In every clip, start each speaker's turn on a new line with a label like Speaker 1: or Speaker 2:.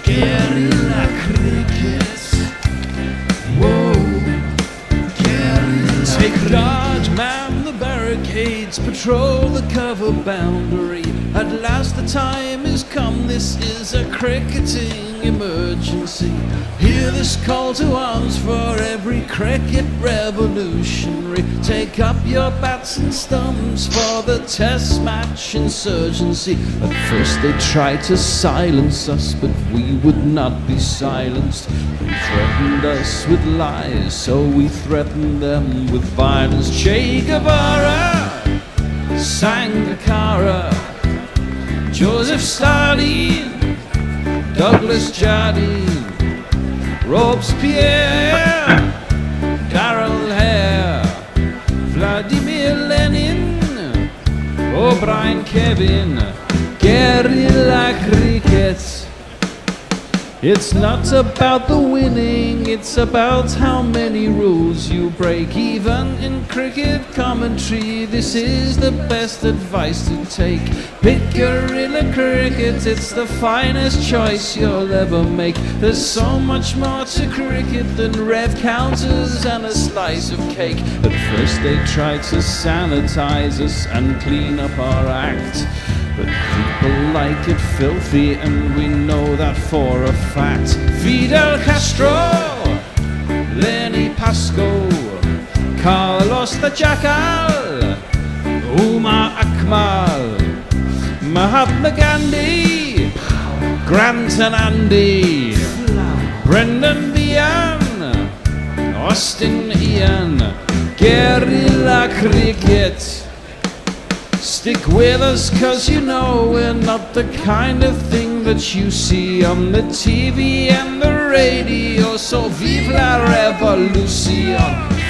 Speaker 1: Guerrilla cricket. Whoa. Guerrilla. Take charge, man the barricades, patrol the cover boundary. At last the time is come, this is a cricketing emergency. Hear this call to arms for every cricket revolutionary. Take up your bats and stumps for the test match insurgency. At first they tried to silence us, but we would not be silenced. They threatened us with lies, so we threatened them with violence. Che Guevara, Sangakkara, Joseph Stalin, Douglas Jardine, Robespierre, Darrell Hare, Vladimir Lenin, O'Brien Kevin, guerrilla cricket. It's not about the winning, it's about how many rules you break. Even in cricket commentary, this is the best advice to take. Pick guerrilla cricket, it's the finest choice you'll ever make. There's so much more to cricket than rev counters and a slice of cake. At first they tried to sanitize us and clean up our act, but people like it filthy, and we know that for a fact. Fidel Castro, Lenny Pascoe, Carlos the Jackal, Umar Akmal, Mahatma Gandhi, Grant and Andy, Brendan Behan, Austin Ian, guerrilla cricket. Stick with us, cause you know we're not the kind of thing that you see on the TV and the radio. So vive la revolution.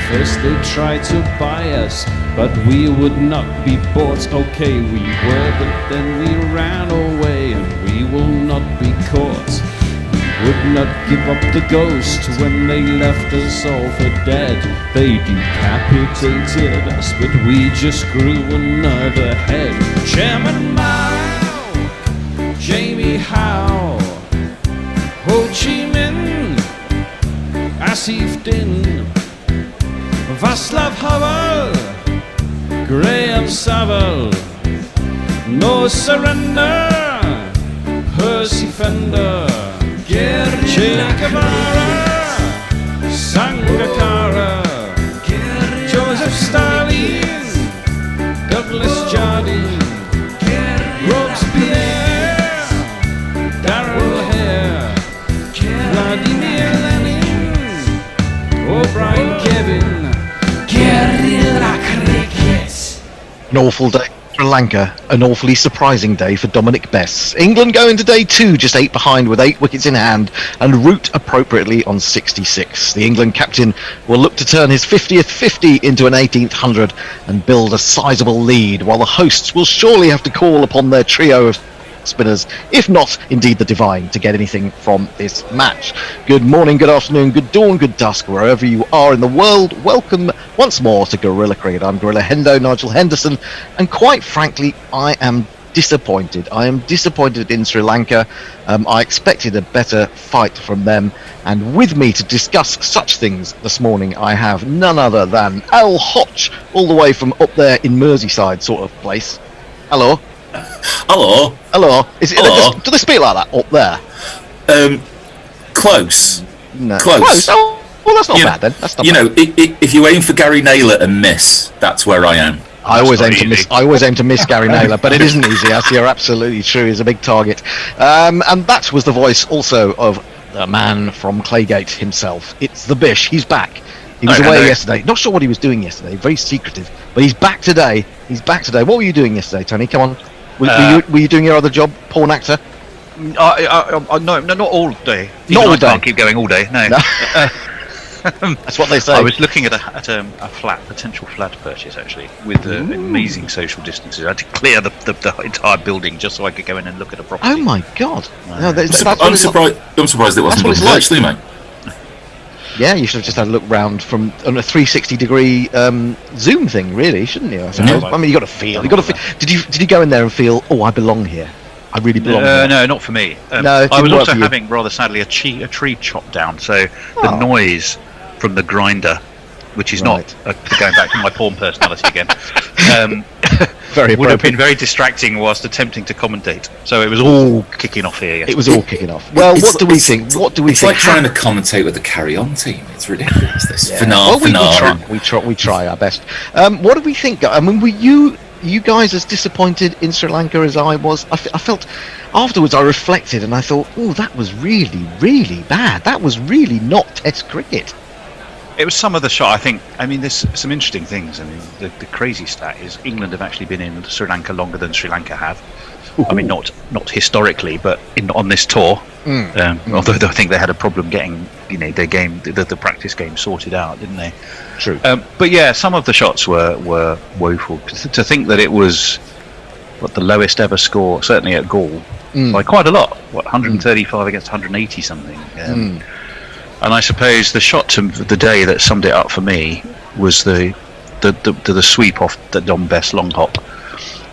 Speaker 1: First they tried to buy us, but we would not be bought. Okay, we were, but then we ran away, and we will not be caught. Would not give up the ghost when they left us all for dead. They decapitated us, but we just grew another head. Chairman Mao, Jamie Howe, Ho Chi Minh, Asif Din, Václav Havel, Graham Saville, No Surrender, Percy Fender, Che Guevara, Sangakkara, Joseph Stalin, Douglas Jardine, Robespierre, Darrell Hare, Vladimir Lenin, O'Brien Kevin, guerrilla cricket.
Speaker 2: An awful day for Lanka, an awfully surprising day for Dominic Bess. England go into day 2 just 8 behind with 8 wickets in hand and root appropriately on 66. The England captain will look to turn his 50th 50 into an 18th 100 and build a sizable lead, while the hosts will surely have to call upon their trio of spinners, if not indeed the divine, to get anything from this match. Good morning, good afternoon, good dawn, good dusk, wherever you are in the world. Welcome once more to Guerrilla Cricket. I'm Gorilla Hendo, Nigel Henderson, and quite frankly, I am disappointed. I am disappointed in Sri Lanka. I expected a better fight from them, and with me to discuss such things this morning, I have none other than Al Hodge, all the way from up there in Merseyside sort of place. Hello.
Speaker 3: Hello.
Speaker 2: Hello.
Speaker 3: Hello.
Speaker 2: Do they speak like that up there?
Speaker 3: Close.
Speaker 2: No.
Speaker 3: Close.
Speaker 2: Oh, well, that's not bad then. That's not bad.
Speaker 3: If you aim for Gary Naylor and miss, that's where I am.
Speaker 2: I always aim to miss Gary Naylor, but it isn't easy. As you're absolutely true, he's a big target. And that was the voice also of the man from Claygate himself. It's the Bish. He's back. He was away yesterday. Not sure what he was doing yesterday. Very secretive. But he's back today. What were you doing yesterday, Tony? Come on. Were you doing your other job, porn actor?
Speaker 4: No, not all day.
Speaker 2: Not all day.
Speaker 4: I can't keep going all day. No.
Speaker 2: That's what they say.
Speaker 4: I was looking at a potential flat purchase actually, with amazing social distances. I had to clear the entire building just so I could go in and look at a property.
Speaker 2: Oh my god! No,
Speaker 3: I'm surprised it wasn't
Speaker 2: like.
Speaker 3: actually, mate.
Speaker 2: Yeah, you should have just had a look round from on a 360-degree zoom thing, really, shouldn't you? I suppose. I mean, you got to feel. Did you go in there and feel? Oh, I belong here. I really belong here.
Speaker 4: No, not for me.
Speaker 2: No, it
Speaker 4: I was
Speaker 2: didn't work
Speaker 4: also
Speaker 2: for you.
Speaker 4: having, rather sadly, a tree chopped down. So the noise from the grinder, which is not going back to my porn personality again,
Speaker 2: Very
Speaker 4: would have
Speaker 2: appropriate.
Speaker 4: been very distracting whilst attempting to commentate. So it was all kicking off here. Yes.
Speaker 2: It was all kicking off. Well, what do we think? What do we
Speaker 3: It's
Speaker 2: think?
Speaker 3: like trying to commentate with the Carry On team. It's ridiculous. This
Speaker 2: Well,
Speaker 3: finale.
Speaker 2: we try our best. What do we think? I mean, were you guys as disappointed in Sri Lanka as I was? I felt afterwards. I reflected and I thought, oh, that was really, really bad. That was really not Test cricket.
Speaker 4: It was some of the shot. I mean, there's some interesting things. I mean, the crazy stat is England have actually been in Sri Lanka longer than Sri Lanka have. I mean, not historically, but on this tour. Although I think they had a problem getting, their game, the practice game sorted out, didn't they?
Speaker 2: True.
Speaker 4: But yeah, some of the shots were woeful. To think that it was the lowest ever score, certainly at Galle, by quite a lot. 135 against 180 something. And I suppose the shot of the day that summed it up for me was the sweep off the Don Best long hop.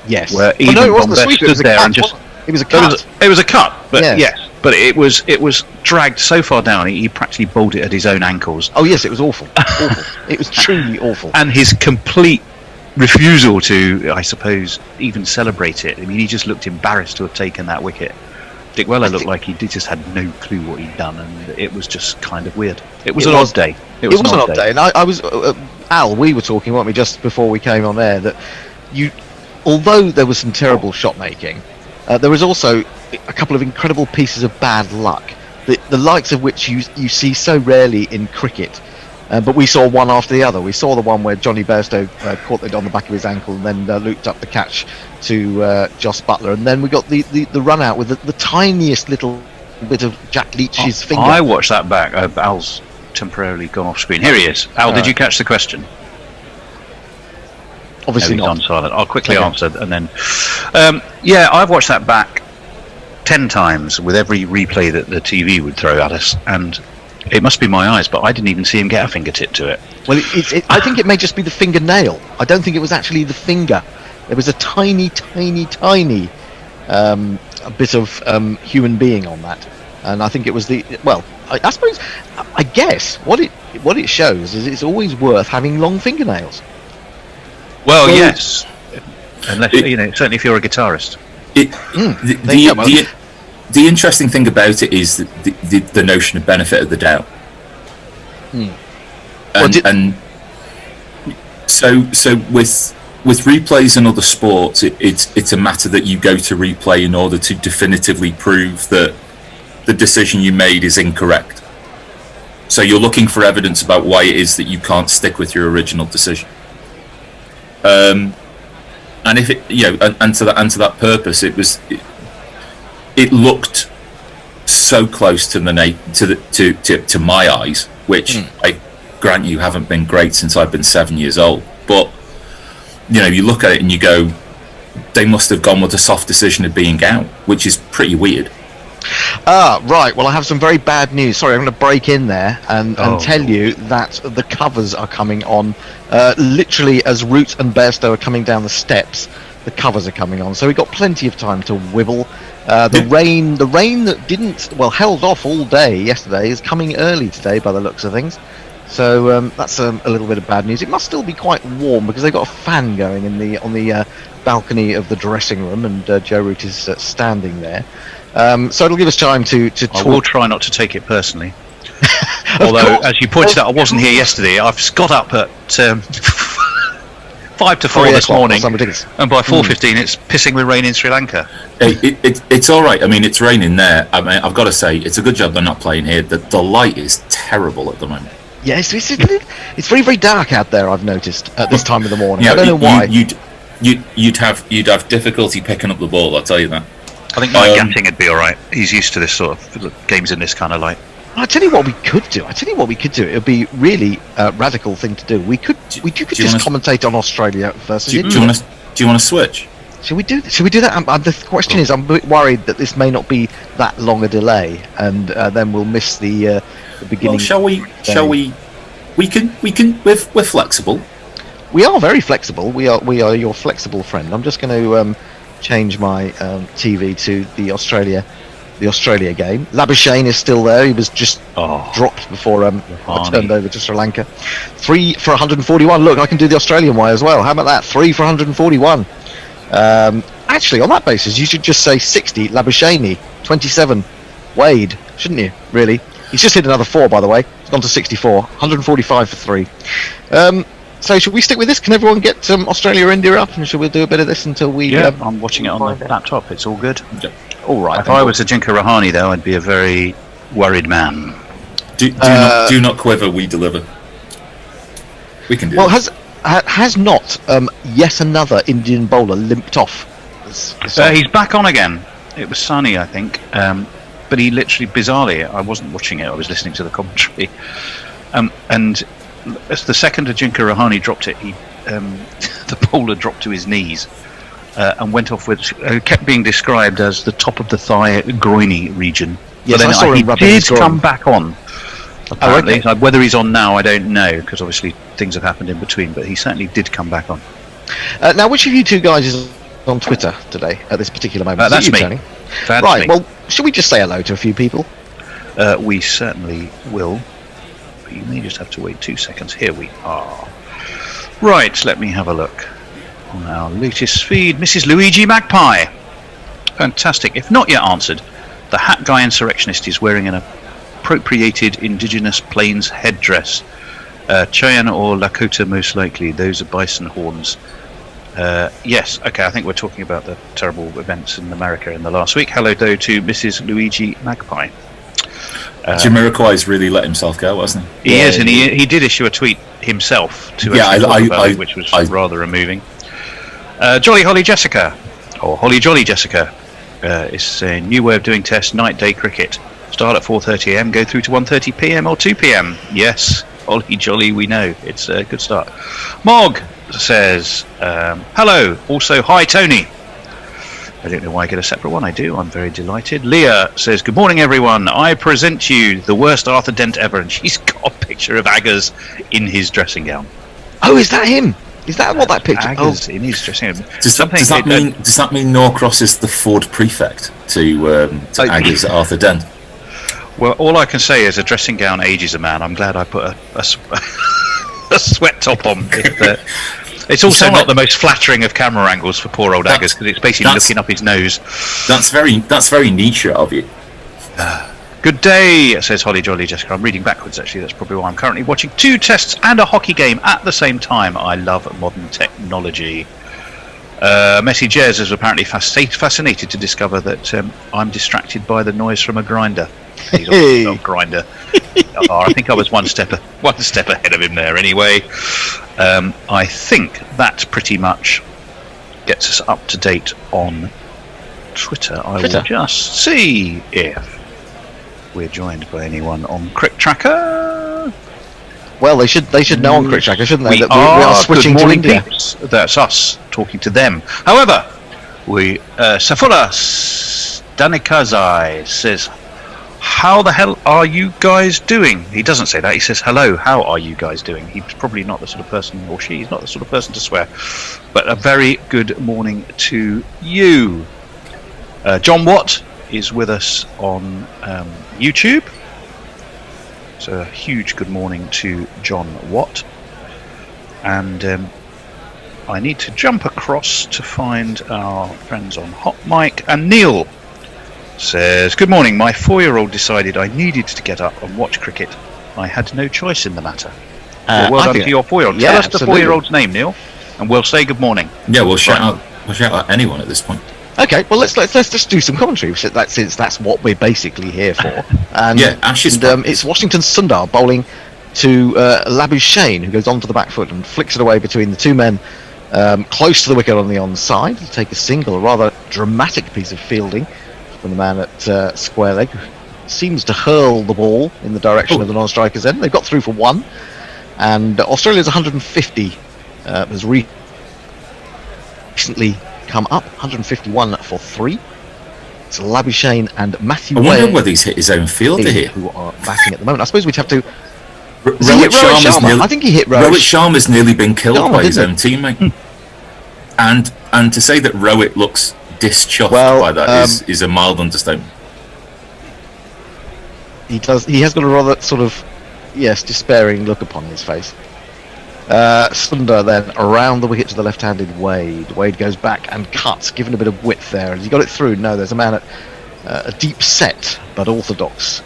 Speaker 2: Yes.
Speaker 4: Where even
Speaker 2: no, it
Speaker 4: Don
Speaker 2: wasn't a
Speaker 4: Best
Speaker 2: sweep. It
Speaker 4: stood
Speaker 2: was a
Speaker 4: there
Speaker 2: cut.
Speaker 4: and just.
Speaker 2: It was a cut.
Speaker 4: It was a cut, but
Speaker 2: Yes.
Speaker 4: but it was dragged so far down. He practically bowled it at his own ankles.
Speaker 2: Oh yes, it was awful. Awful. It was truly awful.
Speaker 4: And his complete refusal to, I suppose, even celebrate it. I mean, he just looked embarrassed to have taken that wicket. Dick Weller looked like he just had no clue what he'd done, and it was just kind of weird. It was an odd day.
Speaker 2: It was an odd day, and I was Al. We were talking, weren't we, just before we came on air, that although there was some terrible shot making, there was also a couple of incredible pieces of bad luck, the likes of which you see so rarely in cricket. But we saw one after the other. We saw the one where Johnny Bairstow caught it on the back of his ankle and then looped up the catch to Joss Butler, and then we got the run out with the tiniest little bit of Jack Leach's finger.
Speaker 4: I watched that back. Al's temporarily gone off screen. Here he is. Al, did you catch the question?
Speaker 2: Obviously
Speaker 4: He's
Speaker 2: not.
Speaker 4: on silent. I'll quickly
Speaker 2: Okay.
Speaker 4: answer, and then yeah, I've watched that back 10 times with every replay that the TV would throw at us, and it must be my eyes, but I didn't even see him get a fingertip to it.
Speaker 2: Well, I think it may just be the fingernail. I don't think it was actually the finger. There was a tiny a bit of human being on that, and I think it was I suppose, I guess what it shows is it's always worth having long fingernails.
Speaker 4: Well, yes, unless certainly if you're a guitarist.
Speaker 3: The interesting thing about it is the notion of benefit of the doubt. And so with replays in other sports, it's a matter that you go to replay in order to definitively prove that the decision you made is incorrect. So you're looking for evidence about why it is that you can't stick with your original decision. And if it, and to that purpose, it looked so close to to my eyes, which I grant you haven't been great since I've been 7 years old. But you look at it and you go, they must have gone with a soft decision of being out, which is pretty weird.
Speaker 2: Right. Well, I have some very bad news. Sorry, I'm going to break in there and tell you that the covers are coming on. Literally, as Root and Bairstow are coming down the steps, the covers are coming on. So we've got plenty of time to wibble. The rain that held off all day yesterday is coming early today by the looks of things. So that's a little bit of bad news. It must still be quite warm because they've got a fan going on the balcony of the dressing room, and Joe Root is standing there. So it'll give us time to talk.
Speaker 4: I will try not to take it personally. Although, as you pointed out, I wasn't here yesterday. I've got up at 5 to 4 this morning, and by 4:15 it's pissing with rain in Sri Lanka.
Speaker 3: It's all right. I mean, it's raining there. I mean, I've got to say, it's a good job they're not playing here. The light is terrible at the moment.
Speaker 2: Yes, it's very, very dark out there. I've noticed at this time of the morning. I don't know why.
Speaker 3: You'd have difficulty picking up the ball. I'll tell you that.
Speaker 4: I think Mike Gatting would be all right. He's used to this sort of games in this kind of light.
Speaker 2: I tell you what we could do. It would be really radical thing to do. You could just commentate on Australia versus India.
Speaker 3: Do you want to switch?
Speaker 2: Should we do that? The question is, I'm a bit worried that this may not be that long a delay, and then we'll miss the beginning.
Speaker 3: Well, shall we? We're flexible.
Speaker 2: We are very flexible. We are your flexible friend. I'm just going to change my TV to the Australia game. Labuschagne is still there. He was just dropped before I turned over to Sri Lanka. 3 for 141. Look, I can do the Australian way as well. How about that? 3 for 141. Actually, on that basis, you should just say 60 Labuschagne, 27 Wade, shouldn't you? Really? He's just hit another 4, by the way. He's gone to 64. 145 for 3. So should we stick with this? Can everyone get Australia India up, and should we do a bit of this until we?
Speaker 4: Yeah, I'm watching it on the laptop. It's all good.
Speaker 3: Yep.
Speaker 2: All right.
Speaker 4: If I was Ajinkya Rahane, though, I'd be a very worried man.
Speaker 3: Do not quiver. We deliver. We can do.
Speaker 2: Well, has not yet another Indian bowler limped off?
Speaker 4: He's back on again. It was sunny, I think, but he literally, bizarrely, I wasn't watching it. I was listening to the commentary, and as the second Ajinkya Rahane dropped it, the bowler dropped to his knees and went off with kept being described as the top of the thigh groiny region.
Speaker 2: Yes,
Speaker 4: but
Speaker 2: I saw
Speaker 4: he
Speaker 2: him
Speaker 4: did come back on. Apparently,
Speaker 2: okay.
Speaker 4: Whether he's on now, I don't know, because obviously things have happened in between. But he certainly did come back on.
Speaker 2: Now, which of you two guys is on Twitter today at this particular moment?
Speaker 4: That's
Speaker 2: you,
Speaker 4: me.
Speaker 2: Tony?
Speaker 4: That's
Speaker 2: right.
Speaker 4: me.
Speaker 2: Well, should we just say hello to a few people?
Speaker 4: We certainly will. But you may just have to wait 2 seconds. Here we are. Right, let me have a look on our latest feed. Mrs. Luigi Magpie. Fantastic. If not yet answered, the hat guy insurrectionist is wearing an appropriated indigenous plains headdress. Cheyenne or Lakota, most likely. Those are bison horns. Yes, okay, I think we're talking about the terrible events in America in the last week. Hello, though, to Mrs. Luigi Magpie.
Speaker 3: Jamiroquai's really let himself go, wasn't he?
Speaker 4: He is, and he did issue a tweet himself to which was rather removing. Jolly Holly Jessica, or Holly Jolly Jessica, is a new way of doing test night day cricket. Start at 4:30 a.m, go through to 1:30 p.m. or 2 p.m. Yes, Holly Jolly, we know it's a good start. Mog says hello. Also, hi Tony. I don't know why I get a separate one. I do. I'm very delighted. Leah says, good morning, everyone. I present you the worst Arthur Dent ever, and she's got a picture of Aggers in his dressing gown.
Speaker 2: Oh, is that him? Is that what that picture?
Speaker 4: Aggers in his dressing gown.
Speaker 3: Does that mean Norcross is the Ford prefect to Aggers at Arthur Dent?
Speaker 4: Well, all I can say is a dressing gown ages a man. I'm glad I put a sweat top on. It's also not the most flattering of camera angles for poor old Aggers, because it's basically looking up his nose.
Speaker 3: That's very niche of you.
Speaker 4: Good day, says Holly Jolly Jessica. I'm reading backwards, actually. That's probably why I'm currently watching 2 tests and a hockey game at the same time. I love modern technology. Messi Jez is apparently fascinated to discover that I'm distracted by the noise from a grinder. He's a grinder. I think I was one step ahead of him there anyway. I think that pretty much gets us up to date on Twitter. I will just see if we're joined by anyone on Crick Tracker.
Speaker 2: Well, they should know on Crick Tracker, shouldn't they?
Speaker 4: We
Speaker 2: are switching to India.
Speaker 4: Peeps. That's us talking to them. However, Safula Stanikazai says, how the hell are you guys doing? He doesn't say that. He says, hello, how are you guys doing? He's probably not the sort of person, or she's not the sort of person to swear. But a very good morning to you. John Watt is with us on YouTube. So a huge good morning to John Watt. And I need to jump across to find our friends on Hot Mic. And Neil says, good morning, my 4-year-old decided I needed to get up and watch cricket. I had no choice in the matter. Well done to your 4-year-old. Tell us the 4-year-old's name, Neil, and we'll say good morning.
Speaker 3: Yeah, we'll shout out anyone at this point.
Speaker 2: Okay, well let's just do some commentary since that's what we're basically here for. And,
Speaker 3: Ashes.
Speaker 2: It's Washington Sundar bowling to Labuschagne, who goes onto the back foot and flicks it away between the two men close to the wicket on the onside. To take a single, a rather dramatic piece of fielding from the man at square leg, who seems to hurl the ball in the direction of the non-striker's end. They've got through for 1, and Australia's 150 has recently come up, 151 for 3. It's Labuschagne and Matthew Wade.
Speaker 3: I wonder whether he's hit his own fielder here.
Speaker 2: Who are batting at the moment. I suppose we'd have to...
Speaker 3: Rohit Sharma.
Speaker 2: I think he hit Rohit.
Speaker 3: Rohit Sharma's nearly been killed by his own teammate. And to say that Rohit looks Dischuffed
Speaker 2: Well,
Speaker 3: by that is a mild understatement.
Speaker 2: He has got a rather sort of, despairing look upon his face. Sunda then around the wicket to the left-handed Wade. Wade goes back and cuts, given a bit of width there. Has he got it through? No, there's a man at a deep set but orthodox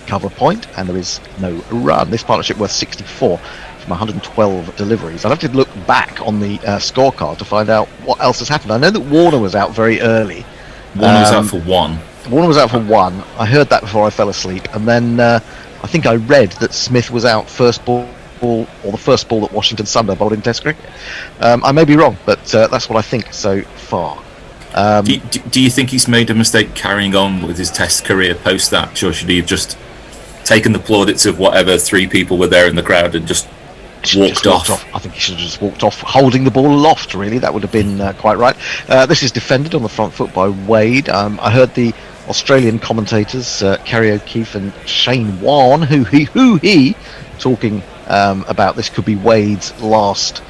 Speaker 2: cover point, and there is no run. This partnership worth 64 from 112 deliveries. I'll have to look back on the scorecard to find out what else has happened. I know that Warner was out very early.
Speaker 3: Warner was out for one.
Speaker 2: Warner was out for one. I heard that before I fell asleep, and then I think I read that Smith was out first ball, or the first ball that Washington Sunda bowled in Test cricket. I may be wrong, but that's what I think so far.
Speaker 3: Do you think he's made a mistake carrying on with his Test career post that, or should he have just taken the plaudits of whatever 3 people were there in the crowd and just walked off?
Speaker 2: I think he should have just walked off, holding the ball aloft. Really, that would have been quite right. This is defended on the front foot by Wade. I heard the Australian commentators, Kerry O'Keefe and Shane Warne, who he talking about this could be Wade's last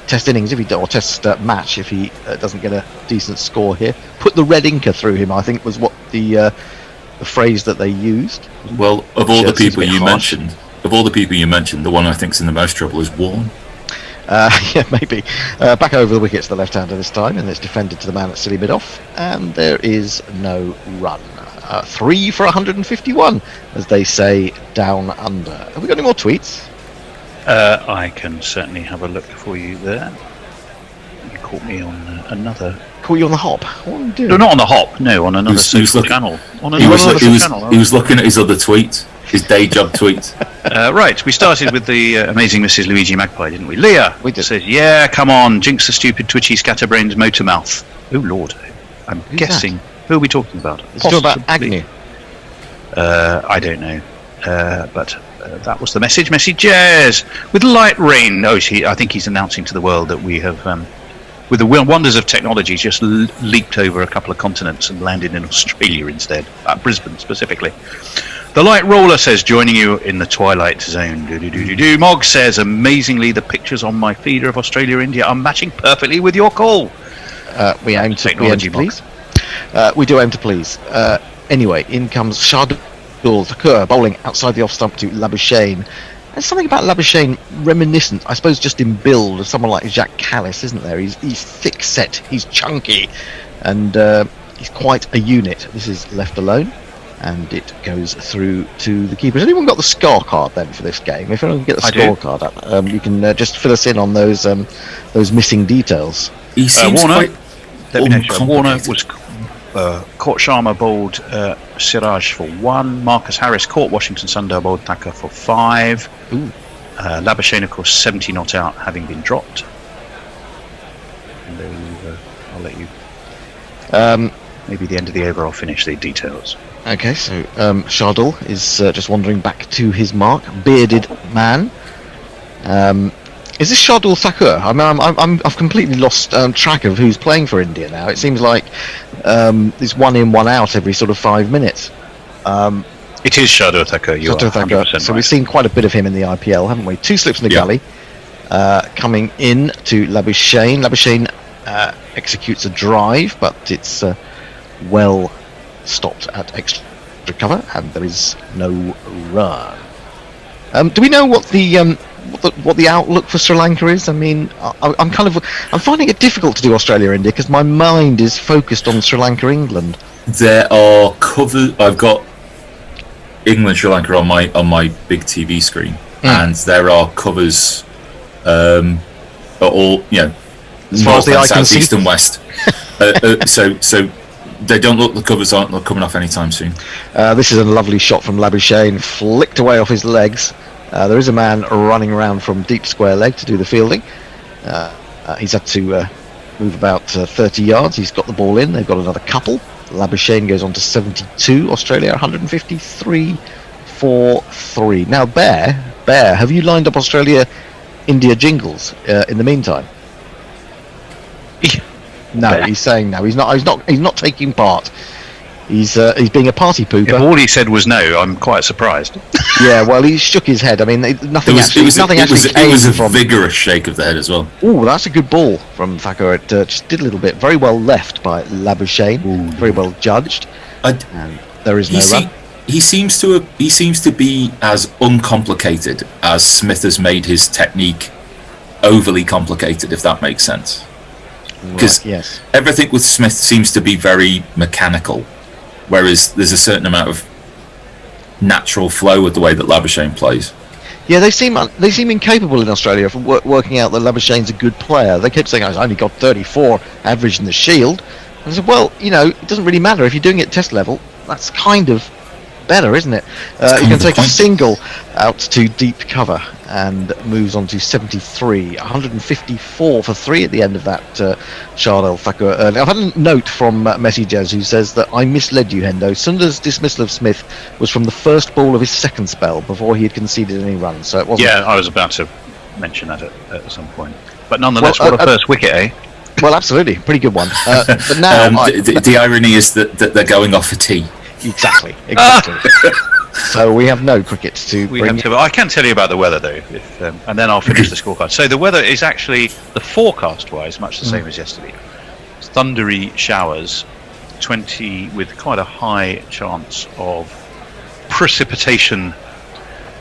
Speaker 2: Test innings or Test match if he doesn't get a decent score here. Put the red inker through him, I think, was what the phrase that they used.
Speaker 3: Well, of all the people you mentioned, the one I think's in the most trouble is Warne.
Speaker 2: Yeah, maybe. Back over the wickets, the left-hander this time, and it's defended to the man at silly mid-off, and there is no run. 3 for 151, as they say down under. Have we got any more tweets?
Speaker 4: I can certainly have a look for you there. You caught me on another.
Speaker 2: Caught you on the hop?
Speaker 4: No, not on the hop. No, on another social channel.
Speaker 3: He was looking at his other tweets, his day job tweets.
Speaker 4: Right, we started with the amazing Mrs. Luigi Magpie, didn't we? Leah says, "Yeah, come on, jinx the stupid twitchy scatterbrains motor mouth." Oh Lord, I'm guessing. Who are we talking about?
Speaker 2: It's talking about Agnew.
Speaker 4: I don't know, but that was the message. Messages with light rain. Oh, I think he's announcing to the world that we have, with the wonders of technology, just leaped over a couple of continents and landed in Australia instead, Brisbane specifically. The light roller says, joining you in the twilight zone. Mog says, amazingly, the pictures on my feeder of Australia, India are matching perfectly with your call.
Speaker 2: We aim to please. We do aim to please. Anyway, in comes Shardul Thakur bowling outside the off stump to Labuschagne. There's something about Labuschagne reminiscent, I suppose, just in build of someone like Jacques Kallis, isn't there? He's thick set, he's chunky, and he's quite a unit. This is left alone, and it goes through to the keeper. Has anyone got the scorecard then for this game? If anyone can get the scorecard up, you can just fill us in on those missing details.
Speaker 3: He seems
Speaker 4: Warner,
Speaker 3: quite
Speaker 4: Warner was caught Sharma bowled Siraj for 1. Marcus Harris caught Washington Sunda bowled Thakur for 5. Labuschagne, of course, 70 not out, having been dropped. And I'll let you. Maybe the end of the over, I'll finish the details.
Speaker 2: Okay, so Shardul is just wandering back to his mark. Bearded man. Is this Shardul Thakur? I mean, I've completely lost track of who's playing for India now. It seems like there's one in, one out every sort of 5 minutes.
Speaker 4: It is Shardul Thakur. You are 100% right.
Speaker 2: So we've seen quite a bit of him in the IPL, haven't we? 2 slips in the gully. Coming in to Labuschagne. Labuschagne executes a drive, but it's well stopped at extra cover, and there is no run. Do we know what the outlook for Sri Lanka is? I mean, I'm finding it difficult to do Australia-India because my mind is focused on Sri Lanka-England.
Speaker 3: There are covers. I've got England Sri Lanka on my big TV screen, and there are covers. All
Speaker 2: as far as the eye can see,
Speaker 3: southeast and west. So they don't look. The covers aren't coming off anytime soon.
Speaker 2: This is a lovely shot from Labuschagne, flicked away off his legs. There is a man running around from deep square leg to do the fielding. He's had to move about 30 yards. He's got the ball in. They've got another couple. Labuschagne goes on to 72. Australia 153 for 3. Now, Bear, have you lined up Australia-India jingles in the meantime? No, Bear. He's saying no. He's not taking part. He's being a party pooper.
Speaker 4: If all he said was no, I'm quite surprised.
Speaker 2: Yeah, well, he shook his head. I mean, nothing actually
Speaker 3: It
Speaker 2: came
Speaker 3: was a
Speaker 2: from.
Speaker 3: vigorous shake of the head as well.
Speaker 2: Oh, that's a good ball from Thacker. It just did a little bit. Very well left by Labuschagne. Very well judged. And there is no run.
Speaker 3: He seems to be as uncomplicated as Smith has made his technique overly complicated, if that makes sense. Because everything with Smith seems to be very mechanical, whereas there's a certain amount of natural flow with the way that Labuschagne plays.
Speaker 2: Yeah, they seem incapable in Australia of working out that Labuschagne's a good player. They kept saying, "I've only got 34 average in the Shield." And I said, "Well, it doesn't really matter if you're doing it at test level. That's kind of better, isn't it? You can take a single out to deep cover and moves on to 73, 154 for 3 at the end of that Shardel Thacker early. I've had a note from Messi Jez who says that I misled you, Hendo. Sunder's dismissal of Smith was from the first ball of his second spell before he had conceded any runs, so it wasn't.
Speaker 4: Yeah, I was about to mention that at some point. But nonetheless, what a first wicket, eh?
Speaker 2: Well, absolutely, pretty good one. But now
Speaker 3: the irony is that they're going off a tee.
Speaker 2: Exactly. So we have no cricket to bring.
Speaker 4: I can tell you about the weather though, and then I'll finish the scorecard. So the weather is actually, the forecast-wise, much the same as yesterday. Thundery showers, 20 with quite a high chance of precipitation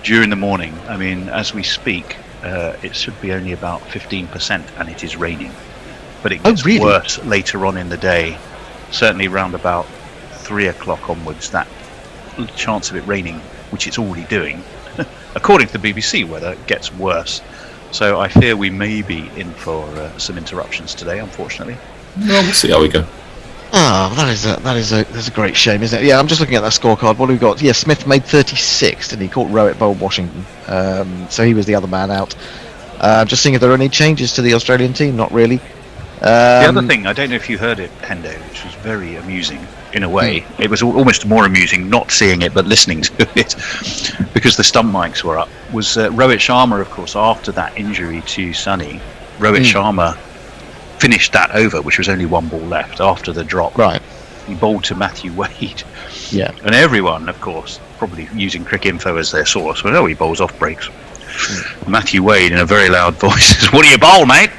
Speaker 4: during the morning. I mean, as we speak, it should be only about 15%, and it is raining. But it gets worse later on in the day. Certainly round about 3 o'clock onwards, that chance of it raining, which it's already doing, according to the BBC weather, gets worse. So I fear we may be in for some interruptions today, unfortunately.
Speaker 3: Well, we'll see how we go.
Speaker 2: Oh, that's a great shame, isn't it? Yeah, I'm just looking at that scorecard. What have we got? Yeah, Smith made 36, and he caught Rowett bowled Washington. So he was the other man out. Just seeing if there are any changes to the Australian team. Not really.
Speaker 4: The other thing, I don't know if you heard it, Hendo, which was very amusing in a way. It was almost more amusing not seeing it but listening to it, because the stump mics were up, was Rohit Sharma, of course, after that injury to Sunny. Rohit Sharma finished that over, which was only 1 ball left after the drop.
Speaker 2: Right.
Speaker 4: He bowled to Matthew Wade.
Speaker 2: Yeah.
Speaker 4: And everyone, of course, probably using Cricinfo as their source, well, he bowls off breaks. Matthew Wade, in a very loud voice, says, "What do you bowl, mate?"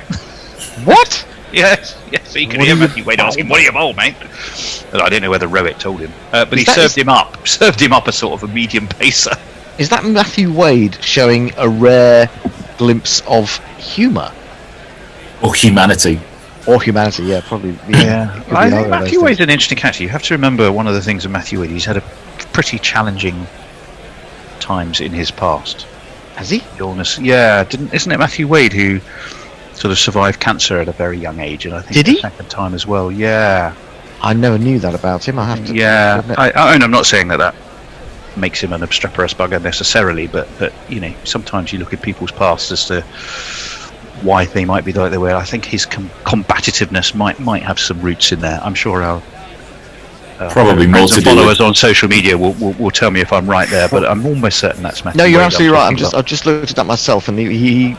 Speaker 2: What?
Speaker 4: Yes, you can hear Matthew Wade asking, "What do you bowl, mate?" And I don't know whether Rohit told him, but he served him up as sort of a medium pacer.
Speaker 2: Is that Matthew Wade showing a rare glimpse of humour?
Speaker 3: Or humanity.
Speaker 2: Yeah, probably. Yeah.
Speaker 4: I think Matthew Wade's an interesting character. You have to remember one of the things with Matthew Wade, he's had a pretty challenging times in his past.
Speaker 2: Has he?
Speaker 4: Illness. Yeah, isn't it Matthew Wade who sort of survived cancer at a very young age, and I think the second time as well. Yeah,
Speaker 2: I never knew that about him. I have to.
Speaker 4: Yeah, I'm not saying that makes him an obstreperous bugger necessarily, but sometimes you look at people's past as to why they might be like they were. I think his combativeness might have some roots in there. I'm sure our
Speaker 3: probably more to do
Speaker 4: followers on social media will tell me if I'm right there, but I'm almost certain that's Matthew.
Speaker 2: No, you're
Speaker 4: Wade
Speaker 2: absolutely right. I've just looked at that myself, and he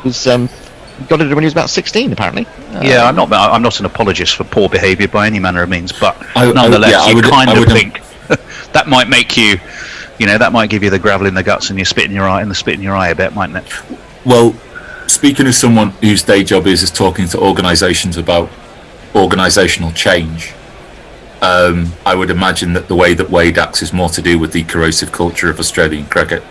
Speaker 2: was got it when he was about 16, apparently.
Speaker 4: Yeah, I'm not an apologist for poor behaviour by any manner of means, but nonetheless, I would think that might make you, that might give you the gravel in the guts and you spit in your eye a bit, mightn't it?
Speaker 3: Well, speaking as someone whose day job is talking to organisations about organisational change, I would imagine that the way that Wade acts is more to do with the corrosive culture of Australian cricket.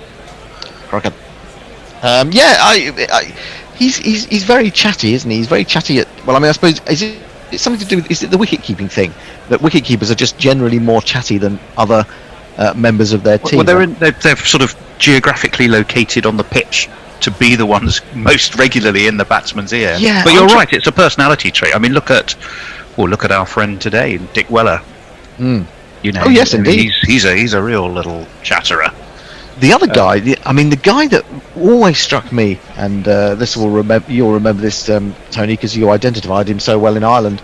Speaker 2: He's very chatty, isn't he? He's very chatty I suppose, is it something to do with, is it the wicket-keeping thing? That wicket-keepers are just generally more chatty than other members of their team?
Speaker 4: Well, they're sort of geographically located on the pitch to be the ones most regularly in the batsman's ear.
Speaker 2: Yeah,
Speaker 4: but you're right, it's a personality trait. I mean, look at our friend today, Dick Weller.
Speaker 2: Oh, yes, indeed.
Speaker 4: He's a real little chatterer.
Speaker 2: The other guy, the guy that always struck me, and you'll remember this, Tony, because you identified him so well in Ireland.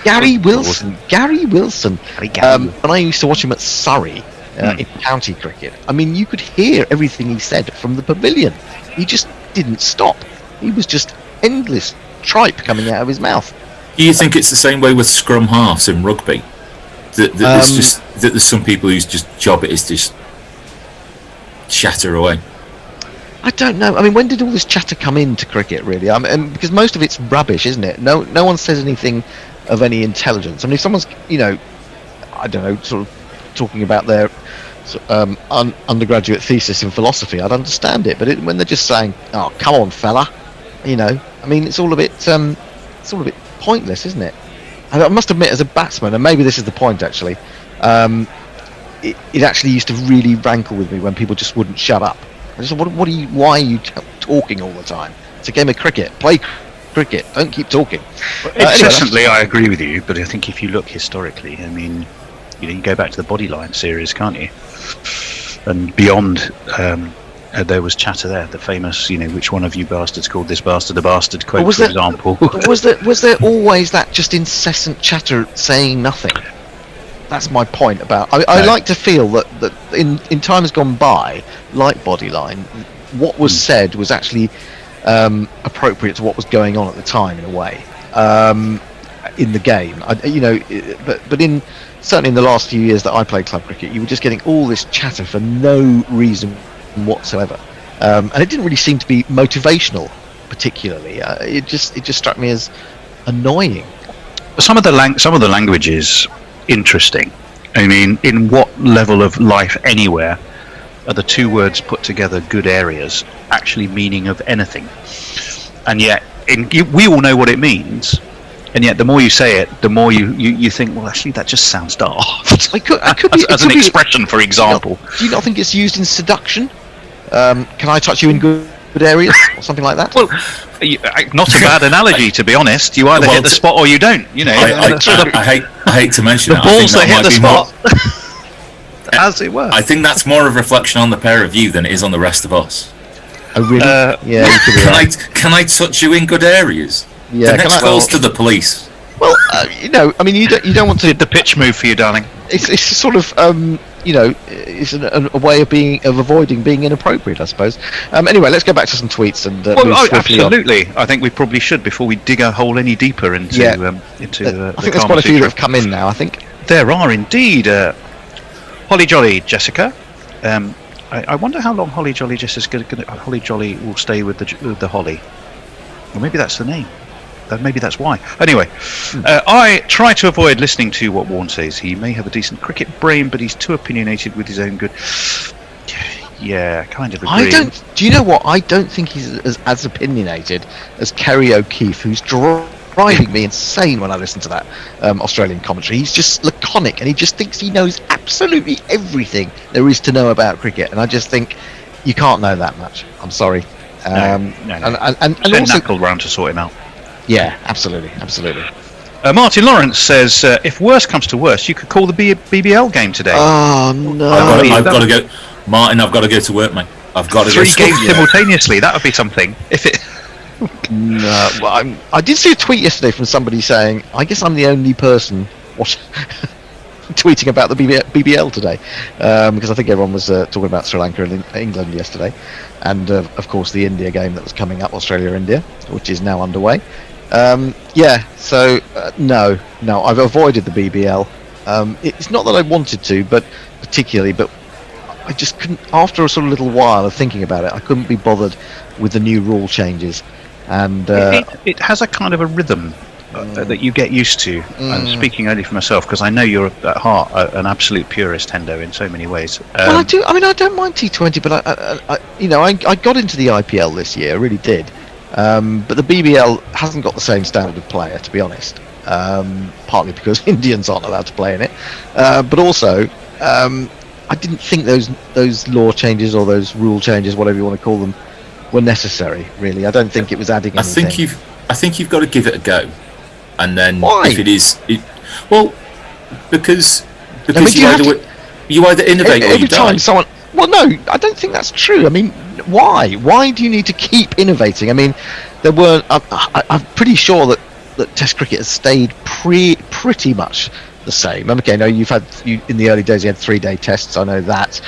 Speaker 2: Gary Wilson. When I used to watch him at Surrey in county cricket, I mean, you could hear everything he said from the pavilion. He just didn't stop. He was just endless tripe coming out of his mouth.
Speaker 3: Do you think it's the same way with scrum halves in rugby? That there's some people whose just job it is just chatter away?
Speaker 2: I don't know. I mean, when did all this chatter come into cricket, really? Because most of it's rubbish, isn't it? No one says anything of any intelligence. I mean, if someone's, I don't know, sort of talking about their undergraduate thesis in philosophy, I'd understand it. But when they're just saying, "Oh, come on, fella," I mean, it's all a bit pointless, isn't it? And I must admit, as a batsman, and maybe this is the point actually, it actually used to really rankle with me when people just wouldn't shut up. I just, why are you talking all the time? It's a game of cricket. Play cricket. Don't keep talking.
Speaker 4: Incessantly, I agree with you, but I think if you look historically, I mean, you go back to the Bodyline series, can't you? And beyond, there was chatter there. The famous, which one of you bastards called this bastard a bastard quote, for example.
Speaker 2: Was there always that just incessant chatter saying nothing? That's my point about. I like to feel that in times gone by, like Bodyline, what was said was actually appropriate to what was going on at the time in a way in the game. But certainly in the last few years that I played club cricket, you were just getting all this chatter for no reason whatsoever, and it didn't really seem to be motivational, particularly. It just struck me as annoying.
Speaker 4: Some of the language is interesting. I mean, in what level of life anywhere are the two words put together, good areas, actually meaning of anything? And yet, we all know what it means, and yet the more you say it, the more you think, well, actually, that just sounds daft.
Speaker 2: It could be,
Speaker 4: as an expression, for example.
Speaker 2: Do you not think it's used in seduction? Can I touch you in good areas or something like that?
Speaker 4: Well, not a bad analogy, to be honest. You either hit the spot or you don't.
Speaker 3: I hate to mention
Speaker 4: the balls that hit the spot, as it were.
Speaker 3: I think that's more of a reflection on the pair of you than it is on the rest of us.
Speaker 2: Oh really? Yeah. You could be right.
Speaker 3: Can I touch you in good areas?
Speaker 2: Yeah.
Speaker 3: The next call's to the police.
Speaker 2: Well, I mean, you don't want to.
Speaker 4: The pitch move for you, darling.
Speaker 2: It's sort of it's a way of avoiding being inappropriate, I suppose. Anyway, let's go back to some tweets and
Speaker 4: absolutely. I think we probably should before we dig a hole any deeper into.
Speaker 2: I think there's quite a few that have come in now. I think
Speaker 4: there are indeed. Holly Jolly Jessica. I wonder how long Holly Jolly Jessica Holly Jolly will stay with the Holly. Or maybe that's the name. Maybe that's why. Anyway, I try to avoid listening to what Warren says. He may have a decent cricket brain, but he's too opinionated with his own good. Yeah, kind of agree.
Speaker 2: Do you know what? I don't think he's as opinionated as Kerry O'Keefe, who's driving me insane when I listen to that Australian commentary. He's just laconic, and he just thinks he knows absolutely everything there is to know about cricket. And I just think you can't know that much. I'm sorry.
Speaker 4: No.
Speaker 2: And
Speaker 4: also knuckle round to sort him out.
Speaker 2: Yeah, absolutely.
Speaker 4: Martin Lawrence says, if worse comes to worse, you could call the BBL game today.
Speaker 2: Oh, no.
Speaker 3: I've got to go. Martin, I've got to go to work, mate. I've got to
Speaker 4: 3 games simultaneously. That would be something. If it.
Speaker 2: No, well, I did see a tweet yesterday from somebody saying, I guess I'm the only person tweeting about the BBL today, because I think everyone was talking about Sri Lanka and England yesterday, and of course the India game that was coming up, Australia-India, which is now underway. No, I've avoided the BBL. It's not that I wanted to, but I just couldn't. After a sort of little while of thinking about it, I couldn't be bothered with the new rule changes, and
Speaker 4: it has a kind of a rhythm that you get used to. And speaking only for myself, because I know you're at heart an absolute purist, Hendo, in so many ways.
Speaker 2: Well, I do. I mean, I don't mind T20, but I got into the IPL this year, I really did. But the BBL hasn't got the same standard of player, to be honest. Partly because Indians aren't allowed to play in it, but also I didn't think those law changes or those rule changes, whatever you want to call them, were necessary. Really, I don't think it was adding anything.
Speaker 3: I think you've got to give it a go, and then
Speaker 2: Why?
Speaker 3: if it is, because
Speaker 2: I mean,
Speaker 3: you either innovate or you die.
Speaker 2: Well, no, I don't think that's true. I mean, why? Why do you need to keep innovating? I mean, there were. I'm pretty sure that Test cricket has stayed pretty much the same. Okay, no, in the early days you had 3-day tests. I know that.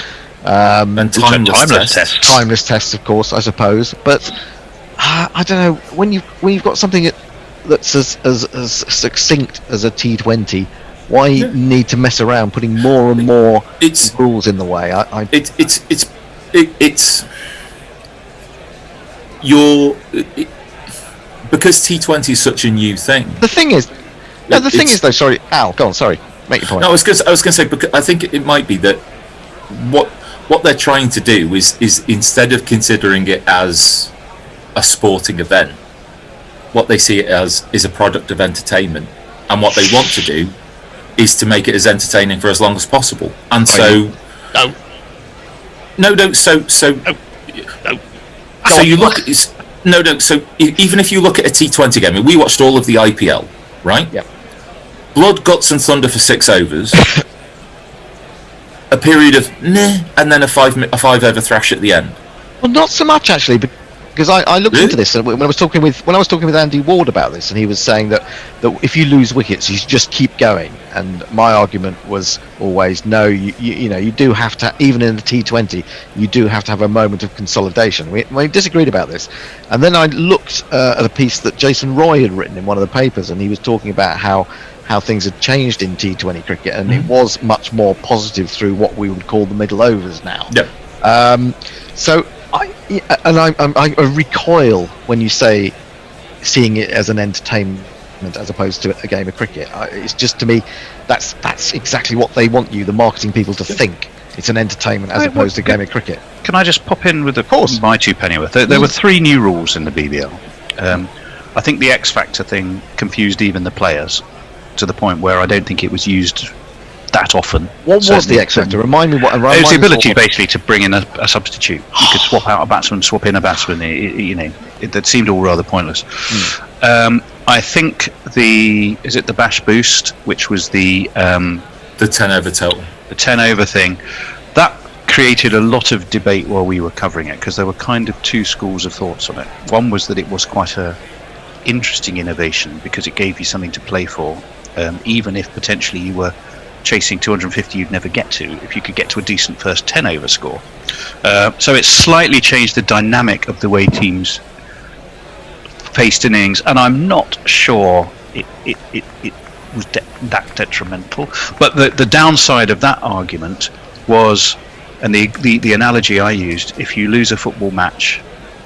Speaker 3: And timeless tests.
Speaker 2: Timeless tests, of course, I suppose. But I don't know, when you've got something that's as succinct as a T20. Why need to mess around putting more and more rules in the way?
Speaker 3: it's your because T20 is such a new thing.
Speaker 2: The thing is, though. Sorry, Al, go on. Sorry, make your point.
Speaker 3: No, I was going to say, because I think it might be that what they're trying to do is instead of considering it as a sporting event, what they see it as is a product of entertainment, and what they want to do is to make it as entertaining for as long as possible. And so, you look at this. So even if you look at a T20 game, and we watched all of the IPL, right?
Speaker 2: Yeah.
Speaker 3: Blood, guts, and thunder for 6 overs. A period of and then a 5 over thrash at the end.
Speaker 2: Well, not so much actually, because I looked into this when I was talking with Andy Ward about this, and he was saying that if you lose wickets, you should just keep going. And my argument was always no. You do have to, even in the T20, you do have to have a moment of consolidation. We disagreed about this, and then I looked at a piece that Jason Roy had written in one of the papers, and he was talking about how things had changed in T20 cricket, and it was much more positive through what we would call the middle overs now.
Speaker 3: Yeah.
Speaker 2: So I recoil when you say seeing it as an entertainment as opposed to a game of cricket. It's just, to me, that's exactly what they want the marketing people to think. It's an entertainment as opposed to a game of cricket.
Speaker 4: Can I just pop in with my two pennyworth? There were 3 new rules in the BBL. I think the X Factor thing confused even the players, to the point where I don't think it was used that often. What
Speaker 2: was the X Factor? Remind me what.
Speaker 4: It was the ability basically to bring in a substitute. You could swap out a batsman, swap in a batsman. That seemed all rather pointless. I think is it the Bash Boost, which was the
Speaker 3: 10 over total.
Speaker 4: The 10 over thing. That created a lot of debate while we were covering it, because there were kind of 2 schools of thoughts on it. One was that it was quite a interesting innovation because it gave you something to play for, even if potentially you were chasing 250 you'd never get to, if you could get to a decent first 10 over score. So it slightly changed the dynamic of the way teams faced innings, and I'm not sure it was that detrimental. But the downside of that argument was, and the analogy I used, if you lose a football match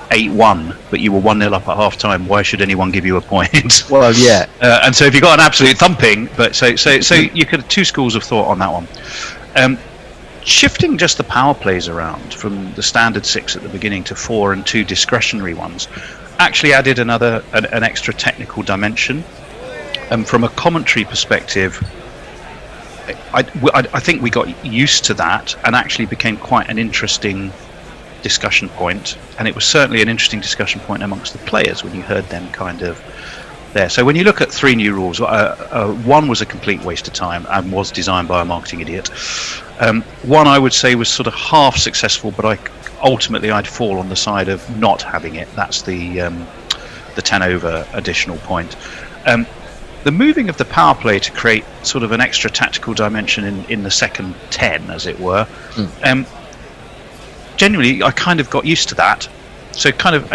Speaker 4: 8-1, but you were 1-0 up at half time, why should anyone give you a point?
Speaker 2: Well, yeah.
Speaker 4: And so if you got an absolute thumping, but so you could have 2 schools of thought on that one. Shifting just the power plays around from the standard 6 at the beginning to 4 and 2 discretionary ones actually added an extra technical dimension. And from a commentary perspective, I think we got used to that and actually became quite an interesting discussion point, and it was certainly an interesting discussion point amongst the players when you heard them kind of there. So when you look at 3 new rules, one was a complete waste of time and was designed by a marketing idiot. One I would say was sort of half successful, but ultimately I'd fall on the side of not having it. That's the 10 over additional point. The moving of the power play to create sort of an extra tactical dimension in the second 10, as it were. Genuinely, I kind of got used to that. So kind of,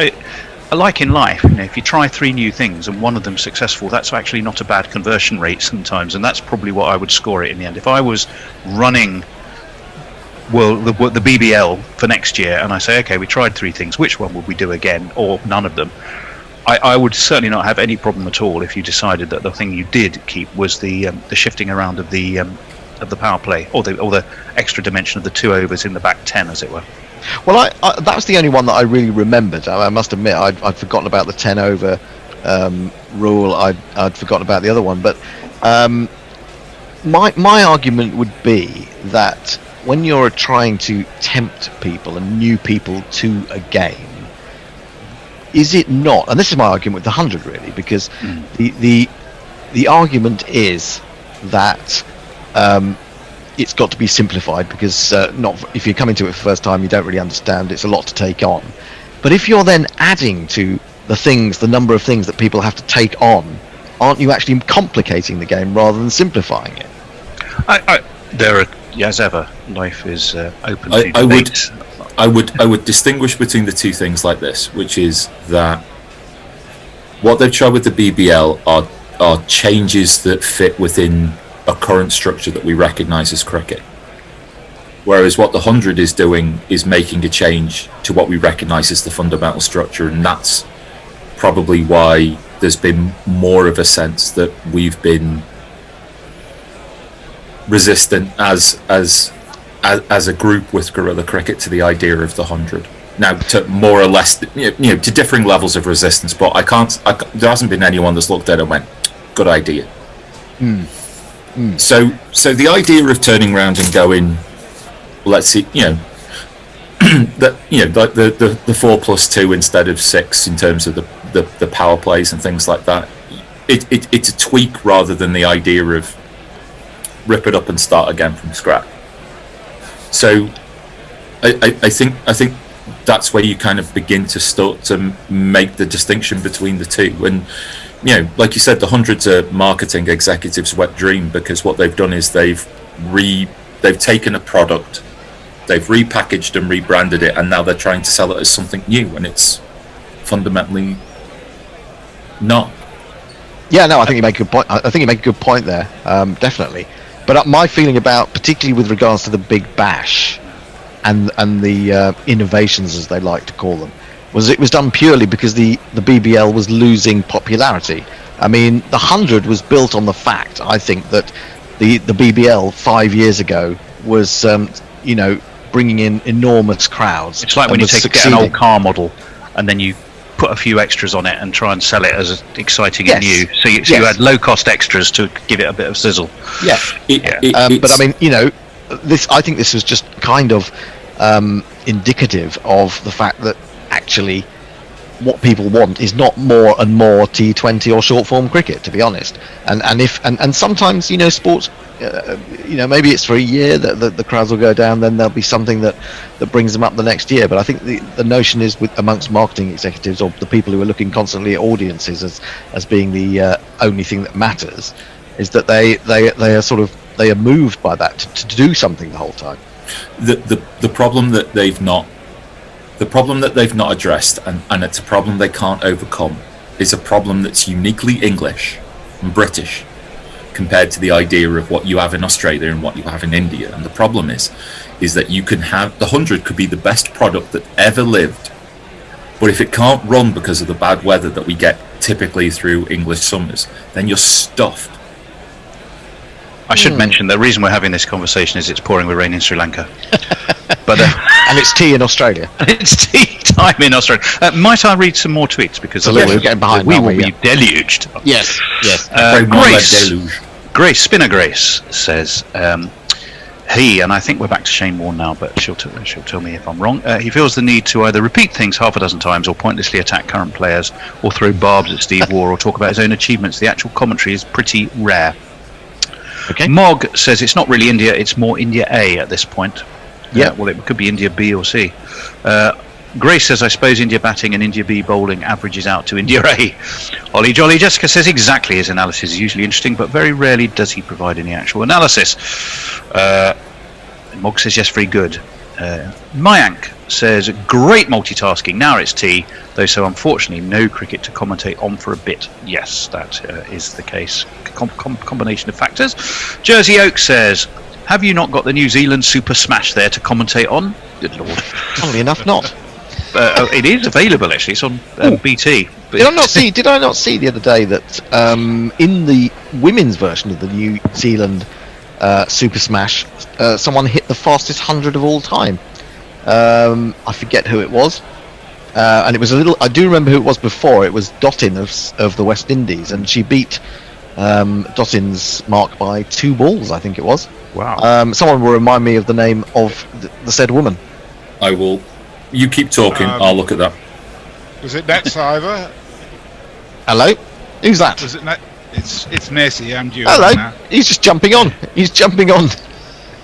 Speaker 4: like in life, if you try 3 new things and one of them's successful, that's actually not a bad conversion rate sometimes, and that's probably what I would score it in the end. If I was running the BBL for next year and I say, okay, we tried 3 things, which one would we do again, or none of them? I would certainly not have any problem at all if you decided that the thing you did keep was the shifting around of the power play, or the extra dimension of the 2 overs in the back 10, as it were.
Speaker 2: Well, that was the only one that I really remembered. I must admit, I'd forgotten about the 10 over rule. I'd forgotten about the other one. But my argument would be that when you're trying to tempt people and new people to a game, is it not? And this is my argument with the 100, really, because the argument is that it's got to be simplified, because if you're coming to it for the first time, you don't really understand. It's a lot to take on. But if you're then adding to the number of things that people have to take on, aren't you actually complicating the game rather than simplifying it?
Speaker 4: As ever, life is open to debate.
Speaker 3: I would distinguish between the 2 things like this, which is that what they've tried with the BBL are changes that fit within a current structure that we recognise as cricket. Whereas what the 100 is doing is making a change to what we recognise as the fundamental structure, and that's probably why there's been more of a sense that we've been resistant as a group with guerrilla cricket to the idea of the 100. Now, to more or less, to differing levels of resistance, but there hasn't been anyone that's looked at it and went, good idea. So the idea of turning around and going, let's see, that like the 4+2 instead of 6 in terms of the power plays and things like that. It's a tweak rather than the idea of rip it up and start again from scratch. So I think that's where you kind of begin to start to make the distinction between the two. And like you said, the 100's a marketing executive's wet dream, because what they've done is they've taken a product, they've repackaged and rebranded it, and now they're trying to sell it as something new, and it's fundamentally not.
Speaker 2: Yeah, no, I think you make a good point. I think you make a good point there, definitely. But my feeling about, particularly with regards to the Big Bash and the innovations, as they like to call them, was it was done purely because the BBL was losing popularity. I mean, the 100 was built on the fact, I think, that the BBL 5 years ago was, bringing in enormous crowds.
Speaker 4: It's like when you get an old car model and then you put a few extras on it and try and sell it as exciting and new. So you had low-cost extras to give it a bit of sizzle.
Speaker 2: Yeah. But I mean, I think this was just kind of indicative of the fact that actually what people want is not more and more T20 or short form cricket, to be honest. And sometimes sports, maybe it's for a year that the crowds will go down, then there'll be something that brings them up the next year. But I think the notion is amongst marketing executives or the people who are looking constantly at audiences as being the only thing that matters, is that they are moved by that to do something the whole time.
Speaker 3: The problem that they've not addressed, and it's a problem they can't overcome, is a problem that's uniquely English and British compared to the idea of what you have in Australia and what you have in India. And the problem is that you can have the 100 could be the best product that ever lived, but if it can't run because of the bad weather that we get typically through English summers, then you're stuffed.
Speaker 4: I should mention the reason we're having this conversation is it's pouring with rain in Sri Lanka. But
Speaker 2: and it's tea in Australia.
Speaker 4: It's tea time in Australia. Might I read some more tweets, because
Speaker 2: we're getting behind.
Speaker 4: We will be deluged.
Speaker 2: Yes.
Speaker 4: Grace Spinner Grace says and I think we're back to Shane Warne now, but she'll tell me if I'm wrong. He feels the need to either repeat things half a dozen times or pointlessly attack current players or throw barbs at Steve Waugh or talk about his own achievements. The actual commentary is pretty rare.
Speaker 2: Okay.
Speaker 4: Mog says it's not really India, it's more India A at this point.
Speaker 2: Yeah.
Speaker 4: Well, it could be India B or C. Grace says, I suppose India batting and India B bowling averages out to India A. Ollie Jolly Jessica says exactly. His analysis is usually interesting, but very rarely does he provide any actual analysis. Mog says, yes, very good. Mayank says, great multitasking. Now it's tea, though so unfortunately no cricket to commentate on for a bit. Yes, that is the case. Combination of factors. Jersey Oak says, have you not got the New Zealand Super Smash there to commentate on? Good lord.
Speaker 2: Funnily enough, not.
Speaker 4: It is available actually. It's on BT.
Speaker 2: Did I not see the other day that in the women's version of the New Zealand Super Smash, someone hit the fastest 100 of all time. I forget who it was, and it was I do remember who it was before. It was Dottin of the West Indies, and she beat Dottin's mark by 2 balls, I think it was.
Speaker 4: Wow.
Speaker 2: Someone will remind me of the name of the said woman.
Speaker 3: I will. You keep talking. I'll look at that.
Speaker 5: Was it Nat Siver?
Speaker 2: Hello? Who's that?
Speaker 5: Was it Nat? It's Nessie. I'm due.
Speaker 2: Hello.
Speaker 5: Now.
Speaker 2: He's just jumping on. Well,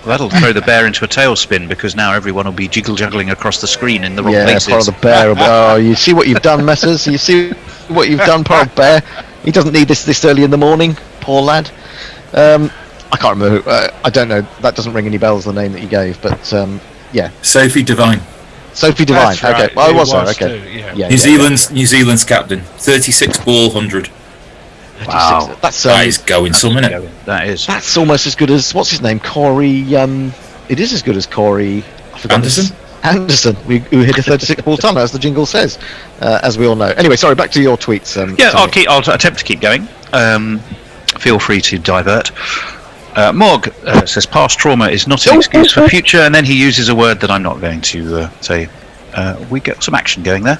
Speaker 4: that'll throw the bear into a tailspin, because now everyone will be juggling across the screen in the wrong places.
Speaker 2: Yeah, the bear. Oh, you see what you've done, Messers? You see what you've done, poor old bear? He doesn't need this early in the morning, poor lad. I can't remember who, I don't know, that doesn't ring any bells, the name that you gave, but yeah.
Speaker 3: Sophie Devine.
Speaker 2: Sophie Devine,
Speaker 5: That's right.
Speaker 2: okay. Well, it was her, okay.
Speaker 5: Too, yeah.
Speaker 3: New Zealand's captain, 36 ball 100.
Speaker 2: Wow. That
Speaker 3: is going some, isn't it?
Speaker 4: That is.
Speaker 2: That's almost as good as, what's his name, Corey, It is as good as Corey. I forgot
Speaker 3: Anderson?
Speaker 2: Anderson, who hit a 36 ball ton, as the jingle says, as we all know. Anyway, sorry, back to your tweets.
Speaker 4: I'll attempt to keep going. Feel free to divert. Mog says past trauma is not an excuse for future, and then he uses a word that I'm not going to say. We get some action going there.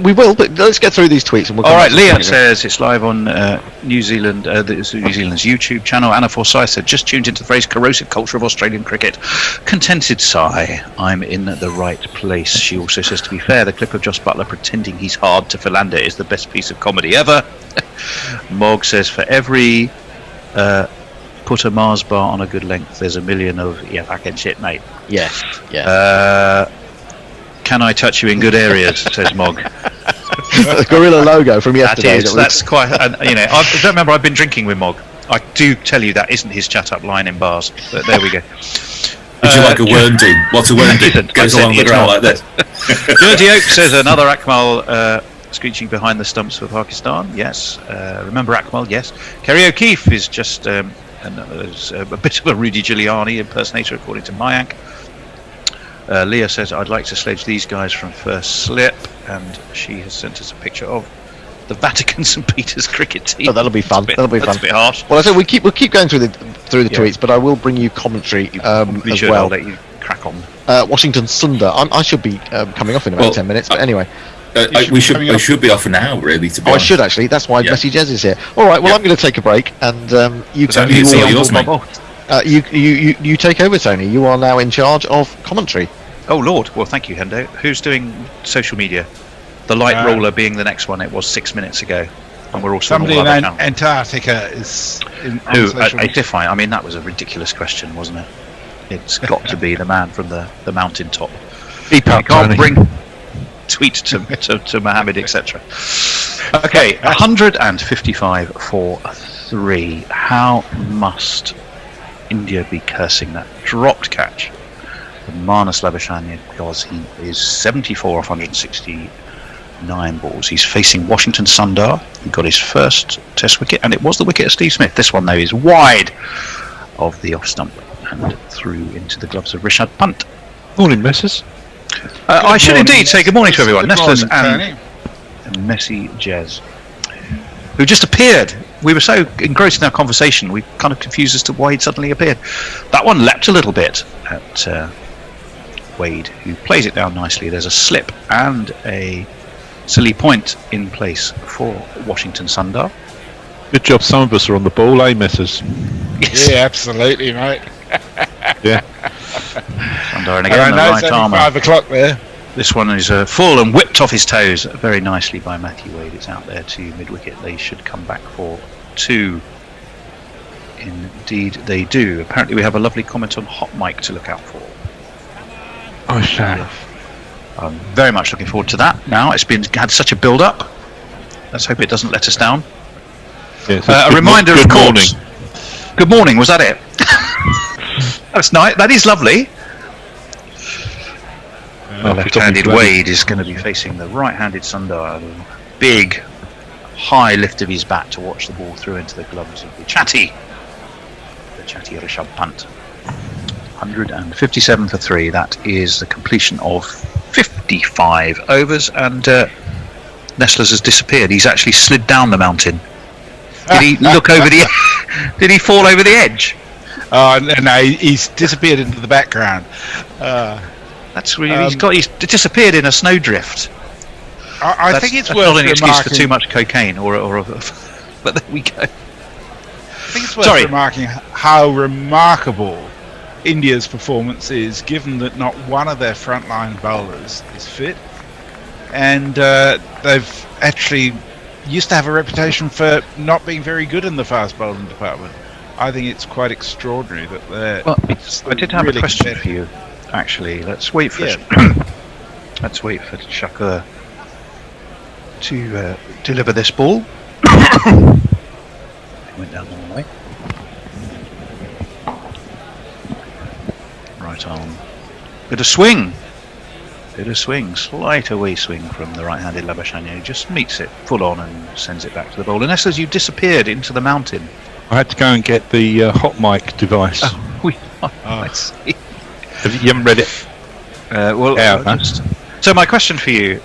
Speaker 2: We will, but let's get through these tweets. And we'll
Speaker 4: All right, Leah says it's live on New Zealand's YouTube channel. Anna Forsyth said, just tuned into the phrase corrosive culture of Australian cricket. Contented sigh. I'm in the right place. She also says, to be fair, the clip of Joss Butler pretending he's hard to Philander is the best piece of comedy ever. Mog says, for every put a Mars bar on a good length, there's a million of fucking shit, mate.
Speaker 2: Yes. Yeah.
Speaker 4: Can I touch you in good areas? Says Mog.
Speaker 2: The gorilla logo from yesterday.
Speaker 4: That's quite. I don't remember. I've been drinking with Mog. I do tell you that isn't his chat up line in bars. But there we go.
Speaker 3: Would you like a wormding? What's a wormding? Goes along the ground like this.
Speaker 4: Dirty Oak says another Akmal screeching behind the stumps for Pakistan. Yes. Remember Akmal? Yes. Kerry O'Keefe is just a bit of a Rudy Giuliani impersonator, according to Mayank. Leah says, I'd like to sledge these guys from first slip, and she has sent us a picture of the Vatican St Peter's cricket team.
Speaker 2: Oh, that'll be fun. That'll be fun.
Speaker 4: That's a bit harsh.
Speaker 2: Well, I said we'll keep going through the tweets, but I will bring you commentary as well.
Speaker 4: I'll let you crack on.
Speaker 2: Washington Sunda. I should be coming off in about 10 minutes, but anyway.
Speaker 3: We should be off now, really. To be honest.
Speaker 2: I should actually. That's why Messi Jez is here. All right. Well, I'm going to take a break, and you take over, Tony. You are now in charge of commentary.
Speaker 4: Oh Lord! Well, thank you, Hendo. Who's doing social media? The light roller being the next one. It was 6 minutes ago, and we're also
Speaker 5: somebody in Antarctica is
Speaker 4: Define. I mean, that was a ridiculous question, wasn't it? It's got to be the man from the mountaintop.
Speaker 2: He
Speaker 4: can't bring tweet to Mohammed, etc. Okay, 155 for 3. How must India be cursing that dropped catch? Marnus Labuschagne, because he is 74 off 169 balls. He's facing Washington Sundar. He got his first test wicket, and it was the wicket of Steve Smith. This one, though, is wide of the off stump and through into the gloves of Rishabh Pant.
Speaker 6: Morning, Messrs.
Speaker 4: I should indeed say good morning to everyone. Nestlers and Messi Jez, who just appeared. We were so engrossed in our conversation, we kind of confused as to why he'd suddenly appeared. That one leapt a little bit at Wade, who plays it down nicely. There's a slip and a silly point in place for Washington Sundar.
Speaker 6: Good job some of us are on the ball, eh, Messrs?
Speaker 5: Yes. Yeah, absolutely, mate.
Speaker 6: Yeah.
Speaker 4: Sundar, and again, the right armour.
Speaker 5: 5 o'clock there.
Speaker 4: This one is full and whipped off his toes very nicely by Matthew Wade. It's out there to mid-wicket. They should come back for 2. Indeed they do. Apparently we have a lovely comment on hot mic to look out for.
Speaker 6: I shall.
Speaker 4: I'm very much looking forward to that now. It's had such a build-up. Let's hope it doesn't let us down.
Speaker 6: Yes,
Speaker 4: a reminder, of course. Good morning, was that it? That's nice. That is lovely. Left-handed Wade is going to be facing the right-handed Sundar. Big, high lift of his bat to watch the ball through into the gloves of the chatty Rishabh Pant. 157 for 3. That is the completion of 55 overs, and Nestlers has disappeared. He's actually slid down the mountain. Did he look over the? Did he fall over the edge?
Speaker 5: No, he's disappeared into the background.
Speaker 4: That's really he's disappeared in a snowdrift.
Speaker 5: I think it's worth
Speaker 4: not an excuse for too much cocaine, but there we go.
Speaker 5: I think it's worth remarking how remarkable India's performance is, given that not one of their frontline bowlers is fit, and they've actually used to have a reputation for not being very good in the fast bowling department. I think it's quite extraordinary that they're.
Speaker 4: Well, I did have a question for you. Actually, let's wait for Shakur to deliver this ball. It went down the wrong way. Right arm. Bit of swing. Slight away swing from the right-handed Labuschagne. Just meets it full on and sends it back to the bowler. And as you disappeared into the mountain.
Speaker 6: I had to go and get the hot mic device.
Speaker 4: I see.
Speaker 6: You haven't read it?
Speaker 4: So my question for you,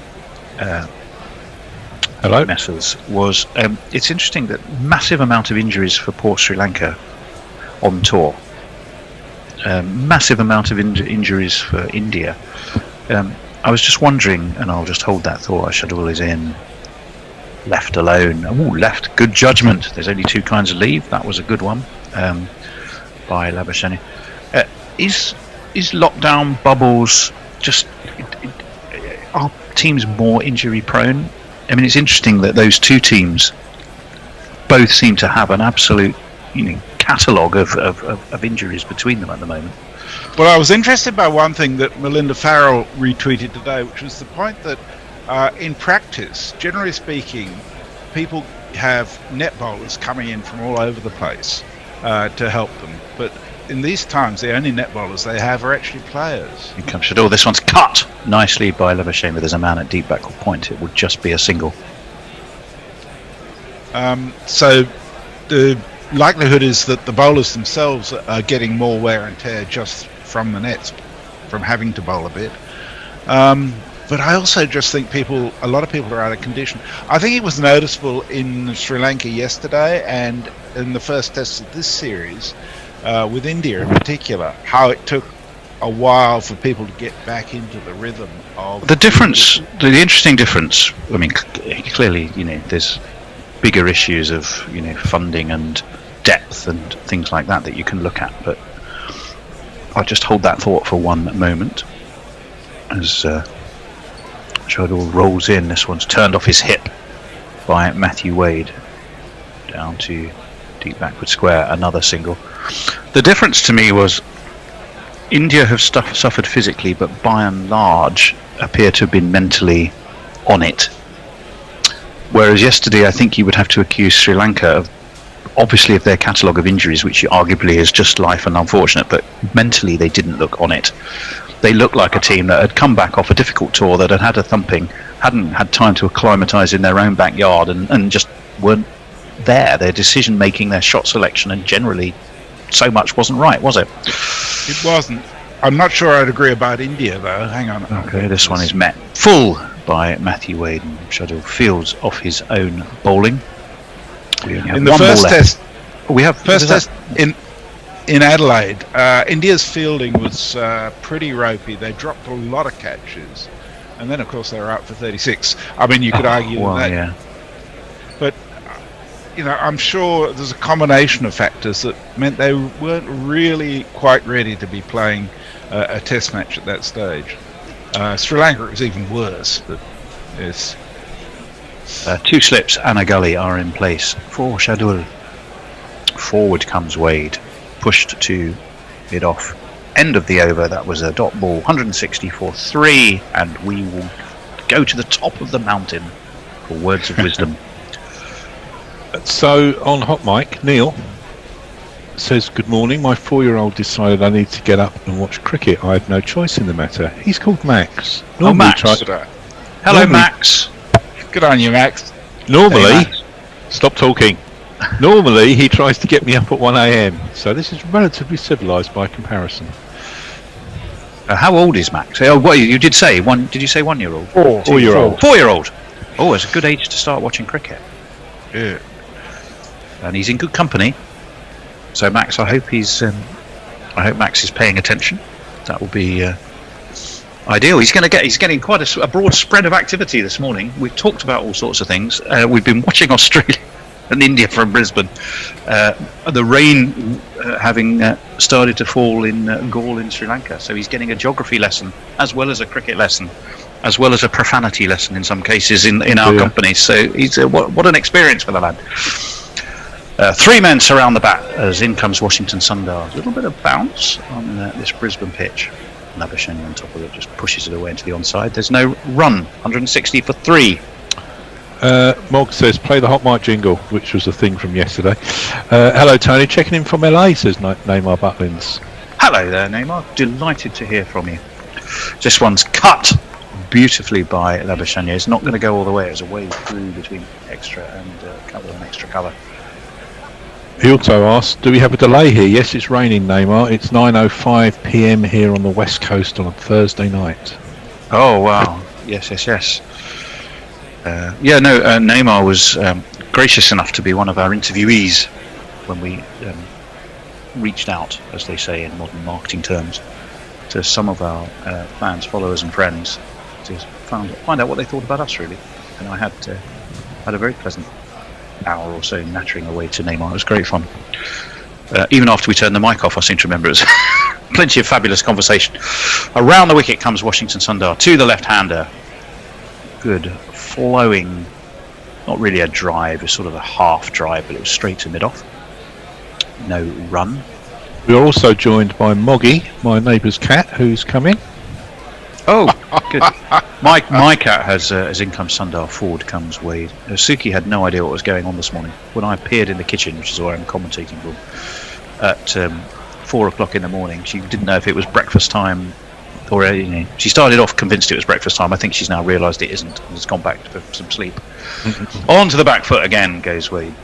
Speaker 6: Hello?
Speaker 4: Messers, was it's interesting that massive amount of injuries for poor Sri Lanka on tour. Massive amount of injuries for India. I was just wondering, and I'll just hold that thought. Shadul is in, left alone. Oh, left, good judgment. There's only two kinds of leave. That was a good one by Labuschagne. Is lockdown bubbles just are teams more injury prone? I mean, it's interesting that those two teams both seem to have an absolute, catalogue of injuries between them at the moment.
Speaker 5: Well, I was interested by one thing that Melinda Farrell retweeted today, which was the point that in practice, generally speaking, people have net bowlers coming in from all over the place to help them. But in these times, the only net bowlers they have are actually players.
Speaker 4: Here comes Shadul. This one's cut nicely by Labuschagne, but there's a man at deep backward point. It would just be a single.
Speaker 5: So the likelihood is that the bowlers themselves are getting more wear and tear just from the nets, from having to bowl a bit. But I also just think a lot of people are out of condition. I think it was noticeable in Sri Lanka yesterday and in the first test of this series, with India in particular, how it took a while for people to get back into the rhythm of
Speaker 4: the difference. The interesting difference. I mean, clearly, there's bigger issues of funding and depth and things like that you can look at. But I'll just hold that thought for one moment as Shadul rolls in. This one's turned off his hip by Matthew Wade down to deep backward square. Another single. The difference to me was India have suffered physically, but by and large appear to have been mentally on it. Whereas yesterday, I think you would have to accuse Sri Lanka of their catalogue of injuries, which arguably is just life and unfortunate, but mentally they didn't look on it. They looked like a team that had come back off a difficult tour, that had had a thumping, hadn't had time to acclimatise in their own backyard, and just weren't there. Their decision making, their shot selection, and generally so much wasn't right, was it?
Speaker 5: It wasn't. I'm not sure I'd agree about India though. Hang on.
Speaker 4: Okay, this one is met full by Matthew Wade, and Shadul fields off his own bowling.
Speaker 5: In the first test, in Adelaide, India's fielding was pretty ropey. They dropped a lot of catches, and then of course they were out for 36. I mean, you could argue that. Yeah. But I'm sure there's a combination of factors that meant they weren't really quite ready to be playing a test match at that stage. Sri Lanka was even worse. But yes.
Speaker 4: Two slips and a gully are in place for Shadul. Forward comes Wade, pushed to mid off. End of the over. That was a dot ball, 164 3, and we will go to the top of the mountain for words of wisdom.
Speaker 6: So on hot mic, Neil says, "Good morning. My 4-year-old decided I need to get up and watch cricket. I had no choice in the matter." He's called Max.
Speaker 4: Max. Hello, Max.
Speaker 5: Good on you, Max.
Speaker 6: Normally, stop talking. Normally, he tries to get me up at 1 a.m. So this is relatively civilised by comparison.
Speaker 4: How old is Max? Oh, what you did say? Did you say 1-year-old?
Speaker 6: 4-year-old.
Speaker 4: 4-year-old. Oh, it's a good age to start watching cricket.
Speaker 5: Yeah.
Speaker 4: And he's in good company. So Max, I hope Max is paying attention. That will be ideal. He's getting quite a broad spread of activity this morning. We've talked about all sorts of things. We've been watching Australia and India from Brisbane. The rain having started to fall in Galle in Sri Lanka. So he's getting a geography lesson as well as a cricket lesson, as well as a profanity lesson in some cases in our company. So he's what an experience for the lad. 3 men surround the bat as in comes Washington Sundar. A little bit of bounce on this Brisbane pitch. Labuschagne on top of it just pushes it away into the onside. There's no run. 160 for 3.
Speaker 6: Mog says, "Play the hot mic jingle," which was a thing from yesterday. Hello, Tony. Checking in from LA, says Neymar Butlins.
Speaker 4: Hello there, Neymar. Delighted to hear from you. This one's cut beautifully by Labuschagne. It's not going to go all the way. There's a wave through between extra and cover and extra cover.
Speaker 6: He also asked, do we have a delay here? Yes, it's raining, Neymar. It's 9:05 p.m. here on the West Coast on a Thursday night.
Speaker 4: Oh, wow. Yes. Neymar was gracious enough to be one of our interviewees when we reached out, as they say in modern marketing terms, to some of our fans, followers and friends to find out what they thought about us, really. And I had a very pleasant hour or so nattering away to Neymar. It was great fun. Even after we turned the mic off, I seem to remember it was plenty of fabulous conversation. Around the wicket comes Washington Sundar to the left-hander. Good flowing, not really a drive, it's sort of a half drive, but it was straight to mid-off. No run.
Speaker 6: We are also joined by Moggy, my neighbour's cat, who's coming.
Speaker 4: Oh, good. My cat has in comes Sundar, forward comes Wade. Suki had no idea what was going on this morning. When I appeared in the kitchen, which is where I'm commentating from, at 4 o'clock in the morning, she didn't know if it was breakfast time or, she started off convinced it was breakfast time. I think she's now realised it isn't and has gone back for some sleep. On to the back foot again goes Wade.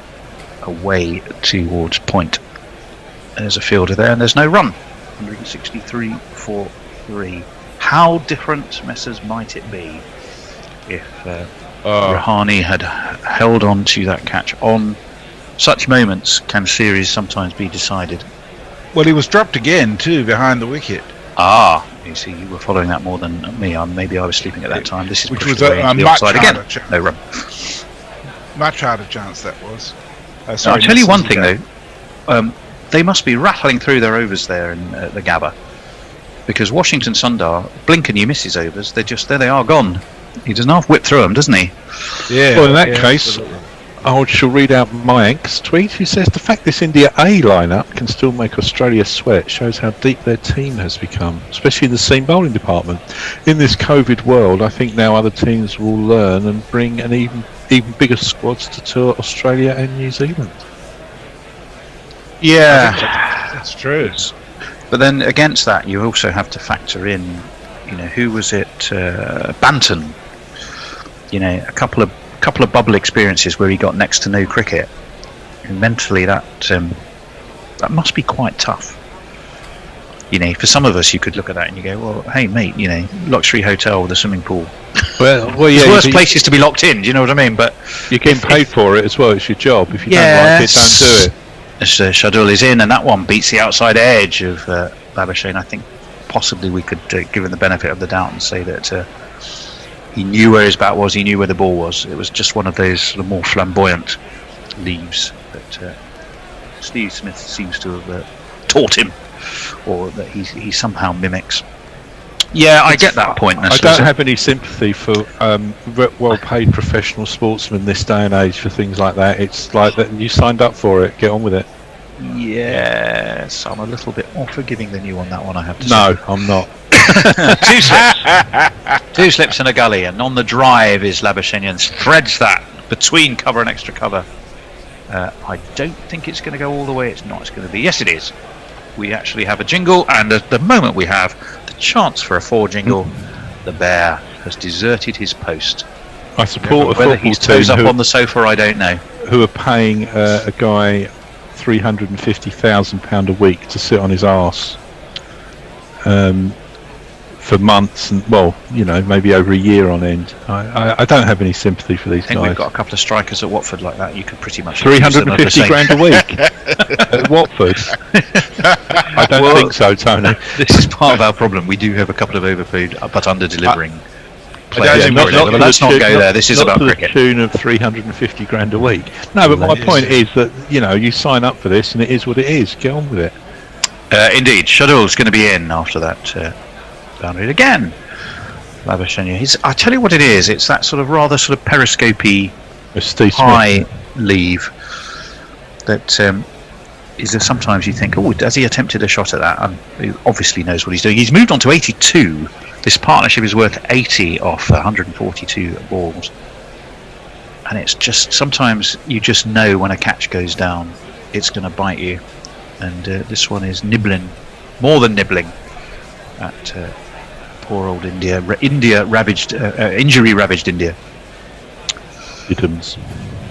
Speaker 4: Away towards point. There's a fielder there and there's no run. 163 for 3. How different, Messers, might it be if Rahane had held on to that catch? On such moments can series sometimes be decided.
Speaker 5: Well, he was dropped again too behind the wicket.
Speaker 4: You see, you were following that more than me. Maybe I was sleeping at that time. This is
Speaker 5: which
Speaker 4: pushed
Speaker 5: was
Speaker 4: away
Speaker 5: a
Speaker 4: into the
Speaker 5: much
Speaker 4: offside
Speaker 5: harder
Speaker 4: again.
Speaker 5: chance.
Speaker 4: No run.
Speaker 5: Much harder chance that was.
Speaker 4: I'll tell you one thing though. They must be rattling through their overs there in the Gabba, because Washington Sundar, blink and you miss his overs. They're just there. They are gone. He doesn't half whip through them, doesn't he?
Speaker 5: Yeah.
Speaker 6: Well, in that case, I shall read out Mayank's tweet, who says the fact this India A lineup can still make Australia sweat shows how deep their team has become, especially in the seam bowling department. In this COVID world, I think now other teams will learn and bring an even bigger squads to tour Australia and New Zealand.
Speaker 4: Yeah,
Speaker 5: that's true.
Speaker 4: But then against that, you also have to factor in, who was it? Banton. A couple of bubble experiences where he got next to no cricket. And mentally, that must be quite tough. For some of us, you could look at that and you go, "Well, hey, mate, luxury hotel with a swimming pool.
Speaker 6: Well, yeah.
Speaker 4: There's worse places to be locked in. Do you know what I mean?" But
Speaker 6: you're getting paid for it as well. It's your job. If you don't like it, don't do it.
Speaker 4: As Shardul is in, and that one beats the outside edge of Labuschagne. I think possibly we could give him the benefit of the doubt and say that he knew where his bat was, he knew where the ball was. It was just one of those sort of more flamboyant leaves that Steve Smith seems to have taught him, or that he somehow mimics. Yeah, I get that point.
Speaker 6: I don't have any sympathy for well-paid professional sportsmen this day and age for things like that. It's like that you signed up for it. Get on with it.
Speaker 4: Yes, I'm a little bit more forgiving than you on that one, I have to say.
Speaker 6: No, I'm not.
Speaker 4: 2 slips. 2 slips and a gully, and on the drive is Labuschagne and threads that between cover and extra cover. I don't think it's going to go all the way. It's not. It's going to be. Yes, it is. We actually have a jingle, and at the moment we have the chance for a 4 jingle. The bear has deserted his post.
Speaker 6: I support
Speaker 4: whether he's toes up on the sofa, I don't know.
Speaker 6: Who are paying a guy £350,000 a week to sit on his arse for months, and maybe over a year on end. I don't have any sympathy for these guys.
Speaker 4: I think we've got a couple of strikers at Watford like that. You could pretty much
Speaker 6: 350 grand a week at Watford. I don't think so, Tony.
Speaker 4: This is part of our problem. We do have a couple of overpaid but under-delivering players.
Speaker 6: Let's
Speaker 4: not go there. This is about
Speaker 6: cricket.
Speaker 4: cricket.
Speaker 6: To the tune of 350 grand a week. No, but my point is that you sign up for this, and it is what it is. Get on with it.
Speaker 4: Indeed, Shadul's going to be in after that boundary again. Labuschagne. I tell you what it is. It's that sort of rather sort of periscopy high leave that is that sometimes you think, oh, has he attempted a shot at that? He obviously knows what he's doing. He's moved on to 82. This partnership is worth 80 off 142 balls. And it's just, sometimes you just know when a catch goes down, it's going to bite you. And this one is nibbling, more than nibbling, at poor old India. Injury ravaged India.
Speaker 6: Idioms.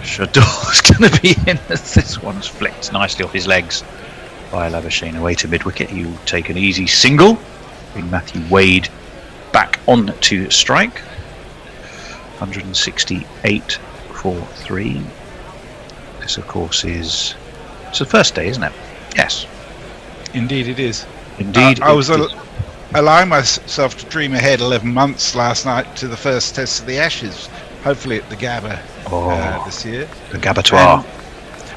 Speaker 4: Shador's going to be in as this one's flicked nicely off his legs by Labuschagne away to mid-wicket. He will take an easy single. Bring Matthew Wade back on to strike. 168 for 3. This, of course, it's the first day, isn't it? Yes.
Speaker 5: Indeed it is.
Speaker 4: Indeed.
Speaker 5: I was allowing myself to dream ahead 11 months last night to the first test of the Ashes, hopefully at the Galle this year.
Speaker 4: The Gabbatoir.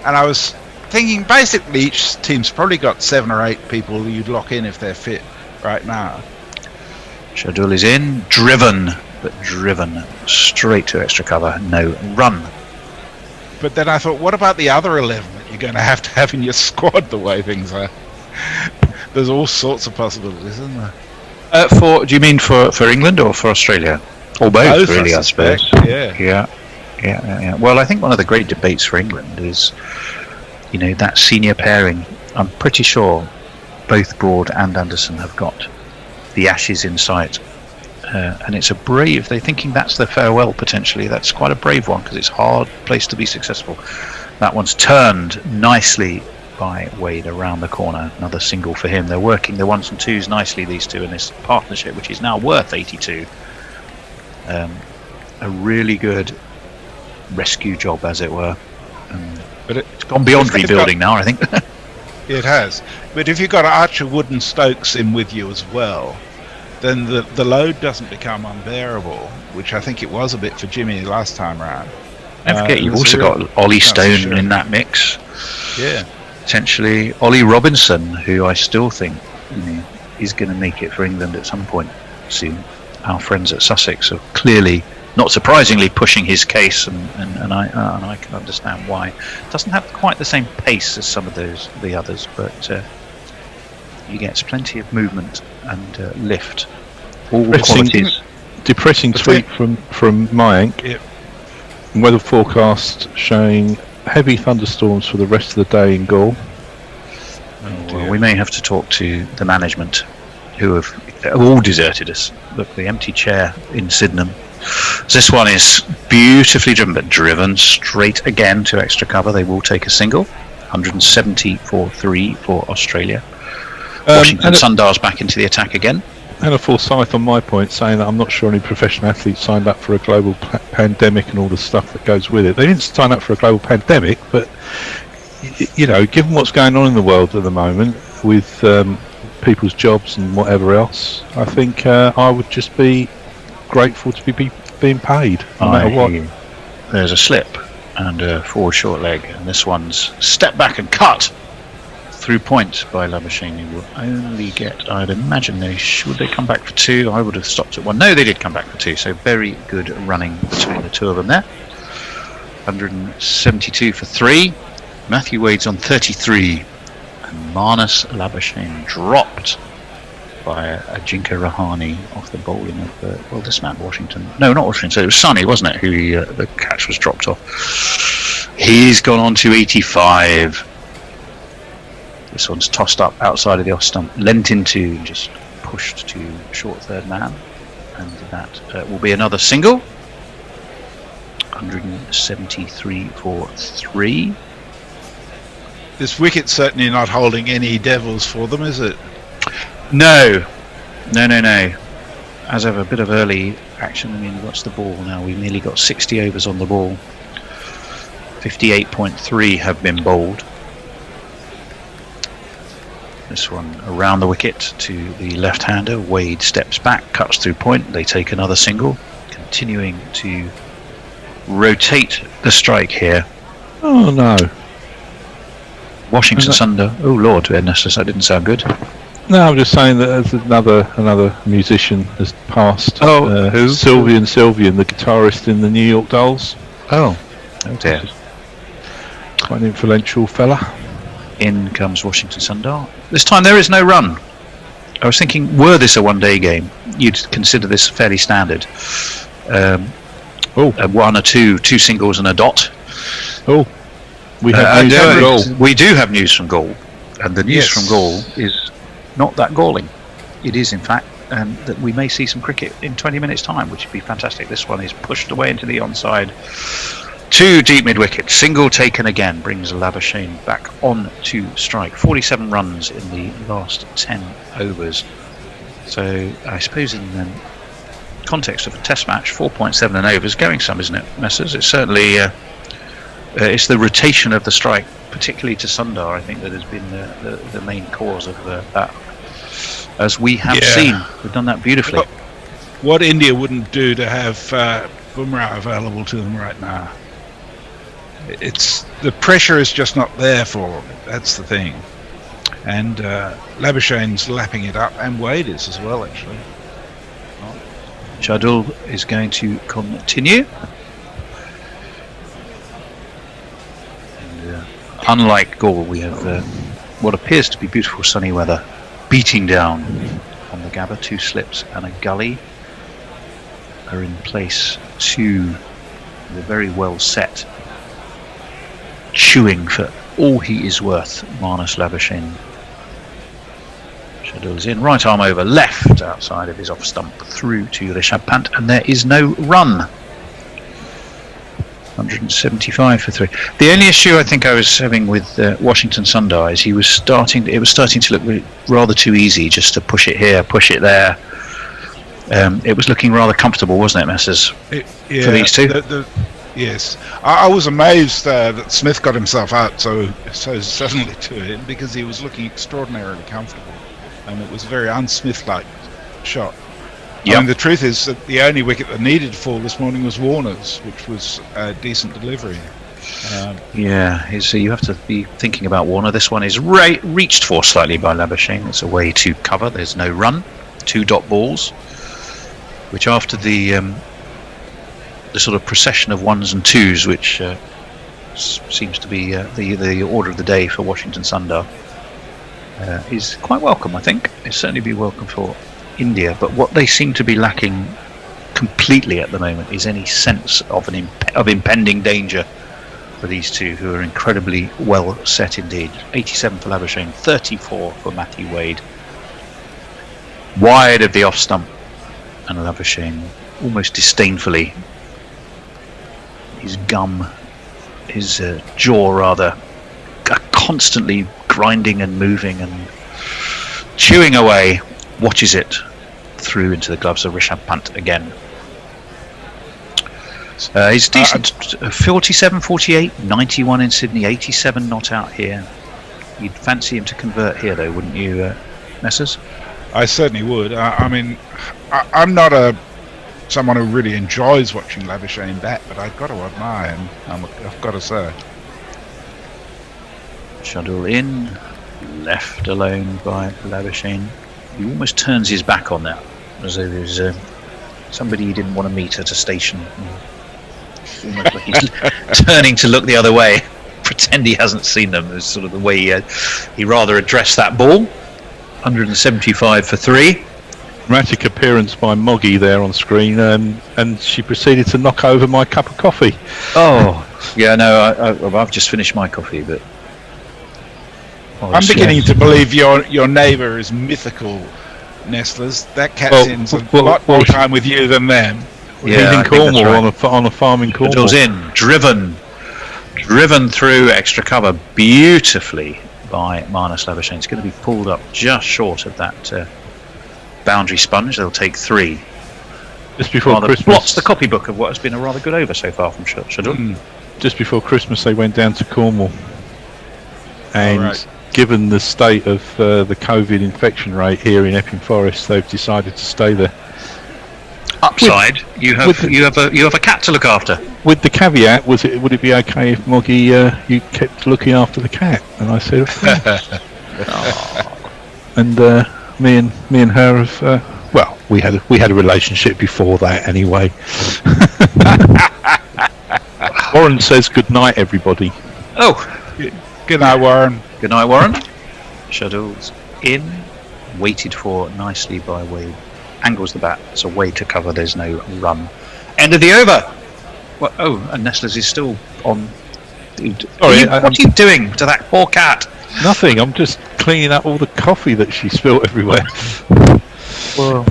Speaker 5: And I was thinking basically each team's probably got 7 or 8 people you'd lock in if they're fit right now.
Speaker 4: Shadul is in, driven straight to extra cover, no run.
Speaker 5: But then I thought, what about the other 11 that you're going to have in your squad the way things are? There's all sorts of possibilities, isn't there?
Speaker 4: Do you mean for England or for Australia? Or both really, I suppose. Yeah. Well, I think one of the great debates for England is, that senior pairing. I'm pretty sure both Broad and Anderson have got the Ashes in sight. And it's a brave, they're thinking that's their farewell potentially. That's quite a brave one because it's a hard place to be successful. That one's turned nicely by Wade around the corner. Another single for him. They're working the ones and twos nicely, these two, in this partnership, which is now worth 82. A really good rescue job, as it were. But it's gone beyond rebuilding now, I think.
Speaker 5: It has. But if you've got Archer, Wood and Stokes in with you as well, then the load doesn't become unbearable, which I think it was a bit for Jimmy last time round.
Speaker 4: Don't forget, you've also got Ollie Stone in that mix.
Speaker 5: Yeah.
Speaker 4: Potentially Ollie Robinson, who I still think is going to make it for England at some point soon. Our friends at Sussex are clearly, not surprisingly, pushing his case, and I can understand why. Doesn't have quite the same pace as some of the others, but he gets plenty of movement and lift. All qualities.
Speaker 6: Depressing tweet from Mayank.
Speaker 5: Yep.
Speaker 6: Weather forecast showing heavy thunderstorms for the rest of the day in Galle.
Speaker 4: Well, we may have to talk to the management, who have all deserted us. Look, the empty chair in Sydenham. This one is beautifully driven, but driven straight again to extra cover. They will take a single. 170 for 3 for Australia. Washington Sundars back into the attack again.
Speaker 6: And a Forsyth on my point, saying that I'm not sure any professional athletes signed up for a global pandemic and all the stuff that goes with it. They didn't sign up for a global pandemic, but given what's going on in the world at the moment with people's jobs and whatever else, I think I would just be grateful to be being paid, no matter what.
Speaker 4: There's a slip and a forward short leg, and this one's step back and cut through point by Labuschagne. Will only get, I'd imagine, would they come back for 2? I would have stopped at 1. No, they did come back for 2, so very good running between the two of them there. 172 for 3. Matthew Wade's on 33, and Marnus Labuschagne dropped by Ajinkya Rahane off the bowling of this man Washington. No, not Washington. So it was Sonny, wasn't it? Who the catch was dropped off. He's gone on to 85. This one's tossed up outside of the off stump, lent into, just pushed to short third man, and that will be another single. 173 for 3.
Speaker 5: This wicket's certainly not holding any devils for them, is it?
Speaker 4: No. As of a bit of early action, what's the ball now? We've nearly got 60 overs on the ball. 58.3 have been bowled. This one around the wicket to the left-hander. Wade steps back, cuts through point. They take another single, continuing to rotate the strike here.
Speaker 6: Oh no!
Speaker 4: Washington Sunder. Oh Lord, goodness, that didn't sound good.
Speaker 6: No, I'm just saying that there's another musician has passed.
Speaker 4: Who?
Speaker 6: Sylvian, the guitarist in the New York Dolls.
Speaker 4: Oh dear.
Speaker 6: Quite an influential fella.
Speaker 4: In comes Washington Sundar. This time there is no run. I was thinking, were this a one-day game, you'd consider this fairly standard. A 1 or 2 singles and a dot.
Speaker 6: We have news from Galle.
Speaker 4: We do have news from Galle, and the news from Galle is not that galling. It is, in fact, that we may see some cricket in 20 minutes' time, which would be fantastic. This one is pushed away into the onside Two deep mid wickets, single taken again, brings Labuschagne back on to strike. 47 runs in the last 10 overs. So I suppose in the context of a test match, 4.7 an over is going some, isn't it, Messrs? It's certainly it's the rotation of the strike, particularly to Sundar, I think, that has been the main cause of that. As we have seen, we've done that beautifully.
Speaker 5: What India wouldn't do to have Bumrah available to them right now. It's the pressure is just not there for them. That's the thing. And Labuschagne's lapping it up, and Wade is as well, actually.
Speaker 4: Shardul is going to continue. And, unlike Galle, we have what appears to be beautiful sunny weather beating down on the Gabba. 2 slips and a gully are in place to the very well set, chewing for all he is worth, Marnus Labuschagne. Shardul's in, right arm over, left outside of his off stump through to Rishabh Pant, and there is no run. 175 for 3. The only issue I think I was having with Washington Sundar is it was starting to look rather too easy just to push it here, push it there. It was looking rather comfortable, wasn't it, Messrs? For these two?
Speaker 5: Yes. I was amazed that Smith got himself out so suddenly to him, because he was looking extraordinarily comfortable, and it was a very un-Smith-like shot.
Speaker 4: Yep.
Speaker 5: I mean, the truth is that the only wicket that needed to fall this morning was Warner's, which was a decent delivery.
Speaker 4: So you have to be thinking about Warner. This one is reached for slightly by Labuschagne. It's a way to cover. There's no run. 2 dot balls, which after the sort of procession of 1s and 2s, which seems to be the order of the day for Washington Sundar, is quite welcome, I think. It'll certainly be welcome for India, but what they seem to be lacking completely at the moment is any sense of of impending danger for these two, who are incredibly well set indeed. 87 for Labuschagne, 34 for Matthew Wade. Wide of the off stump, and Labuschagne almost disdainfully, his jaw rather, constantly grinding and moving and chewing away, watches it through into the gloves of Rishabh Pant again. He's decent. 47, 48, 91 in Sydney, 87 not out here. You'd fancy him to convert here, though, wouldn't you, Messrs?
Speaker 5: I certainly would. I mean, I'm not someone who really enjoys watching Labuschagne bat, but I've got to admire him, I've got to say.
Speaker 4: Shardul in, left alone by Labuschagne. He almost turns his back on that, as though there's somebody he didn't want to meet at a station. Almost like he's turning to look the other way, pretend he hasn't seen them. Is sort of the way he rather addressed that ball. 175 for 3.
Speaker 6: Dramatic appearance by Moggy there on screen, and she proceeded to knock over my cup of coffee.
Speaker 4: Oh, yeah, no, I've just finished my coffee, but
Speaker 5: I'm beginning to believe your neighbour is mythical, Nestlers. That cat spends a lot more time with you than them.
Speaker 6: Yeah, in Cornwall, right. on a farm in Cornwall.
Speaker 4: Shardul's in, driven through extra cover beautifully by Marnus Labuschagne. It's going to be pulled up just short of that boundary sponge. They'll take 3.
Speaker 6: Just before Christmas.
Speaker 4: Blots the copybook of what has been a rather good over so far from Shardul.
Speaker 6: Just before Christmas, they went down to Cornwall, and given the state of the COVID infection rate here in Epping Forest, they've decided to stay there.
Speaker 4: Upside, you have a cat to look after.
Speaker 6: With the caveat, would it be okay if Moggy you kept looking after the cat? And I said, and me and her have we had a relationship before that anyway. Warren says good night, everybody.
Speaker 4: Oh,
Speaker 5: good night, Warren.
Speaker 4: Good night, Warren. Shardul's in, waited for nicely by Wade. Angles the bat, it's a way to cover, there's no run. End of the over! What? Oh, and Nestlers is still on. What are you doing to that poor cat?
Speaker 6: Nothing, I'm just cleaning up all the coffee that she spilt everywhere.
Speaker 4: Well,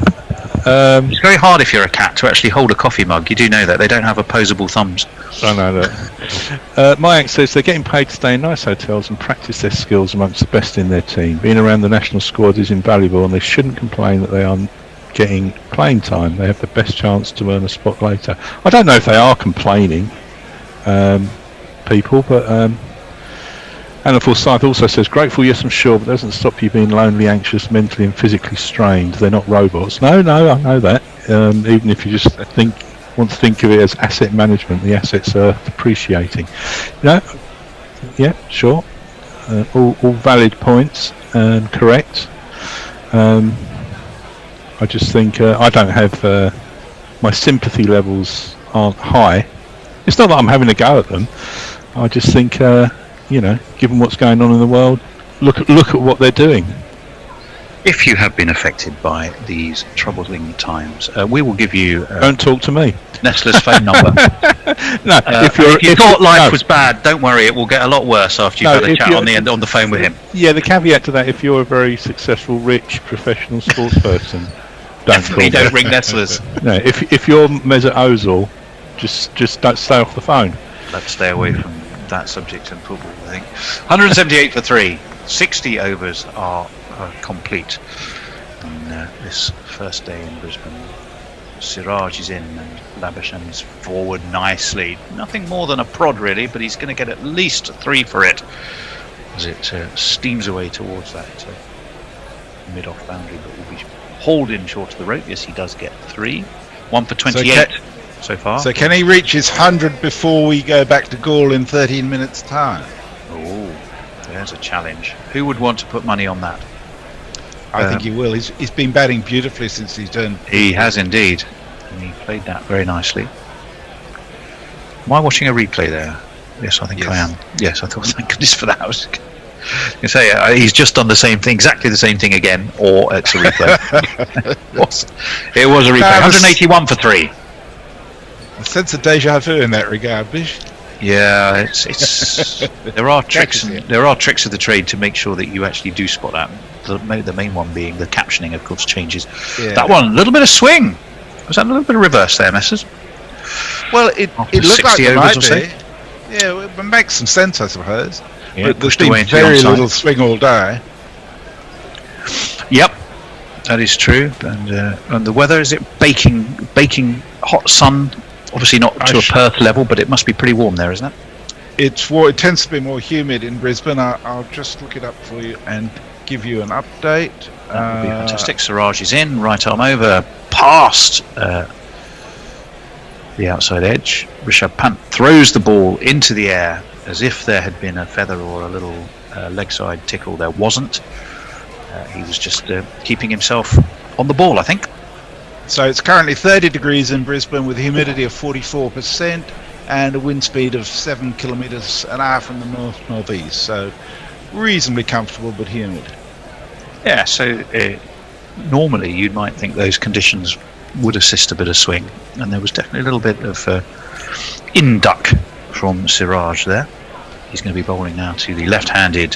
Speaker 4: It's very hard if you're a cat to actually hold a coffee mug. You do know that they don't have opposable thumbs.
Speaker 6: I know that. Mayank says they're getting paid to stay in nice hotels and practice their skills amongst the best in their team. Being around the national squad is invaluable, and they shouldn't complain that they aren't getting playing time. They have the best chance to earn a spot later. I don't know if they are complaining, people, but. Anna Forsyth also says, grateful, yes, I'm sure, but it doesn't stop you being lonely, anxious, mentally and physically strained. They're not robots. No, I know that. Even if you just want to think of it as asset management, the assets are depreciating. Yeah, sure. All valid points and correct. I just think I don't have my sympathy levels aren't high. It's not that I'm having a go at them. I just think given what's going on in the world, look at what they're doing.
Speaker 4: If you have been affected by these troubling times, we will give you.
Speaker 6: Don't talk to me.
Speaker 4: Nestle's phone number.
Speaker 6: No, if you
Speaker 4: thought life was bad, don't worry. It will get a lot worse after you've had a chat on the phone with him.
Speaker 6: Yeah, the caveat to that: if you're a very successful, rich, professional sports person,
Speaker 4: don't ring Nestle's.
Speaker 6: No, if you're Mesut Ozil, just don't stay off the phone.
Speaker 4: Let's stay away from that subject in football, I think. 178 for 3. 60 overs are complete on this first day in Brisbane. Siraj is in and Labuschagne forward nicely. Nothing more than a prod really, but he's going to get at least 3 for it as it steams away towards that mid-off boundary, but will be hauled in short of the rope. Yes, he does get 3. 1 for 28. So far.
Speaker 5: So can he reach his 100 before we go back to Galle in 13 minutes time?
Speaker 4: Oh, there's a challenge. Who would want to put money on that?
Speaker 5: I think he will. He's been batting beautifully since he's turned.
Speaker 4: He has indeed. And he played that very nicely. Am I watching a replay there? Yes, I think I am. Yes, I thought, thank goodness for that. I was going to say, he's just done the same thing, exactly the same thing again, or it's a replay. It was a replay. 181 for 3.
Speaker 5: A sense of deja vu in that regard, Bish.
Speaker 4: Yeah, it's there are tricks of the trade to make sure that you actually do spot that. The main one being the captioning, of course, changes. Yeah. That one, a little bit of swing. Was that a little bit of reverse there, Messrs?
Speaker 5: Well, it looked like it might be. Yeah, it makes some sense, I suppose.
Speaker 4: Yeah,
Speaker 5: but there's been very little swing all day.
Speaker 4: Yep, that is true. And the weather, is it baking hot sun? Obviously not to a Perth level, but it must be pretty warm there, isn't it?
Speaker 5: It tends to be more humid in Brisbane. I'll just look it up for you and give you an update.
Speaker 4: That would be fantastic. Siraj is in, right arm over, past the outside edge. Rishabh Pant throws the ball into the air as if there had been a feather or a little leg side tickle. There wasn't. He was just keeping himself on the ball, I think.
Speaker 5: So it's currently 30 degrees in Brisbane with humidity of 44% and a wind speed of 7 kilometres an hour from the north-northeast. So reasonably comfortable but humid.
Speaker 4: Yeah, so normally you might think those conditions would assist a bit of swing, and there was definitely a little bit of in-duck from Siraj there. He's going to be bowling now to the left-handed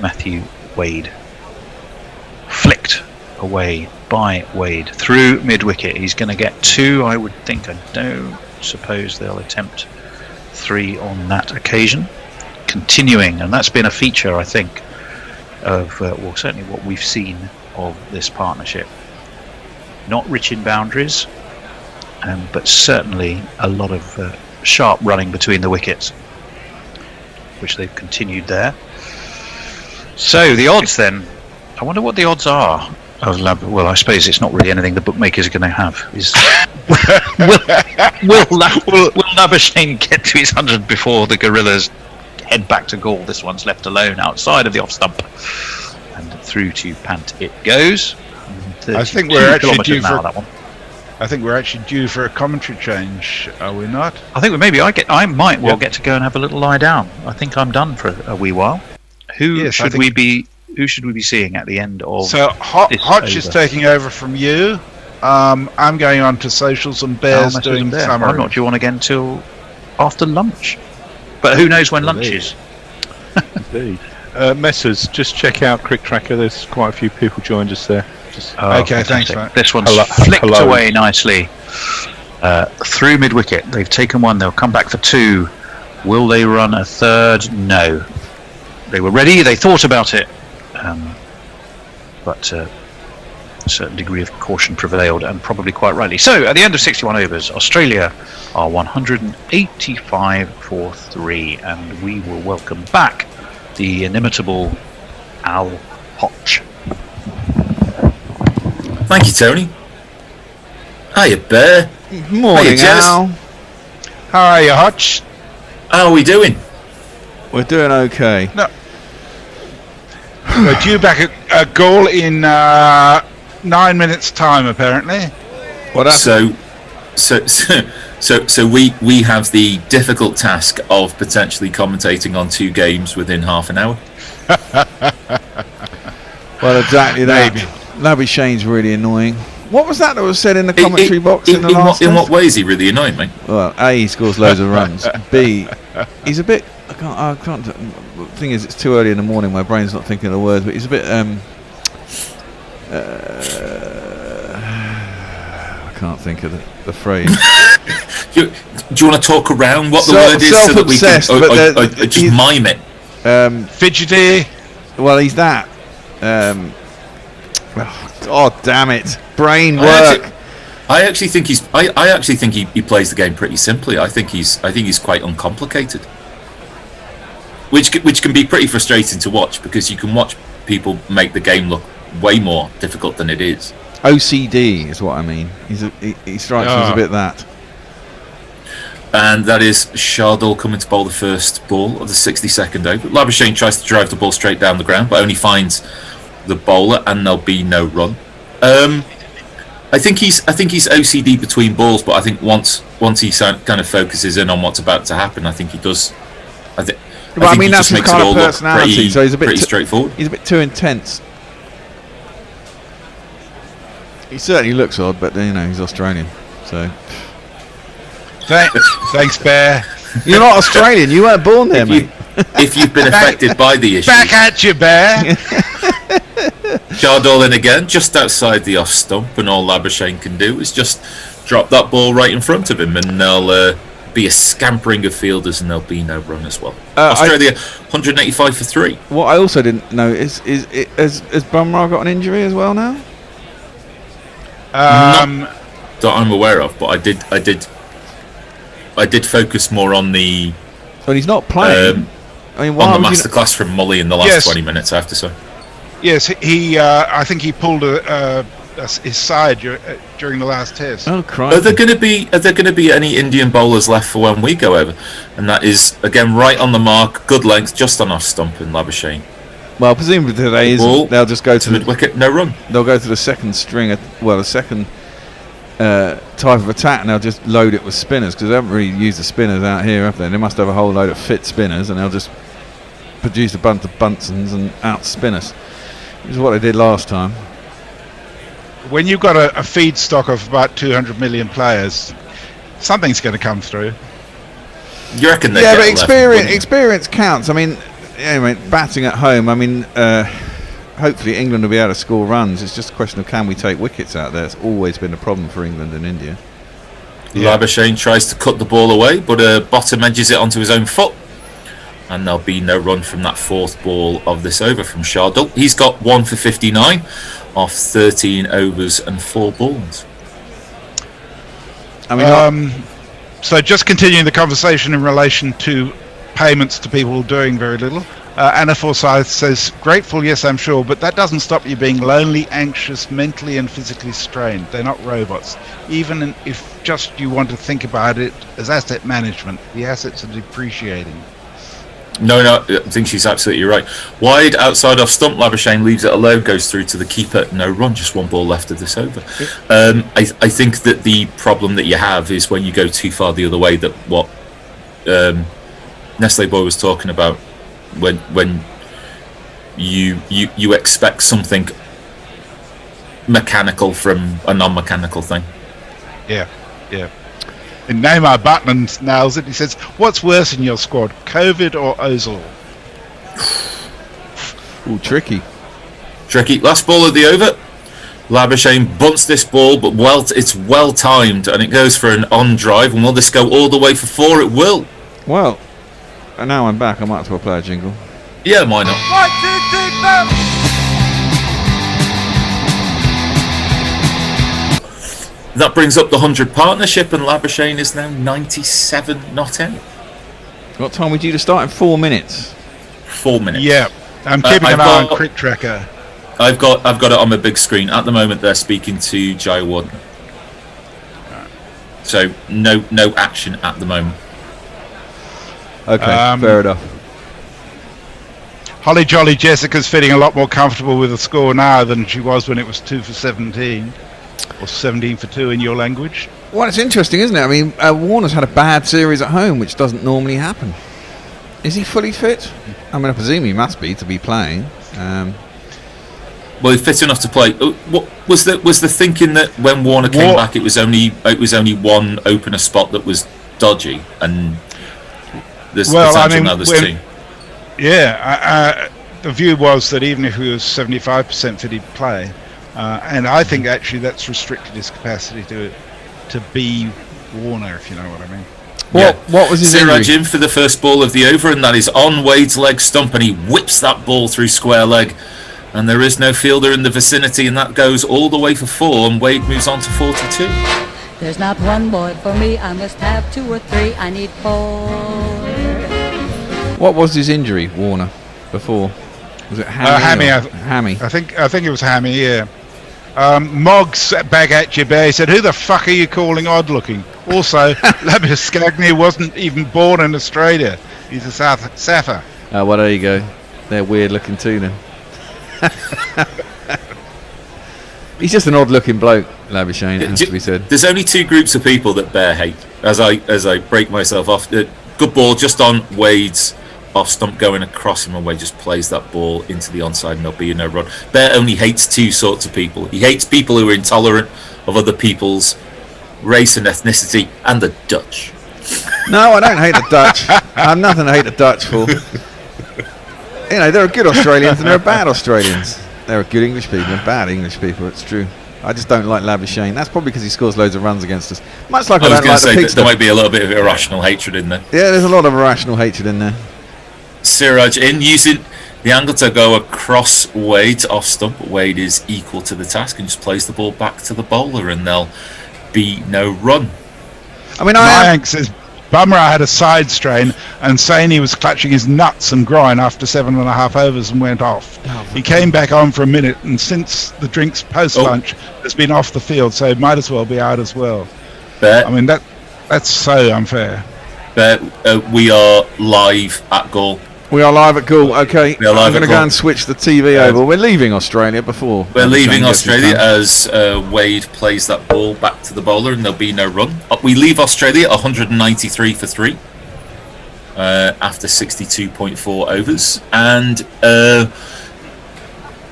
Speaker 4: Matthew Wade. Flicked away by Wade through mid-wicket. He's going to get 2, I would think. I don't suppose they'll attempt 3 on that occasion. Continuing, and that's been a feature, I think, of certainly what we've seen of this partnership. Not rich in boundaries, but certainly a lot of sharp running between the wickets, which they've continued there. So the odds then, I wonder what the odds are. Well, I suppose it's not really anything the bookmakers are going to have. Is will Labuschagne get to his 100 before the Gorillas head back to Galle? This one's left alone outside of the off stump, and through to Pant it goes.
Speaker 5: I think we're actually due for that one. I think we're actually due for a commentary change, are we not?
Speaker 4: I think maybe I might well get to go and have a little lie down. I think I'm done for a wee while. Who should we be seeing at the end of?
Speaker 5: So Hotch is taking over from you. I'm going on to socials and Bears doing summary.
Speaker 4: I'm not due on again till after lunch, but who knows when lunch is?
Speaker 6: Indeed. Messers, just check out Crick Tracker. There's quite a few people joined us there.
Speaker 5: Okay, thanks,
Speaker 4: fantastic.
Speaker 5: mate.
Speaker 4: This one's
Speaker 6: Hello-
Speaker 4: flicked
Speaker 6: hello.
Speaker 4: away nicely through mid-wicket. They've taken one. They'll come back for two. Will they run a third? No. They were ready. They thought about it. But a certain degree of caution prevailed, and probably quite rightly. So, at the end of 61 overs, Australia are 185 for 3, and we will welcome back the inimitable Al Hodge.
Speaker 3: Thank you, Tony. Hiya, Bear.
Speaker 1: Morning,
Speaker 3: Hey, Jess.
Speaker 1: Al.
Speaker 5: How are you, Hutch?
Speaker 3: How are we doing?
Speaker 1: We're doing okay.
Speaker 5: We're due back at a goal in 9 minutes' time, apparently.
Speaker 1: What happened?
Speaker 3: So we have the difficult task of potentially commentating on 2 games within half an hour.
Speaker 1: Well, exactly that.
Speaker 5: Maybe.
Speaker 1: Labuschagne's really annoying. What was that was said in the commentary box in the last
Speaker 3: in what
Speaker 1: test?
Speaker 3: way is he really annoying, mate?
Speaker 1: Well, A, he scores loads of runs. B, he's a bit. I can't. The thing is, it's too early in the morning. My brain's not thinking of the words, but he's a bit. I can't think of the phrase.
Speaker 3: Do you want to talk around what the word is so that we can just mime it?
Speaker 5: Fidgety.
Speaker 1: Well, he's that. Oh, damn it! Brain work.
Speaker 3: I actually think he's. I actually think he plays the game pretty simply. I think he's quite uncomplicated, which can be pretty frustrating to watch because you can watch people make the game look way more difficult than it is.
Speaker 1: OCD is what I mean. He strikes me as a bit that.
Speaker 3: And that is Shardul coming to bowl the first ball of the 62nd over. Labuschagne tries to drive the ball straight down the ground, but only finds the bowler, and there'll be no run. I think he's OCD between balls, but I think once he kind of focuses in on what's about to happen, I think he does. I think
Speaker 1: that's his kind of personality. So he's a bit
Speaker 3: pretty straightforward.
Speaker 1: He's a bit too intense. He certainly looks odd, but he's Australian, so.
Speaker 5: Thanks, Bear.
Speaker 1: You're not Australian. You weren't born there, mate.
Speaker 3: If you've been affected by the issue.
Speaker 5: Back at you, Bear.
Speaker 3: Shardul in again, just outside the off stump, and all Labuschagne can do is just drop that ball right in front of him, and there'll be a scampering of fielders, and there'll be no run as well. Australia 185 for 3.
Speaker 1: What I also didn't know is has Bumrah got an injury as well now?
Speaker 3: Not that I'm aware of, but I did focus more on the.
Speaker 1: But he's not playing. I mean,
Speaker 3: on the masterclass from Mully in the last 20 minutes, I have to say.
Speaker 5: Yes, he. I think he pulled his side during the last test.
Speaker 1: Oh, crikey.
Speaker 3: Are there going to be any Indian bowlers left for when we go over? And that is again right on the mark, good length, just on off stump in Labuschagne.
Speaker 1: Well, presumably today they'll just go to
Speaker 3: mid wicket, no run.
Speaker 1: They'll go to the second string. The second type of attack, and they'll just load it with spinners because they haven't really used the spinners out here, have they? They must have a whole load of fit spinners, and they'll just produce a bunch of Buntsons and out spinners. This is what they did last time.
Speaker 5: When you've got a feedstock of about 200 million players, something's going to come through.
Speaker 3: You reckon?
Speaker 1: Yeah, but experience counts. I mean, batting at home. I mean, hopefully England will be able to score runs. It's just a question of can we take wickets out there. It's always been a problem for England and India.
Speaker 3: Labuschagne tries to cut the ball away, but bottom edges it onto his own foot, and there'll be no run from that fourth ball of this over from Shardul. He's got 1 for 59 off 13 overs and 4 balls.
Speaker 1: I mean,
Speaker 5: so just continuing the conversation in relation to payments to people doing very little. Anna Forsyth says, grateful, yes, I'm sure, but that doesn't stop you being lonely, anxious, mentally and physically strained. They're not robots. Even if just you want to think about it as asset management, the assets are depreciating.
Speaker 3: No, I think she's absolutely right. Wide, outside off stump, Labuschagne leaves it alone, goes through to the keeper, no run, just 1 ball left of this over. I think that the problem that you have is when you go too far the other way, that what Nestle Boy was talking about, when you expect something mechanical from a non-mechanical thing.
Speaker 5: Yeah. And Neymar Butland nails it. He says, what's worse in your squad, COVID or Ozil?
Speaker 1: Ooh, tricky.
Speaker 3: Last ball of the over. Labuschagne bunts this ball, but it's well timed, and it goes for an on drive. And will this go all the way for 4? It will.
Speaker 1: Well, and now I'm back. I might as well play a jingle.
Speaker 3: Yeah, why not? 1, 2, 3, 4. That brings up the 100 partnership, and Labuschagne is now 97 not out.
Speaker 1: What time are we due to start? In 4 minutes.
Speaker 3: 4 minutes.
Speaker 5: Yeah, I'm keeping an eye on Crick Tracker.
Speaker 3: I've got it on my big screen at the moment. They're speaking to Jai Warden, so no action at the moment.
Speaker 1: Okay, fair enough.
Speaker 5: Holly Jolly Jessica's feeling a lot more comfortable with the score now than she was when it was 2 for 17, or 17 for 2 in your language.
Speaker 1: Well, it's interesting, isn't it? I mean, Warner's had a bad series at home, which doesn't normally happen. Is he fully fit? I mean, I presume he must be to be playing.
Speaker 3: Well, he's fit enough to play. What was the thinking that when Warner came back, it was only one opener spot that was dodgy, and there's potential now there's 2.
Speaker 5: Yeah, the view was that even if he was 75% fit, he'd play, and I think actually that's restricted his capacity to be Warner, if you know what I mean.
Speaker 1: What was his
Speaker 3: Siraj in for the first ball of the over, and that is on Wade's leg stump, and he whips that ball through square leg. And there is no fielder in the vicinity, and that goes all the way for 4, and Wade moves on to 42.
Speaker 7: There's not one more for me, I must have 2 or 3, I need 4.
Speaker 1: What was his injury, Warner, before? Was it hammy?
Speaker 5: Hammy. I think it was hammy, yeah. Moggs back at you, Bear. He said, "Who the fuck are you calling odd looking?" Also, Labuschagne wasn't even born in Australia. He's a Safa.
Speaker 1: Oh, well, there you go. They're weird looking too then. He's just an odd-looking bloke, Labuschagne. It has to be said.
Speaker 3: There's only 2 groups of people that Bear hate. As I break myself off, good ball just on Wade's off stump going across him, and Wade just plays that ball into the onside, and there'll be no run. Bear only hates 2 sorts of people. He hates people who are intolerant of other people's race and ethnicity, and the Dutch.
Speaker 1: No, I don't hate the Dutch. I have nothing to hate the Dutch for. You know, there are good Australians and there are bad Australians. There are good English people and bad English people, it's true. I just don't like Labuschagne. That's probably because he scores loads of runs against us. Much like I don't like the Pigster.
Speaker 3: There might be a little bit of irrational hatred in there.
Speaker 1: Yeah, there's a lot of irrational hatred in there.
Speaker 3: Siraj in, using the angle to go across Wade off stump. Wade is equal to the task and just plays the ball back to the bowler, and there'll be no run.
Speaker 5: I mean, Mayank says Bumrah had a side strain, and saying he was clutching his nuts and groin after 7.5 overs and went off. He came back on for a minute, and since the drinks post-lunch has been off the field, so it might as well be out as well. I mean, that's so unfair.
Speaker 3: We are live at Galle.
Speaker 1: We are live at Galle, okay. I'm going to go and switch the TV over. We're leaving Australia before.
Speaker 3: We're leaving Australia as Wade plays that ball back to the bowler, and there'll be no run. We leave Australia 193 for 3 after 62.4 overs. And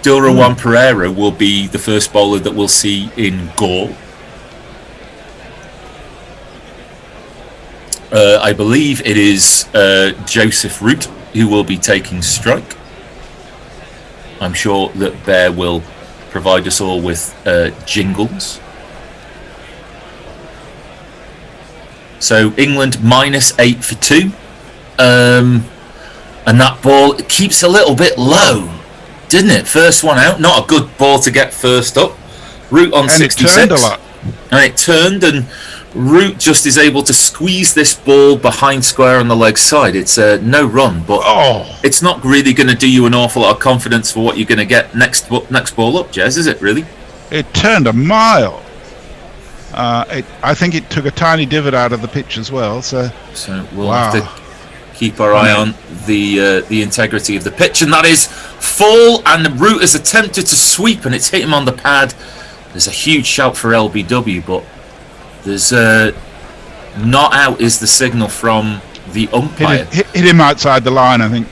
Speaker 3: Dilrawan Pereira will be the first bowler that we'll see in Galle. I believe it is Joseph Root who will be taking strike. I'm sure that Bear will provide us all with jingles. So England -8 for 2, and that ball keeps a little bit low, didn't it? First one out, not a good ball to get first up. Root on 66,
Speaker 5: it turned a lot.
Speaker 3: And it turned, and Root just is able to squeeze this ball behind square on the leg side. It's a no run, but it's not really going to do you an awful lot of confidence for what you're going to get next ball up, Jez, is it really?
Speaker 5: It turned a mile. I think it took a tiny divot out of the pitch as well. So
Speaker 3: we'll have to keep our eye on the integrity of the pitch, and that is full, and the Root has attempted to sweep, and it's hit him on the pad. There's a huge shout for LBW, but there's not out is the signal from the umpire.
Speaker 5: Hit him outside the line, I think.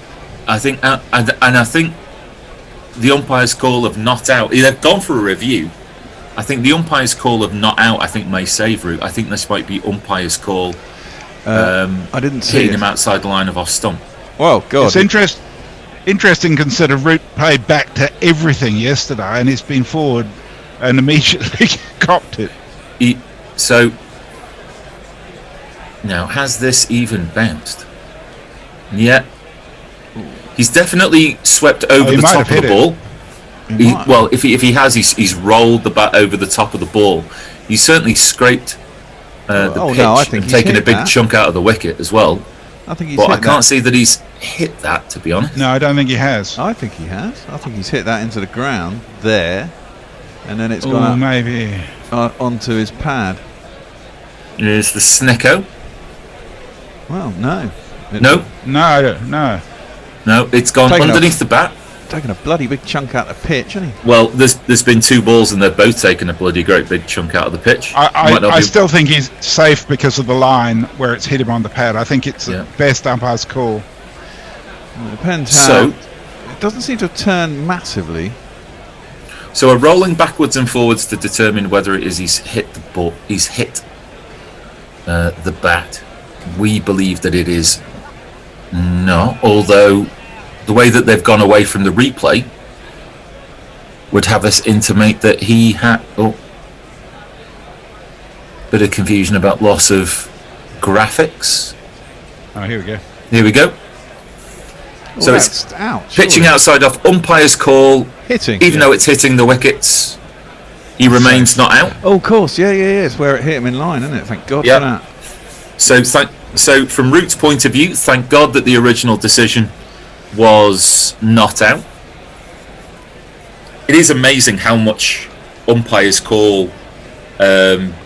Speaker 3: I think the umpire's call of not out. They've gone for a review. I think the umpire's call of not out, I think, may save Root. I think this might be umpire's call.
Speaker 1: I didn't see
Speaker 3: hitting him outside the line of off stump.
Speaker 1: Well, God.
Speaker 5: It's interesting consider Root played back to everything yesterday, and he's been forward and immediately copped it.
Speaker 3: So now, has this even bounced? Yeah, he's definitely swept over
Speaker 5: he
Speaker 3: the
Speaker 5: might
Speaker 3: top
Speaker 5: have
Speaker 3: of the
Speaker 5: hit
Speaker 3: ball. Well, if he has, he's rolled the bat over the top of the ball. He's certainly scraped the pitch
Speaker 1: I think
Speaker 3: and
Speaker 1: he's
Speaker 3: taken a
Speaker 1: hit
Speaker 3: big
Speaker 1: that.
Speaker 3: chunk out of the wicket as well.
Speaker 1: I think he's
Speaker 3: But
Speaker 1: hit
Speaker 3: I can't
Speaker 1: that.
Speaker 3: see that he's hit that, to be honest.
Speaker 5: No, I don't think he has.
Speaker 1: I think he has. I think he's hit that into the ground there, and then it's
Speaker 5: Oh,
Speaker 1: gone
Speaker 5: maybe.
Speaker 1: up onto his pad.
Speaker 3: Here's the Snicko.
Speaker 1: Well, no.
Speaker 3: No,
Speaker 5: No, I don't. No.
Speaker 3: it's gone
Speaker 1: Taken
Speaker 3: underneath the bat.
Speaker 1: Taking a bloody big chunk out of the pitch, hasn't he?
Speaker 3: Well, there's been 2 balls and they're both taking a bloody great big chunk out of the pitch.
Speaker 5: I still think he's safe because of the line where it's hit him on the pad. I think it's the best umpire's call.
Speaker 1: Well, it depends how.
Speaker 3: So,
Speaker 1: it doesn't seem to have turned massively.
Speaker 3: so we're rolling backwards and forwards to determine whether it is he's hit the ball. He's hit the bat. We believe that it is not, although the way that they've gone away from the replay would have us intimate that he had bit of confusion about loss of graphics.
Speaker 5: Oh, here we go.
Speaker 3: Here we go. So
Speaker 1: Well,
Speaker 3: it's
Speaker 1: that's out.
Speaker 3: pitching
Speaker 1: surely.
Speaker 3: outside off umpire's call,
Speaker 1: Hitting.
Speaker 3: even though it's hitting the wickets, he remains not out.
Speaker 1: Oh, of course. Yeah. It's where it hit him in line, isn't it? Thank God
Speaker 3: Yeah.
Speaker 1: for that.
Speaker 3: So from Root's point of view, thank God that the original decision was not out. It is amazing how much umpires call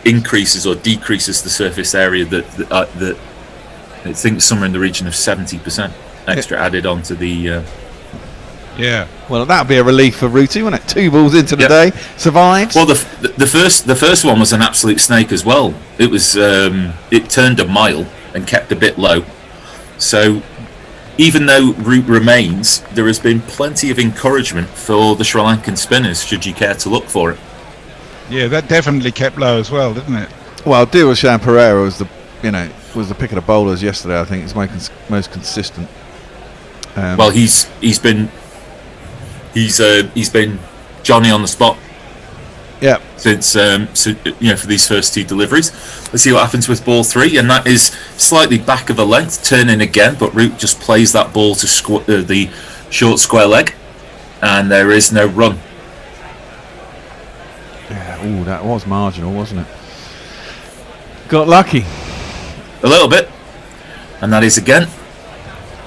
Speaker 3: increases or decreases the surface area that I think somewhere in the region of 70% extra added onto the.
Speaker 5: Yeah.
Speaker 1: Well, that would be a relief for Rooty, wouldn't it? 2 balls into the day, survives.
Speaker 3: Well, the first one was an absolute snake as well. It was it turned a mile and kept a bit low. So even though Root remains, there has been plenty of encouragement for the Sri Lankan spinners. Should you care to look for it?
Speaker 5: Yeah, that definitely kept low as well, didn't it?
Speaker 1: Well, Dilshan Pereira was the pick of the bowlers yesterday. I think it's most consistent.
Speaker 3: Well, he's been Johnny on the spot.
Speaker 1: Yeah.
Speaker 3: Since for these first 2 deliveries. Let's see what happens with ball 3, and that is slightly back of a length, turning again, but Root just plays that ball to the short square leg, and there is no run.
Speaker 1: Yeah. Ooh, that was marginal, wasn't it? Got lucky.
Speaker 3: A little bit, and that is again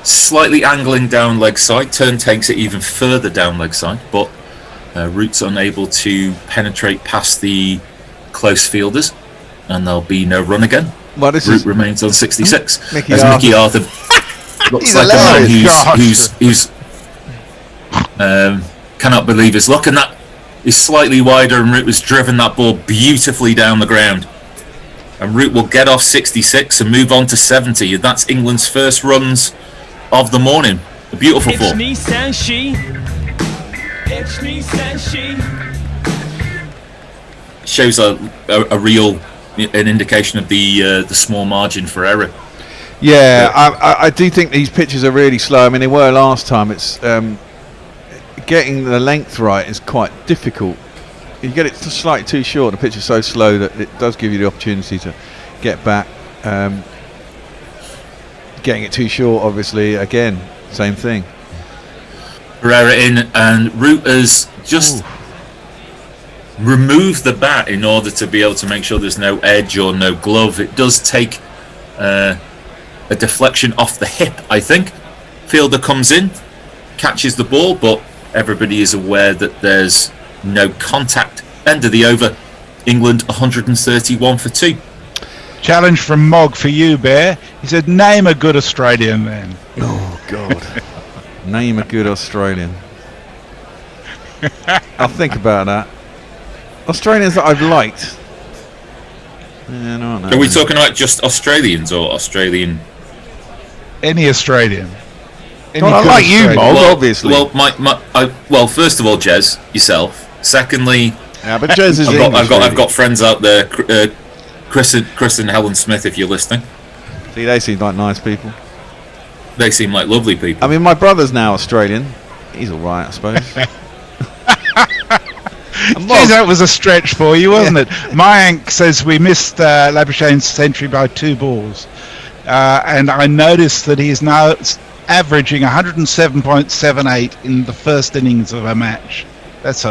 Speaker 3: slightly angling down leg side. Turn takes it even further down leg side, but Root's unable to penetrate past the close fielders, and there'll be no run again.
Speaker 1: Well, this
Speaker 3: Root remains on 66.
Speaker 1: Mickey
Speaker 3: As Mickey Arthur looks
Speaker 1: He's
Speaker 3: like a man
Speaker 1: hilarious.
Speaker 3: who's cannot believe his luck, and that is slightly wider, and Root has driven that ball beautifully down the ground. And Root will get off 66 and move on to 70, and that's England's first runs of the morning. A beautiful ball. Shows a real an indication of the small margin for error.
Speaker 1: Yeah, I do think these pitches are really slow. I mean, they were last time. It's getting the length right is quite difficult. You get it slightly too short. The pitch is so slow that it does give you the opportunity to get back. Getting it too short, obviously, again, same thing.
Speaker 3: Pereira in, and Root has just removed the bat in order to be able to make sure there's no edge or no glove. It does take a deflection off the hip, I think. Fielder comes in, catches the ball, but everybody is aware that there's no contact. End of the over. England 131 for 2.
Speaker 5: Challenge from Mog for you, Bear. He said, name a good Australian then.
Speaker 1: Oh, God. Name a good Australian. I'll think about that. Australians that I've liked. Yeah, no.
Speaker 3: Are we talking about just Australians or Australian?
Speaker 5: Any Australian. Any
Speaker 1: Well, I
Speaker 5: good
Speaker 1: like you,
Speaker 5: Australian.
Speaker 1: Mog, obviously.
Speaker 3: Well, first of all, Jez, yourself. Secondly,
Speaker 1: Yeah, but Jez is
Speaker 3: I've got friends out there, Chris and Helen Smith, if you're listening.
Speaker 1: See, they seem like nice people.
Speaker 3: They seem like lovely people.
Speaker 1: I mean, my brother's now Australian. He's all right, I suppose.
Speaker 5: Geez, that was a stretch for you, wasn't it? Mayank says we missed Labuschagne's century by 2 balls. And I noticed that he's now averaging 107.78 in the first innings of a match. That's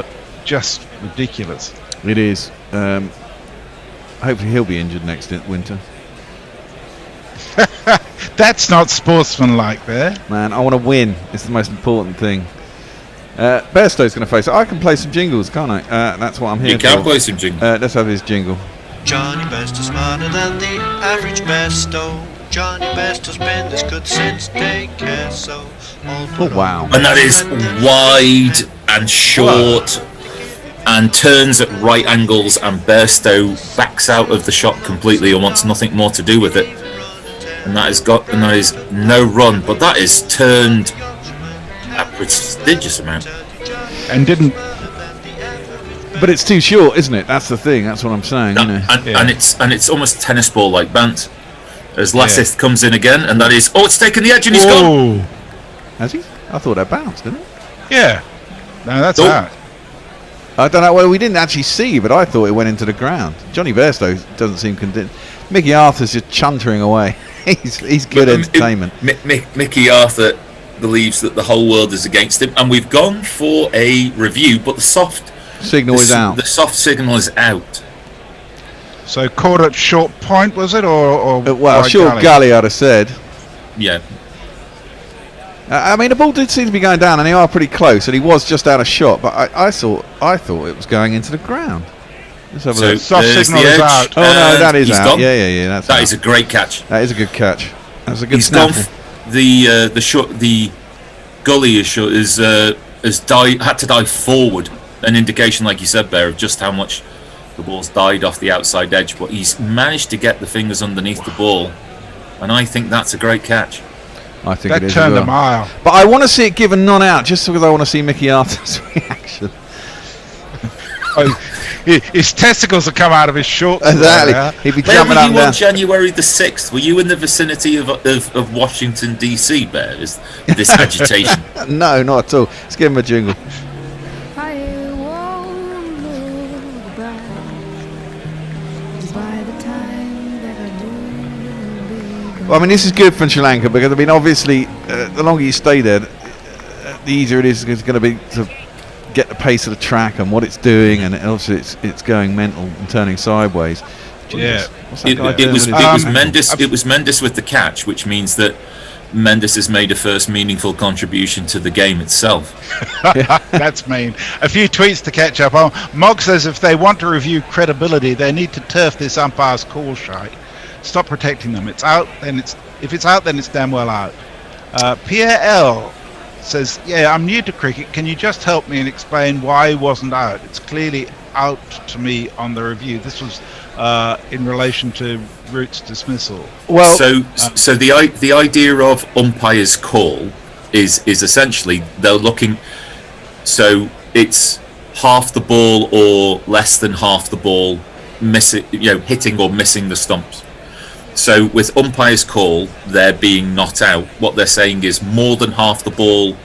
Speaker 5: just ridiculous.
Speaker 1: It is. Hopefully he'll be injured next winter.
Speaker 5: That's not sportsmanlike there.
Speaker 1: Man, I want to win. It's the most important thing. Bairstow's going to face it. I can play some jingles, can't I? That's what I'm here for.
Speaker 3: You can play some jingles.
Speaker 1: Let's have his jingle.
Speaker 8: Johnny Best is smarter than the average Besto. Johnny Best has been this good since daycare, so
Speaker 1: Oh, wow.
Speaker 3: And that is wide and short and turns at right angles, and Bairstow backs out of the shot completely and wants nothing more to do with it. And that is no run, but that is turned a prestigious amount.
Speaker 5: And didn't.
Speaker 1: But it's too short, isn't it? That's the thing. That's what I'm saying.
Speaker 3: No,
Speaker 1: You know.
Speaker 3: and it's almost tennis ball like bant. As Lassith comes in again, and that is it's taken the edge and he's gone.
Speaker 1: Has he? I thought that bounced, didn't it?
Speaker 5: Yeah. No, that's
Speaker 3: Oh.
Speaker 5: out.
Speaker 1: I don't know. Well, we didn't actually see, but I thought it went into the ground. Johnny Bairstow doesn't seem convinced. Mickey Arthur's just chuntering away. he's good entertainment.
Speaker 3: Mickey Arthur believes that the whole world is against him, and we've gone for a review, but the soft
Speaker 1: Signal is out.
Speaker 3: The soft signal is out.
Speaker 5: So caught at short point, was it, or
Speaker 1: well, sure, Galle I'd have said.
Speaker 3: Yeah.
Speaker 1: I mean, the ball did seem to be going down, and they are pretty close, and he was just out of shot. But I thought it was going into the ground. Let's have a look.
Speaker 5: Soft
Speaker 3: there's
Speaker 5: signal
Speaker 3: the
Speaker 5: is
Speaker 3: edge,
Speaker 5: out.
Speaker 1: Oh no, that is
Speaker 3: he's
Speaker 1: out.
Speaker 3: gone.
Speaker 1: Yeah.
Speaker 3: That is a great catch.
Speaker 1: That is a good catch. That's a good
Speaker 3: He's
Speaker 1: snap.
Speaker 3: gone. The gully had to dive forward. An indication, like you said, Bear, of just how much the ball's died off the outside edge. But he's managed to get the fingers underneath the ball, and I think that's a great catch.
Speaker 1: I think
Speaker 5: That
Speaker 1: it is.
Speaker 5: turned
Speaker 1: as
Speaker 5: a
Speaker 1: well.
Speaker 5: mile.
Speaker 1: But I want to see it given none out, just because I want to see Mickey Arthur's reaction.
Speaker 5: His testicles have come out of his shorts.
Speaker 1: Exactly.
Speaker 5: There.
Speaker 1: He'd be
Speaker 3: Where
Speaker 1: jumping
Speaker 3: were
Speaker 1: up
Speaker 3: you
Speaker 1: and down.
Speaker 3: on January the 6th? Were you in the vicinity of Washington, D.C., Bear? Is this agitation?
Speaker 1: No, not at all. Let's give him a jingle.
Speaker 9: I won't look back by the time that I do.
Speaker 1: Well, I mean, this is good for Sri Lanka because, I mean, obviously, the longer you stay there, the easier it is going to be to get the pace of the track and what it's doing, and also it's going mental and turning sideways.
Speaker 5: Yeah.
Speaker 1: What's that
Speaker 3: It
Speaker 1: guy doing
Speaker 3: was
Speaker 1: with his-
Speaker 3: Mendes. It was Mendes with the catch, which means that Mendes has made a first meaningful contribution to the game itself.
Speaker 5: That's mean. A few tweets to catch up on. Mog says if they want to review credibility, they need to turf this umpire's call shite. Stop protecting them. It's out, then if it's out, then it's damn well out. Pierre L says, yeah, I'm new to cricket. Can you just help me and explain why he wasn't out? It's clearly out to me on the review. This was in relation to Root's dismissal.
Speaker 1: Well,
Speaker 3: So the idea of umpire's call is essentially they're looking. So it's half the ball or less than half the ball, hitting or missing the stumps. So with umpire's call, they're being not out. What they're saying is more than half the ball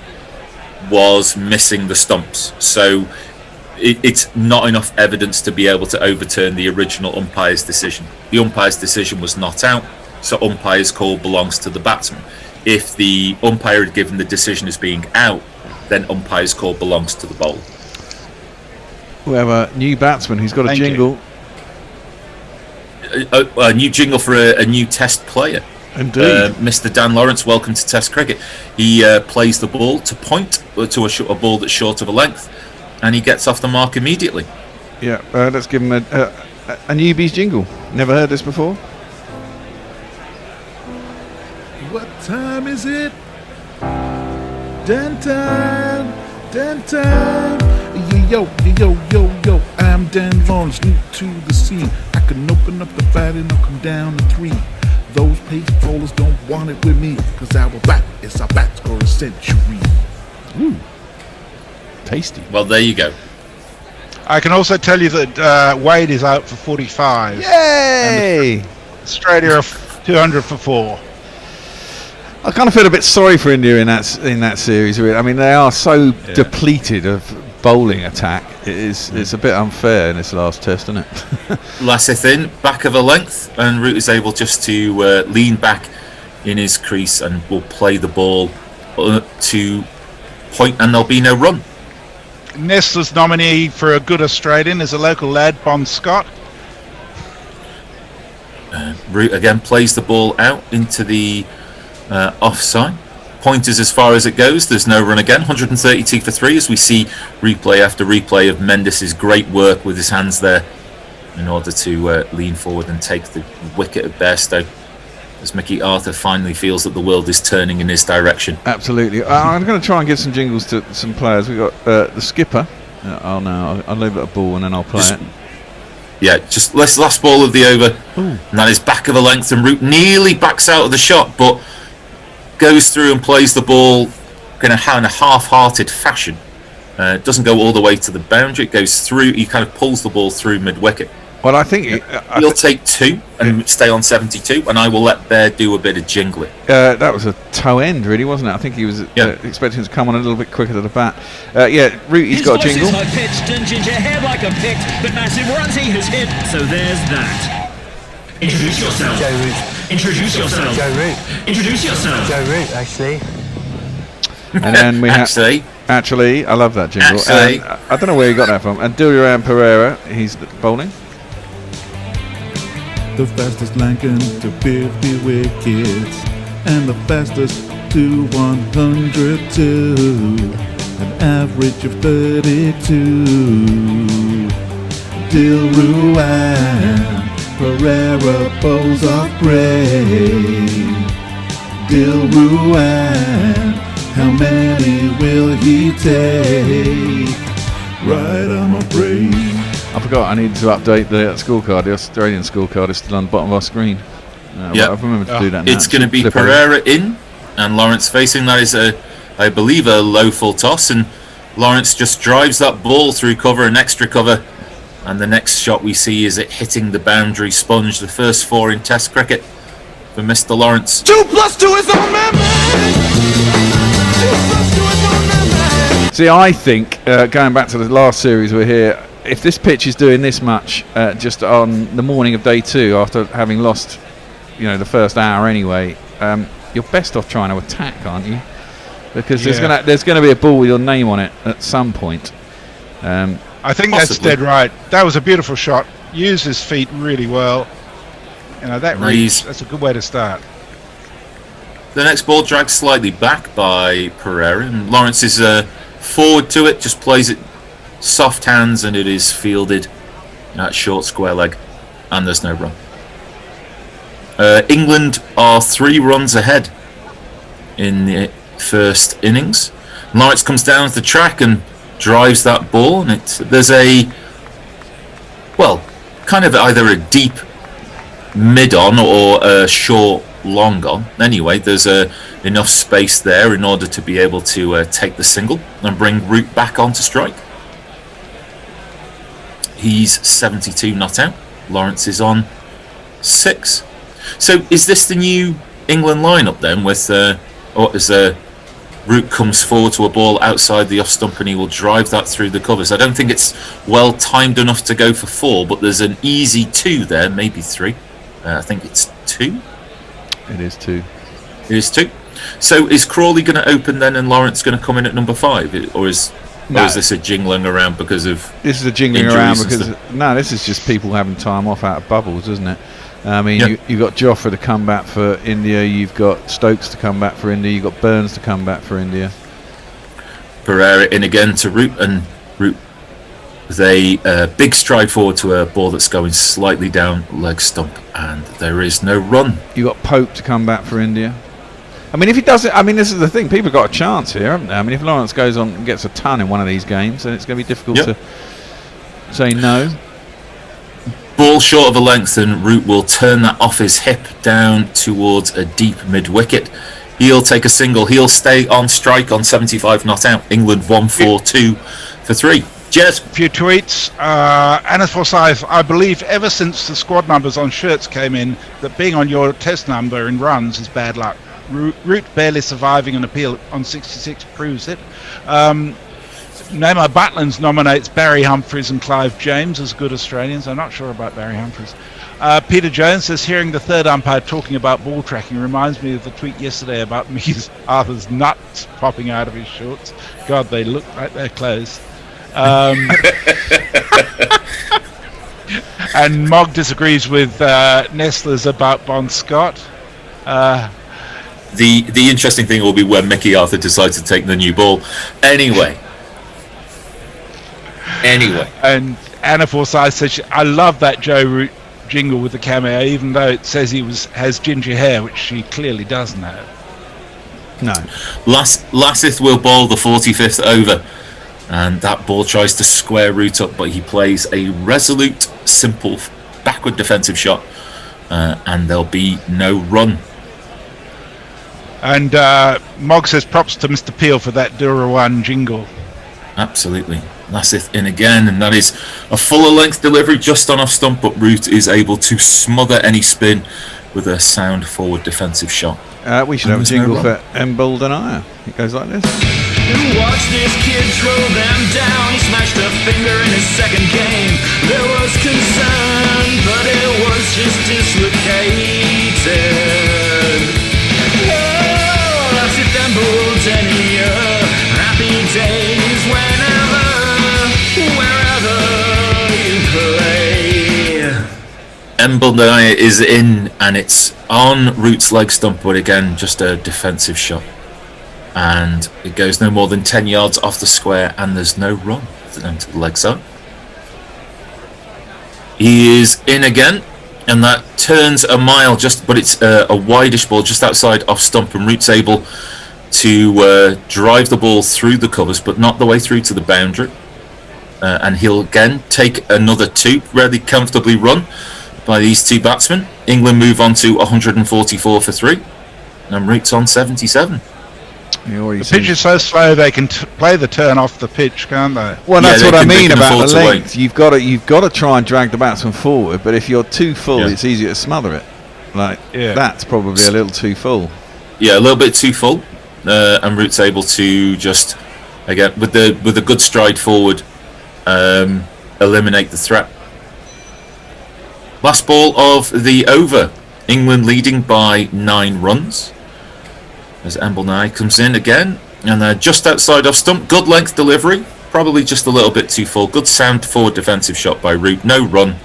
Speaker 3: was missing the stumps. So it's not enough evidence to be able to overturn the original umpire's decision. The umpire's decision was not out, so umpire's call belongs to the batsman. If the umpire had given the decision as being out, then umpire's call belongs to the bowler.
Speaker 1: we have a new batsman who's got a
Speaker 5: Thank you.
Speaker 1: jingle.
Speaker 3: A new jingle for a new Test player.
Speaker 1: Indeed.
Speaker 3: Mr. Dan Lawrence, welcome to Test cricket. He plays the ball to point to a ball that's short of a length, and he gets off the mark immediately.
Speaker 1: Yeah, let's give him a newbie's jingle. Never heard this before.
Speaker 10: What time is it? Dan time, Dan time. Yo, I'm Dan Lawrence, new to the scene. I can open up the bat and I'll come down to 3. Those pace bowlers don't want it with me, cause our bat is our bat for a century.
Speaker 1: Ooh, tasty.
Speaker 3: Well, there you go.
Speaker 5: I can also tell you that Wade is out for 45.
Speaker 1: Yay!
Speaker 5: Australia are 200 for 4.
Speaker 1: I kind of feel a bit sorry for India in that series. Really. I mean, they are so depleted of bowling attack, it's a bit unfair in this last test, isn't it?
Speaker 3: Lassith in, back of a length, and Root is able just to lean back in his crease and will play the ball to point, and there'll be no run.
Speaker 5: Nestler's nominee for a good Australian is a local lad, Bon Scott.
Speaker 3: Root again plays the ball out into the offside. Pointers as far as it goes. There's no run again. 132 for 3 as we see replay after replay of Mendes' great work with his hands there in order to lean forward and take the wicket at Bairstow, as Mickey Arthur finally feels that the world is turning in his direction.
Speaker 1: Absolutely. I'm going to try and give some jingles to some players. We've got the skipper. I'll leave it a ball and then I'll play it.
Speaker 3: Yeah, just last ball of the over. Ooh. And that is back of a length, and Root nearly backs out of the shot, but goes through and plays the ball in a half-hearted fashion. It doesn't go all the way to the boundary. It goes through. He kind of pulls the ball through mid-wicket.
Speaker 1: Well, I think
Speaker 3: he'll take 2 and stay on 72, and I will let Bear do a bit of jingling.
Speaker 1: That was a toe end, really, wasn't it? I think he was expecting to come on a little bit quicker to the bat. Root, he's got a jingle.
Speaker 11: His voice is high-pitched and ginger hair like a pick, but massive runs he has hit, so there's that. Introduce yourself.
Speaker 12: Joe Root.
Speaker 11: Introduce yourself.
Speaker 12: Joe Root.
Speaker 11: Introduce yourself.
Speaker 12: Joe Root, actually.
Speaker 1: And then we have... Actually, I love that jingle. I don't know where you got that from. And Dilruan Pereira, he's bowling.
Speaker 10: The fastest Lankan to 50 wickets, and the fastest to 102, an average of 32. Dilruan Pereira bowls off break. Dilruan, how many will he take? Right on my break.
Speaker 1: I forgot I needed to update the scorecard. The Australian scorecard is still on the bottom of our screen. I've remembered to do that now.
Speaker 3: It's going to be Pereira in and Lawrence facing. That is, I believe, a low full toss, and Lawrence just drives that ball through cover and extra cover, and the next shot we see is it hitting the boundary sponge. The first 4 in Test cricket for Mr. Lawrence.
Speaker 11: 2 + 2 is on man. 2 + 2 is on man.
Speaker 1: See, I think, going back to the last series we're here, if this pitch is doing this much just on the morning of day 2 after having lost, the first hour anyway, you're best off trying to attack, aren't you? Because there's going to be a ball with your name on it at some point.
Speaker 5: I think that's dead right. That was a beautiful shot. Used his feet really well. That's a good way to start.
Speaker 3: The next ball dragged slightly back by Pereira, and Lawrence is forward to it, just plays it soft hands, and it is fielded at short square leg, and there's no run. England are 3 runs ahead in the first innings. Lawrence comes down the track and drives that ball, and there's kind of either a deep mid-on or a short long on. Anyway, there's enough space there in order to be able to take the single and bring Root back onto strike. He's 72 not out. Lawrence is on 6. So is this the new England lineup then, with as Root comes forward to a ball outside the off stump and he will drive that through the covers? I don't think it's well timed enough to go for 4, but there's an easy 2 there, maybe 3. I think it's 2.
Speaker 1: It is 2.
Speaker 3: It is 2. So is Crawley going to open then, and Lawrence going to come in at number 5, or is this a jingling around because of? This is a jingling around because
Speaker 1: this is just people having time off out of bubbles, isn't it? I mean, you've got Jofra to come back for India, you've got Stokes to come back for India, you've got Burns to come back for India.
Speaker 3: Pereira in again to Root, and Root with a big stride forward to a ball that's going slightly down leg stump, and there is no run.
Speaker 1: You've got Pope to come back for India. I mean, if he does it, this is the thing, people have got a chance here, haven't they? I mean, if Lawrence goes on and gets a ton in one of these games, then it's going to be difficult to say no.
Speaker 3: Ball short of a length, and Root will turn that off his hip down towards a deep mid-wicket. He'll take a single. He'll stay on strike on 75 not out. England 1-4-2 for 3. Jez.
Speaker 5: A few tweets. Anas Forsyth, I believe ever since the squad numbers on shirts came in, that being on your test number in runs is bad luck. Root barely surviving an appeal on 66 proves it. Neymar Butlins nominates Barry Humphries and Clive James as good Australians. I'm not sure about Barry Humphries. Peter Jones says, hearing the third umpire talking about ball tracking reminds me of the tweet yesterday about Mickey Arthur's nuts popping out of his shorts. God, they look like they're closed. And Mog disagrees with Nestler's about Bon Scott.
Speaker 3: The interesting thing will be when Mickey Arthur decides to take the new ball. Anyway.
Speaker 5: And Anna Forsyth says, I love that Joe Root jingle with the cameo, even though it says has ginger hair, which she clearly doesn't have.
Speaker 10: No.
Speaker 3: Lassith will bowl the 45th over, and that ball tries to square Root up, but he plays a resolute, simple, backward defensive shot, and there'll be no run.
Speaker 5: And Mog says props to Mr. Peel for that Durawan jingle.
Speaker 3: Absolutely. Lassith in again, and that is a fuller length delivery just on off stump, but Root is able to smother any spin with a sound forward defensive shot.
Speaker 1: We should have a jingle for Embold and Aya. It goes like this.
Speaker 11: Watch this kid throw them down. He smashed a finger in his second game. There was concern, but it was just dislocated. Oh, Lassith Embold any year. Happy days whenever, wherever you play.
Speaker 3: Embledaya is in, and it's on Root's leg stump, but again, just a defensive shot. And it goes no more than 10 yards off the square, and there's no run to the leg side. He is in again, and that turns a mile, but it's a wideish ball just outside off stump, and Root's able to drive the ball through the covers, but not the way through to the boundary. And he'll again take another two, really comfortably run by these two batsmen. England move on to 144 for 3, and Root's on 77.
Speaker 5: The pitch is so slow they can play the turn off the pitch, can't they?
Speaker 1: Well, that's what I mean about the length. You've got to try and drag the batsman forward, but if you're too full, it's easier to smother it. That's probably a little too full.
Speaker 3: Yeah, a little bit too full, and Root's able to just again with a good stride forward, eliminate the threat. Last ball of the over. England leading by 9 runs. As Embledaya comes in again, and they're just outside off stump. Good length delivery, probably just a little bit too full. Good sound forward defensive shot by Root. No run.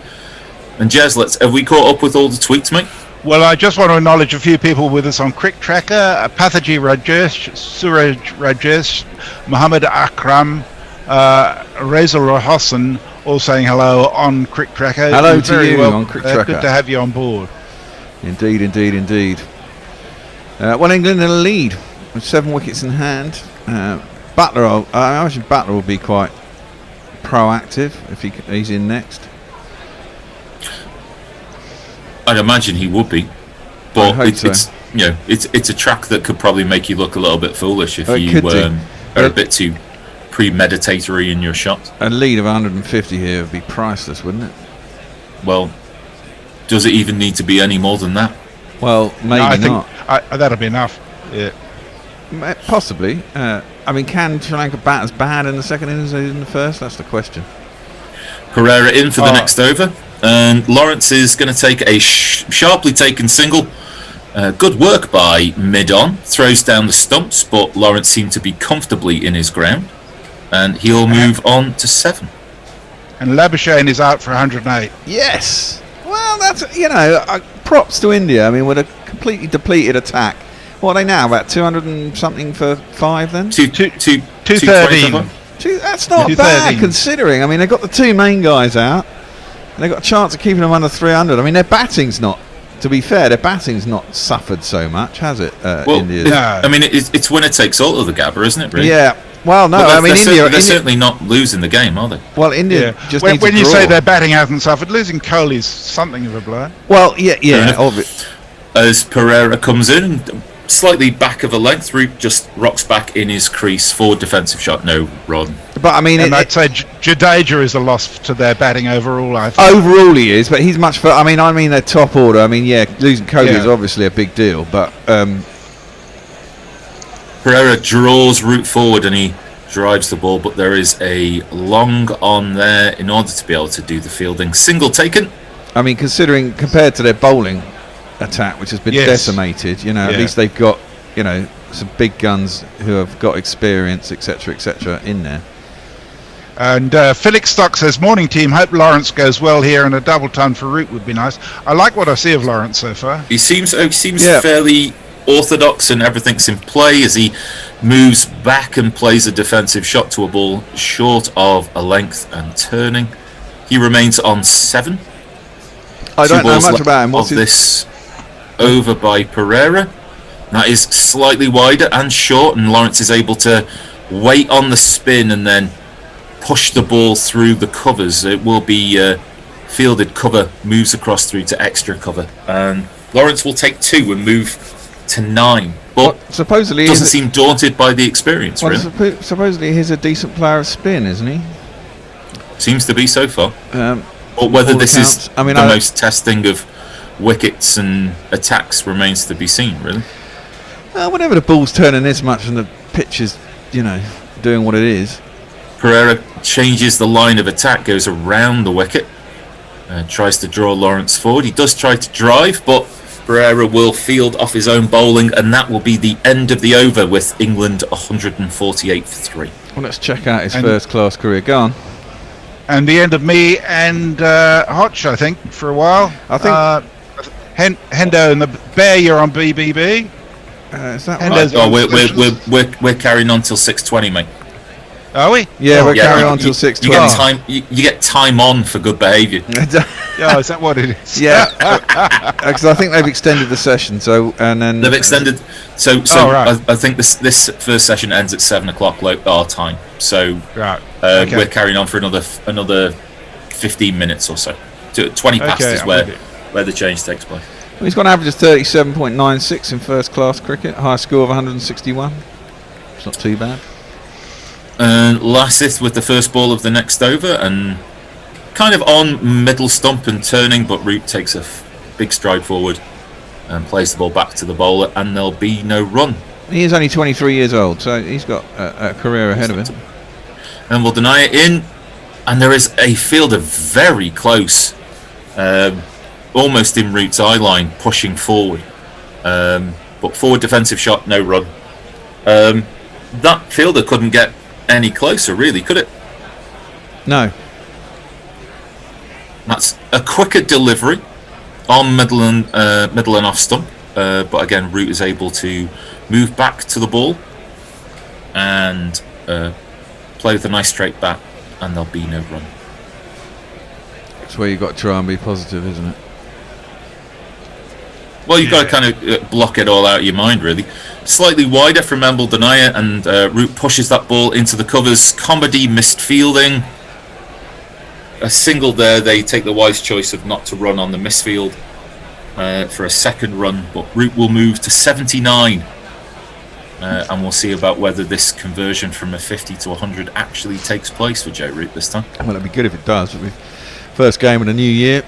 Speaker 3: And Jez, have we caught up with all the tweets, mate?
Speaker 5: Well, I just want to acknowledge a few people with us on Crick Tracker. Pathaji Rajesh, Suraj Rajesh, Muhammad Akram, Reza Rohossan, all saying hello on Crick Tracker.
Speaker 1: Hello to you on Crick Tracker.
Speaker 5: Good to have you on board.
Speaker 1: Indeed. Well, England in the lead with 7 wickets in hand. Butler, I imagine Butler will be quite proactive if he's in next.
Speaker 3: I'd imagine he would be, but it's a track that could probably make you look a little bit foolish if you are a bit too premeditatory in your shot.
Speaker 1: A lead of 150 here would be priceless, wouldn't it?
Speaker 3: Well, does it even need to be any more than that?
Speaker 1: Well, maybe not.
Speaker 5: That'll be enough. Yeah,
Speaker 1: possibly. I mean, can Sri Lanka bat as bad in the second innings as they did in the first? That's the question.
Speaker 3: Pereira in for the next over, and Lawrence is going to take a sharply taken single. Good work by mid-on. Throws down the stumps, but Lawrence seemed to be comfortably in his ground, and he'll move on to 7.
Speaker 5: And Labuschagne is out for 108.
Speaker 1: Yes. Well, that's props to India. I mean, with a completely depleted attack. What are they now? About 200 and something for 5 then?
Speaker 5: 213.
Speaker 1: That's not bad considering. I mean, they've got the 2 main guys out, and they've got a chance of keeping them under 300. I mean, their batting's not. To be fair, their batting's not suffered so much, has it? India.
Speaker 3: I mean, it's winner takes all of the Gabba, isn't it? Really?
Speaker 1: Yeah. Well, no. I mean,
Speaker 3: they're certainly not losing the game, are they?
Speaker 1: Well, India just needs
Speaker 5: when
Speaker 1: to
Speaker 5: you
Speaker 1: draw.
Speaker 5: say their batting hasn't suffered, losing Kohli's something of a blow.
Speaker 1: Well, yeah.
Speaker 3: As Pereira comes in, slightly back of a length, Root just rocks back in his crease. Forward defensive shot, no run.
Speaker 1: But I mean,
Speaker 5: I'd say Jadeja is a loss to their batting overall. I think.
Speaker 1: Overall, he is, but he's much further. I mean, their top order. I mean, losing Kohli is obviously a big deal, but
Speaker 3: Pereira draws Root forward, and he drives the ball, but there is a long on there in order to be able to do the fielding. Single taken.
Speaker 1: I mean, considering compared to their bowling attack, which has been decimated, you know, at least they've got, you know, some big guns who have got experience, etc., in there.
Speaker 5: And Felix Stock says, morning team, hope Lawrence goes well here, and a double ton for Root would be nice. I like what I see of Lawrence so far.
Speaker 3: He seems fairly orthodox and everything's in play as he moves back and plays a defensive shot to a ball short of a length and turning. He remains on 7.
Speaker 1: I don't know much about him.
Speaker 3: What's this over by Pereira? That is slightly wider and short, and Lawrence is able to wait on the spin and then push the ball through the covers. It will be fielded cover, moves across through to extra cover, and Lawrence will take 2 and move to 9. But
Speaker 1: supposedly
Speaker 3: doesn't seem daunted by the experience. Really.
Speaker 1: Supposedly he's a decent player of spin, isn't he?
Speaker 3: Seems to be so far. But whether this is the most testing of wickets and attacks remains to be seen, really.
Speaker 1: Whenever the ball's turning this much and the pitch is, you know, doing what it is.
Speaker 3: Pereira changes the line of attack, goes around the wicket, tries to draw Lawrence forward. He does try to drive, but Pereira will field off his own bowling, and that will be the end of the over with England 148 for 3.
Speaker 1: Well, let's check out his first-class career. Go on.
Speaker 5: And the end of me and Hotch, I think, for a while.
Speaker 1: I think
Speaker 5: Hendo and the Bear, you're on BBB.
Speaker 1: Is that
Speaker 3: right? We're carrying on till 6:20, mate.
Speaker 5: Are we?
Speaker 1: Yeah, we're carrying on till 6:20.
Speaker 3: You get time on for good behaviour.
Speaker 5: Oh, is that what it is?
Speaker 1: Yeah, because I think they've extended the session. So and then
Speaker 3: they've extended. So right. I think this first session ends at 7 o'clock our time. So we're carrying on for another 15 minutes or so. 20 past is where the change takes place.
Speaker 1: Well, he's got an average of 37.96 in first-class cricket, high score of 161. It's not too bad.
Speaker 3: And Lassith with the first ball of the next over, and kind of on middle stump and turning, but Root takes a big stride forward and plays the ball back to the bowler, and there'll be no run.
Speaker 1: He is only 23 years old, so he's got a career ahead of him.
Speaker 3: And we'll deny it in, and there is a fielder very close, almost in Root's eye line, pushing forward. But forward defensive shot, no run. That fielder couldn't get any closer, really, could it?
Speaker 1: No.
Speaker 3: That's a quicker delivery on middle and off stump, but again, Root is able to move back to the ball and play with a nice straight bat, and there'll be no run.
Speaker 1: That's where you've got to try and be positive, isn't it?
Speaker 3: Well, you've got to kind of block it all out of your mind, really. Slightly wider from Denia, and Root pushes that ball into the covers. Comedy missed fielding. A single there. They take the wise choice of not to run on the misfield for a second run, but Root will move to 79. And we'll see about whether this conversion from a 50 to 100 actually takes place for Joe Root this time.
Speaker 1: Well, it'd be good if it does. First game of the new year,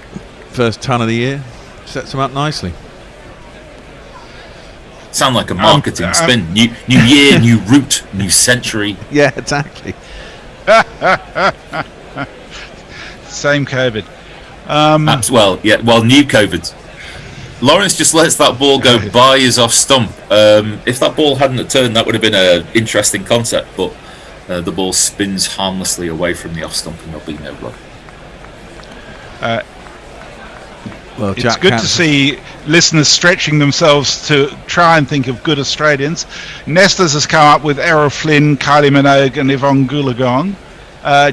Speaker 1: first ton of the year, sets them up nicely.
Speaker 3: Sound like a marketing spin. New year, new Root, new century.
Speaker 1: Yeah, exactly.
Speaker 5: Same COVID.
Speaker 3: New COVID. Lawrence just lets that ball go by his off stump. If that ball hadn't turned, that would have been an interesting concept, but the ball spins harmlessly away from the off stump and there'll be no run.
Speaker 5: It's good to see listeners stretching themselves to try and think of good Australians. Nestor's has come up with Errol Flynn, Kylie Minogue and Yvonne Goolagong.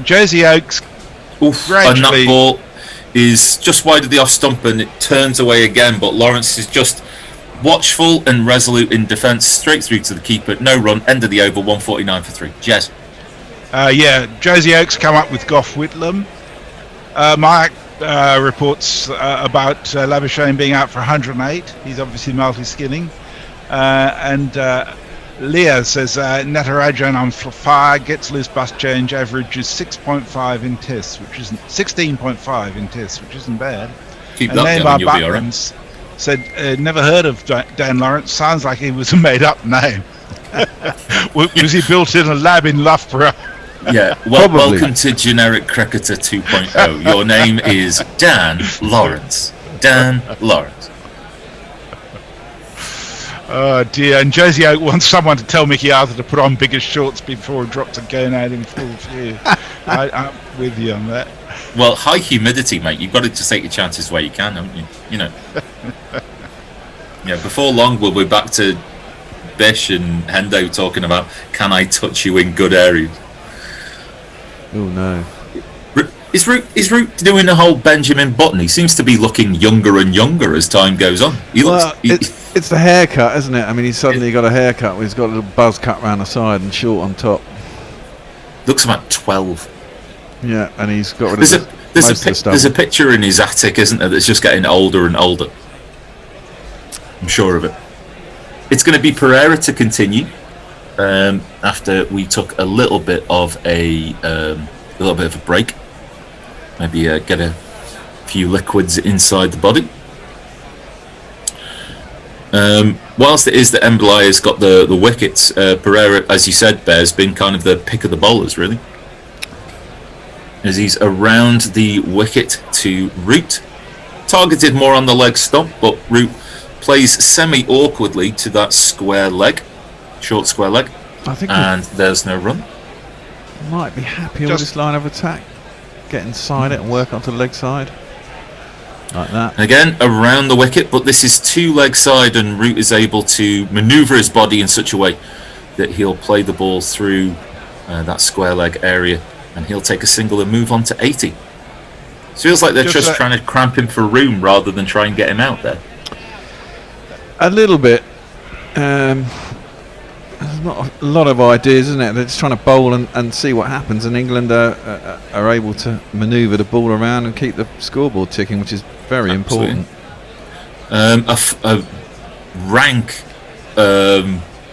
Speaker 5: Josie Oakes
Speaker 3: and that ball is just wide of the off stump and it turns away again, but Lawrence is just watchful and resolute in defence, straight through to the keeper. No run, end of the over, 149 for 3. Jez.
Speaker 5: Josie Oakes come up with Gough Whitlam. Mike reports about Labuschagne being out for 108. He's obviously multi-skinning. And Leah says Natarajan on fire, gets loose bus change, averages 6.5 in tests, which isn't 16.5 in tests, which isn't bad.
Speaker 3: Keep that going, you'll be all right.
Speaker 5: Said never heard of Dan Lawrence. Sounds like he was a made-up name. Was he built in a lab in Loughborough?
Speaker 3: Yeah, welcome to Generic Cricketer 2.0. Your name is Dan Lawrence. Dan Lawrence.
Speaker 5: Oh dear, and Josie Oak wants someone to tell Mickey Arthur to put on bigger shorts before he drops a grenade in full view. I'm with you on that.
Speaker 3: Well, high humidity, mate. You've got to just take your chances where you can, haven't you? You know. Yeah, before long we'll be back to Bish and Hendo talking about, can I touch you in good areas?
Speaker 1: Oh no.
Speaker 3: Is Root doing the whole Benjamin Button? He seems to be looking younger and younger as time goes on.
Speaker 1: It's the haircut, isn't it? I mean, he's suddenly got a haircut where he's got a little buzz cut round the side and short on top.
Speaker 3: Looks about 12.
Speaker 1: Yeah, and he's got rid of
Speaker 3: there's a picture in his attic, isn't there, that's just getting older and older. I'm sure of it. It's going to be Pereira to continue after we took a little bit of a break. Maybe get a few liquids inside the body. Whilst it is that Mbalaye has got the wickets, Pereira, as you said, Bear's been kind of the pick of the bowlers, really. As he's around the wicket to Root. Targeted more on the leg stump, but Root plays semi-awkwardly to that square leg, short square leg, and there's no run.
Speaker 1: Might be happy with this line of attack. Get inside it and work onto the leg side. Like that.
Speaker 3: Again, around the wicket, but this is two leg side, and Root is able to manoeuvre his body in such a way that he'll play the ball through that square leg area, and he'll take a single and move on to 80. Feels like they're just trying to cramp him for room rather than try and get him out there.
Speaker 1: A little bit. There's not a lot of ideas, isn't it? They're just trying to bowl and see what happens, and England are able to manoeuvre the ball around and keep the scoreboard ticking, which is very important.
Speaker 3: A rank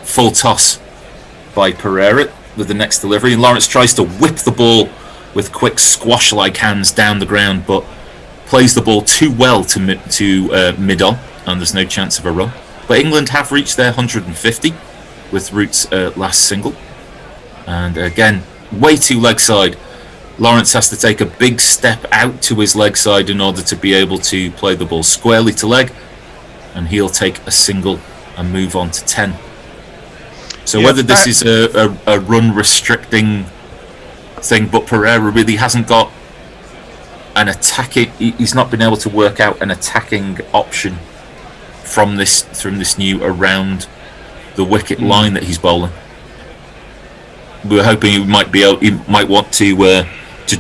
Speaker 3: full toss by Pereira with the next delivery, and Lawrence tries to whip the ball with quick squash-like hands down the ground, but plays the ball too well to mid-on, and there's no chance of a run. But England have reached their 150 with Root's last single, and again, way too leg side. Lawrence has to take a big step out to his leg side in order to be able to play the ball squarely to leg, and he'll take a single and move on to 10. So whether this is a run restricting thing, but Pereira really hasn't got an attacking, he's not been able to work out an attacking option from this new around the wicket line that he's bowling. We were hoping he might want to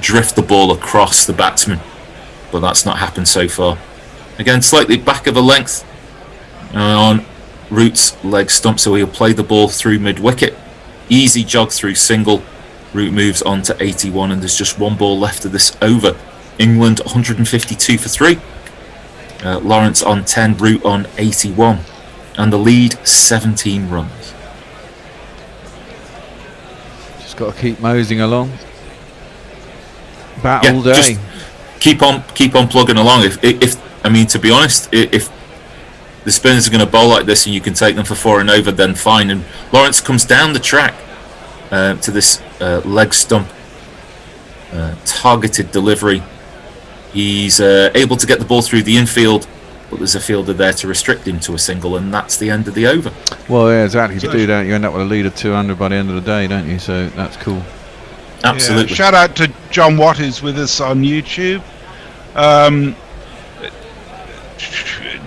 Speaker 3: drift the ball across the batsman, but that's not happened so far. Again, slightly back of a length on Root's leg stump, so he'll play the ball through mid-wicket. Easy jog through single. Root moves on to 81, and there's just one ball left of this over. England 152 for 3. Lawrence on 10, Root on 81, and the lead 17 runs.
Speaker 1: Just got to keep moseying along. Bat all day.
Speaker 3: Just keep on plugging along. If I mean, to be honest, if the spinners are going to bowl like this and you can take them for 4 and over, then fine. And Lawrence comes down the track to this leg stump targeted delivery. He's able to get the ball through the infield, but there's a fielder there to restrict him to a single, and that's the end of the over.
Speaker 1: Well, yeah, exactly. If you do that, you end up with a lead of 200 by the end of the day, don't you? So that's cool.
Speaker 3: Absolutely.
Speaker 5: Yeah, shout out to John Watt, who's with us on YouTube.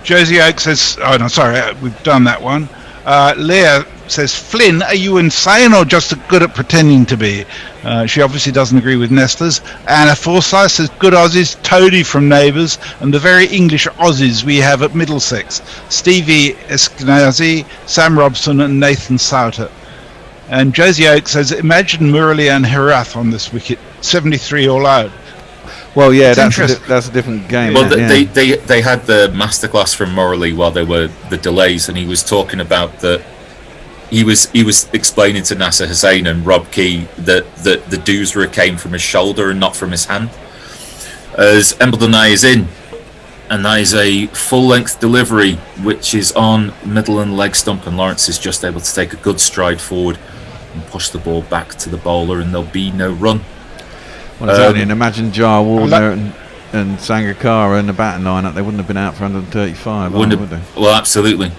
Speaker 5: Josie Oak says, oh no, sorry, we've done that one. Leah says, Flynn, are you insane or just good at pretending to be? She obviously doesn't agree with Nestlers. Anna Forsyth says, good Aussies, Toadie from Neighbours, and the very English Aussies we have at Middlesex. Stevie Eskenazi, Sam Robson and Nathan Souter. And Josie Oak says, imagine Murali and Herath on this wicket, 73 all out.
Speaker 1: Well, yeah, that's a different game.
Speaker 3: Well, they had the masterclass from Murali while there were the delays, and he was talking about that. He was explaining to Nasser Hussain and Rob Key that the Doosra came from his shoulder and not from his hand. As Embledonai is in, And that is a full-length delivery, which is on middle and leg stump, and Lawrence is just able to take a good stride forward and push the ball back to the bowler, and there'll be no run.
Speaker 1: Well, exactly. And imagine Jar Warner and Sangakkara in the batting lineup. They wouldn't have been out for 135, would they?
Speaker 3: Well, absolutely.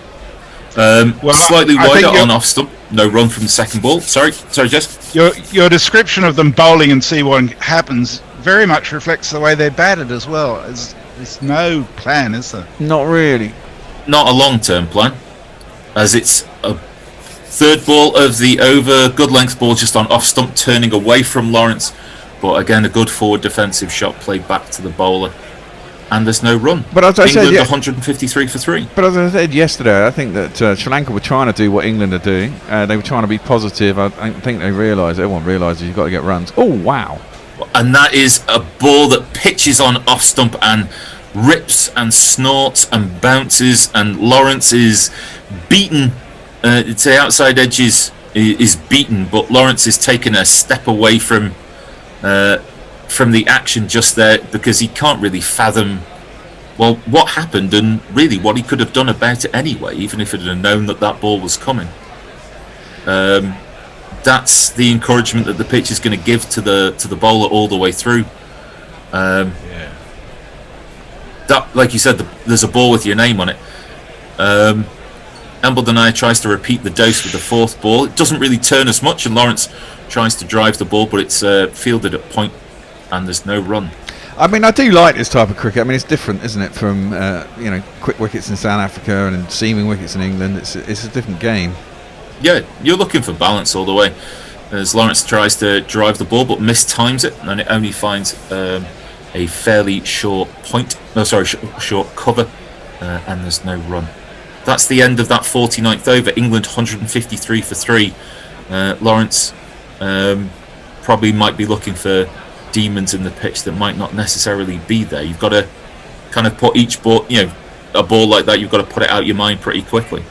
Speaker 3: Slightly wider on off stump. No run from the second ball. Sorry, Jess.
Speaker 5: Your description of them bowling and see what happens very much reflects the way they batted as well. There's no plan, is there?
Speaker 1: Not really.
Speaker 3: Not a long-term plan, as it's a third ball of the over. Good length ball just on off stump, turning away from Lawrence. But again, a good forward defensive shot played back to the bowler. And there's no run.
Speaker 1: But as I
Speaker 3: England
Speaker 1: said,
Speaker 3: 153 for 3.
Speaker 1: But as I said yesterday, I think that Sri Lanka were trying to do what England are doing. They were trying to be positive. I think they realised, everyone realises you've got to get runs. Oh, wow.
Speaker 3: And that is a ball that pitches on off stump and rips and snorts and bounces, and Lawrence is beaten to the outside edges is beaten, but Lawrence is taken a step away from the action just there, because he can't really fathom what happened and really what he could have done about it anyway, even if it had known that ball was coming. That's the encouragement that the pitch is going to give to the bowler all the way through. That, like you said, there's a ball with your name on it. Embledonaya tries to repeat the dose with the fourth ball. It doesn't really turn as much, and Lawrence tries to drive the ball, but it's fielded at point, and there's no run.
Speaker 1: I mean, I do like this type of cricket. I mean, it's different, isn't it, from quick wickets in South Africa and seaming wickets in England. It's a different game.
Speaker 3: Yeah, you're looking for balance all the way. As Lawrence tries to drive the ball, but mistimes it, and it only finds a fairly short short cover, and there's no run. That's the end of that 49th over. England 153 for 3. Lawrence probably might be looking for demons in the pitch that might not necessarily be there. You've got to kind of put each ball, a ball like that, you've got to put it out of your mind pretty quickly.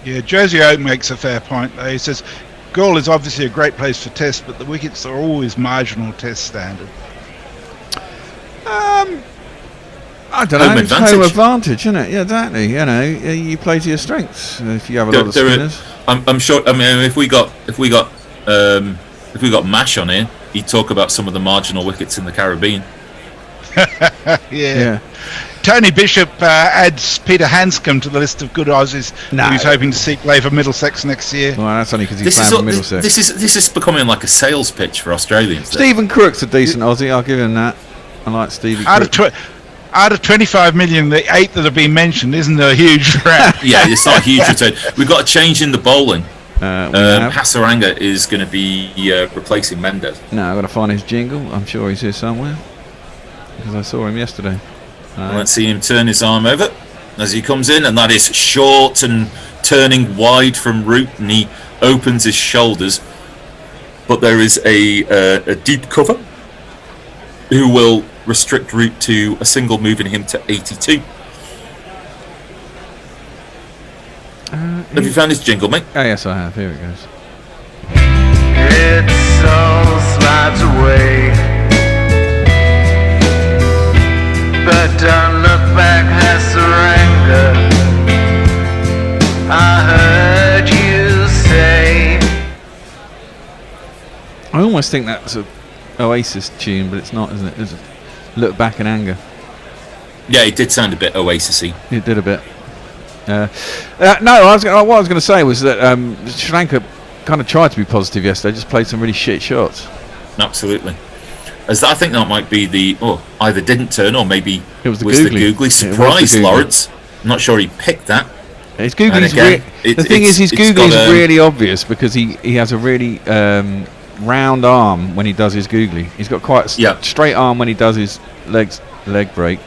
Speaker 5: Yeah, Josie Oak makes a fair point though. He says Galle is obviously a great place for tests, but the wickets are always marginal test standard.
Speaker 1: I don't know. It's home advantage, isn't it? Yeah, exactly. You play to your strengths if you have a lot of spinners.
Speaker 3: I'm sure. I mean, if we got Mash on here, he'd talk about some of the marginal wickets in the Caribbean.
Speaker 5: Yeah. Tony Bishop adds Peter Hanscom to the list of good Aussies who's hoping to see play for Middlesex next year.
Speaker 1: Well, that's only because he's playing for Middlesex.
Speaker 3: This is becoming like a sales pitch for Australians.
Speaker 1: Stephen Crook's a decent Aussie. I'll give him that. I like Stevie Crook.
Speaker 5: Out of 25 million, the 8 that have been mentioned isn't a huge return.
Speaker 3: Yeah, it's not a huge return. We've got a change in the bowling. Hasaranga is going to be replacing Mendes.
Speaker 1: No, I've got to find his jingle. I'm sure he's here somewhere, because I saw him yesterday.
Speaker 3: Let's see him turn his arm over as he comes in, and that is short and turning wide from root, and he opens his shoulders. But there is a deep cover who will restrict route to a single, moving him to 82. Have you found his jingle, mate?
Speaker 1: Oh, yes, I have. Here it goes.
Speaker 11: It all slides away, but don't look back, Hasaranga. I heard you say.
Speaker 1: I almost think that's a Oasis tune, but it's not, isn't it? Is it? Look back in anger.
Speaker 3: Yeah, it did sound a bit Oasis-y.
Speaker 1: It did a bit. No, what I was going to say was that Sri Lanka kind of tried to be positive yesterday, just played some really shit shots.
Speaker 3: Absolutely. I think that might be either didn't turn or maybe
Speaker 1: it was the googly.
Speaker 3: Surprise, Lawrence. I'm not sure he picked that.
Speaker 1: His googly's the thing is, his googly is really obvious because he has a really round arm when he does his googly. He's got quite a straight arm when he does his leg break.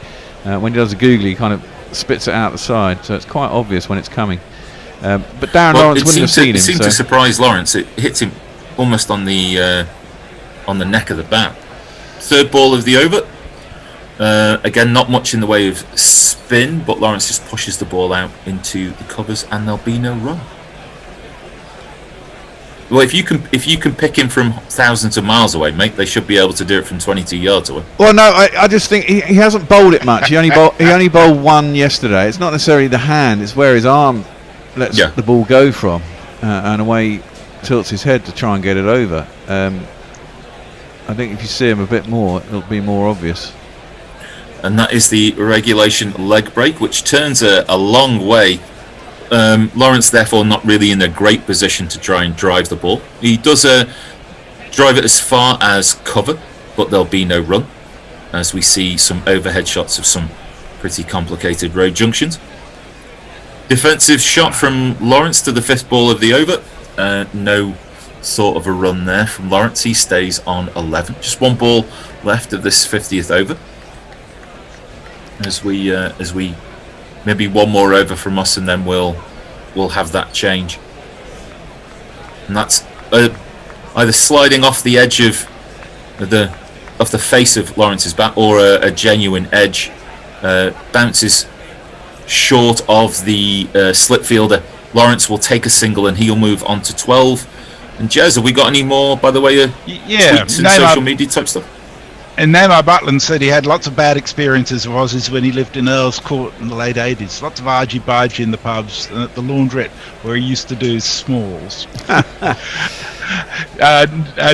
Speaker 1: When he does a googly, he kind of spits it out the side, so it's quite obvious when it's coming. But Darren Lawrence wouldn't have seen him.
Speaker 3: It seemed to surprise Lawrence. It hits him almost on the neck of the bat. Third ball of the over. Again, not much in the way of spin, but Lawrence just pushes the ball out into the covers, and there'll be no run. Well, if you can pick him from thousands of miles away, mate, they should be able to do it from 22 yards away.
Speaker 1: Well, no, I just think he hasn't bowled it much. He only bowled one yesterday. It's not necessarily the hand; it's where his arm lets the ball go from, and away tilts his head to try and get it over. I think if you see him a bit more, it'll be more obvious.
Speaker 3: And that is the regulation leg break, which turns a long way. Lawrence, therefore, not really in a great position to try and drive the ball. He does drive it as far as cover, but there'll be no run, as we see some overhead shots of some pretty complicated road junctions. Defensive shot from Lawrence to the 5th ball of the over. No sort of a run there from Lawrence. He stays on 11. Just one ball left of this 50th over. As we maybe one more over from us, and then we'll have that change. And that's either sliding off the edge of the face of Lawrence's bat, or a genuine edge. Bounces short of the slip fielder. Lawrence will take a single and he'll move on to 12. And Jez, have we got any more by the way of tweets and social media type stuff?
Speaker 5: And Neymar Butland said he had lots of bad experiences with Aussies when he lived in Earl's Court in the late 80s. Lots of argy-bargy in the pubs and at the laundrette where he used to do smalls.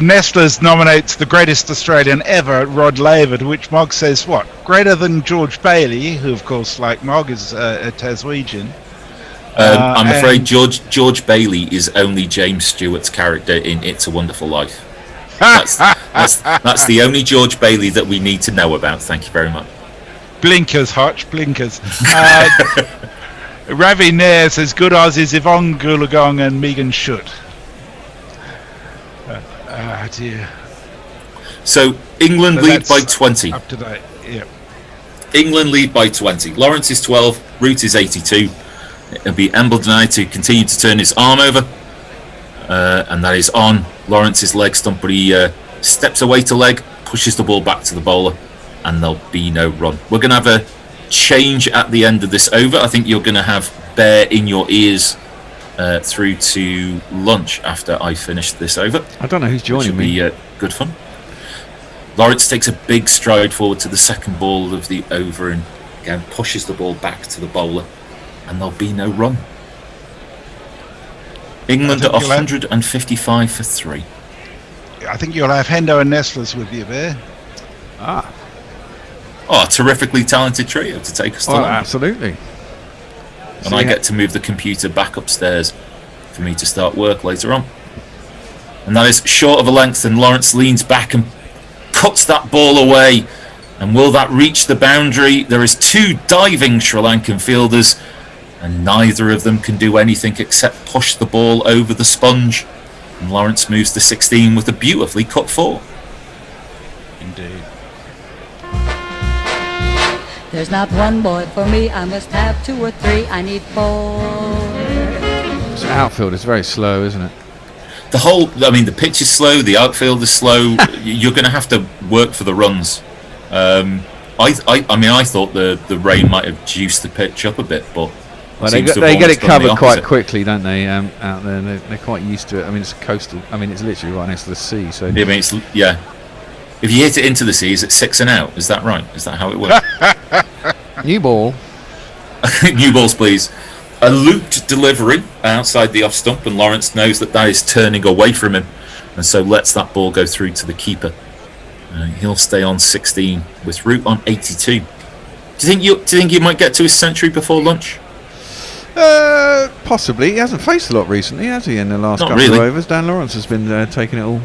Speaker 5: Nestlers nominates the greatest Australian ever, Rod Laver, to which Mogg says, what, greater than George Bailey, who of course, like Mogg, is a Taswegian.
Speaker 3: I'm afraid George Bailey is only James Stewart's character in It's a Wonderful Life. That's the only George Bailey that we need to know about. Thank you very much.
Speaker 5: Blinkers, Hotch, blinkers. Ravi Nair says, good Aussies, Yvonne Goolagong and Megan Schutt. Dear.
Speaker 3: So England lead by 20.
Speaker 5: Up to date, yeah.
Speaker 3: England lead by 20. Lawrence is 12. Root is 82. It'll be Embledonai to continue to turn his arm over. And that is on Lawrence's leg stump, but he steps away to leg, pushes the ball back to the bowler, and there'll be no run. We're going to have a change at the end of this over. I think you're going to have Bear in your ears through to lunch after I finish this over.
Speaker 1: I don't know who's joining me.
Speaker 3: Be good fun. Lawrence takes a big stride forward to the 2nd ball of the over and again pushes the ball back to the bowler, and there'll be no run. England at 155 for 3.
Speaker 5: I think you'll have Hendo and Nestlers with you there.
Speaker 1: Oh,
Speaker 3: a terrifically talented trio to take us to lunch.
Speaker 1: Absolutely.
Speaker 3: And I get to move the computer back upstairs for me to start work later on. And that is short of a length, and Lawrence leans back and cuts that ball away. And will that reach the boundary? There is 2 diving Sri Lankan fielders, and neither of them can do anything except push the ball over the sponge. And Lawrence moves to 16 with a beautifully cut 4.
Speaker 5: Indeed.
Speaker 7: There's not one boy for me, I must have 2 or 3, I need 4.
Speaker 1: This outfield is very slow, isn't it?
Speaker 3: The pitch is slow, the outfield is slow. You're going to have to work for the runs. I thought the rain might have juiced the pitch up a bit, but
Speaker 1: they get it covered quite quickly, don't they? Out there, they're quite used to it. I mean, it's coastal. I mean, it's literally right next to the sea. So
Speaker 3: yeah. If you hit it into the sea, is it 6 and out? Is that right? Is that how it works?
Speaker 1: New ball.
Speaker 3: New balls, please. A looped delivery outside the off stump, and Lawrence knows that is turning away from him, and so lets that ball go through to the keeper. He'll stay on 16 with Root on 82. Do you think you might get to his century before lunch?
Speaker 1: Possibly. He hasn't faced a lot recently, has he? In the last couple of overs, Dan Lawrence has been taking it all.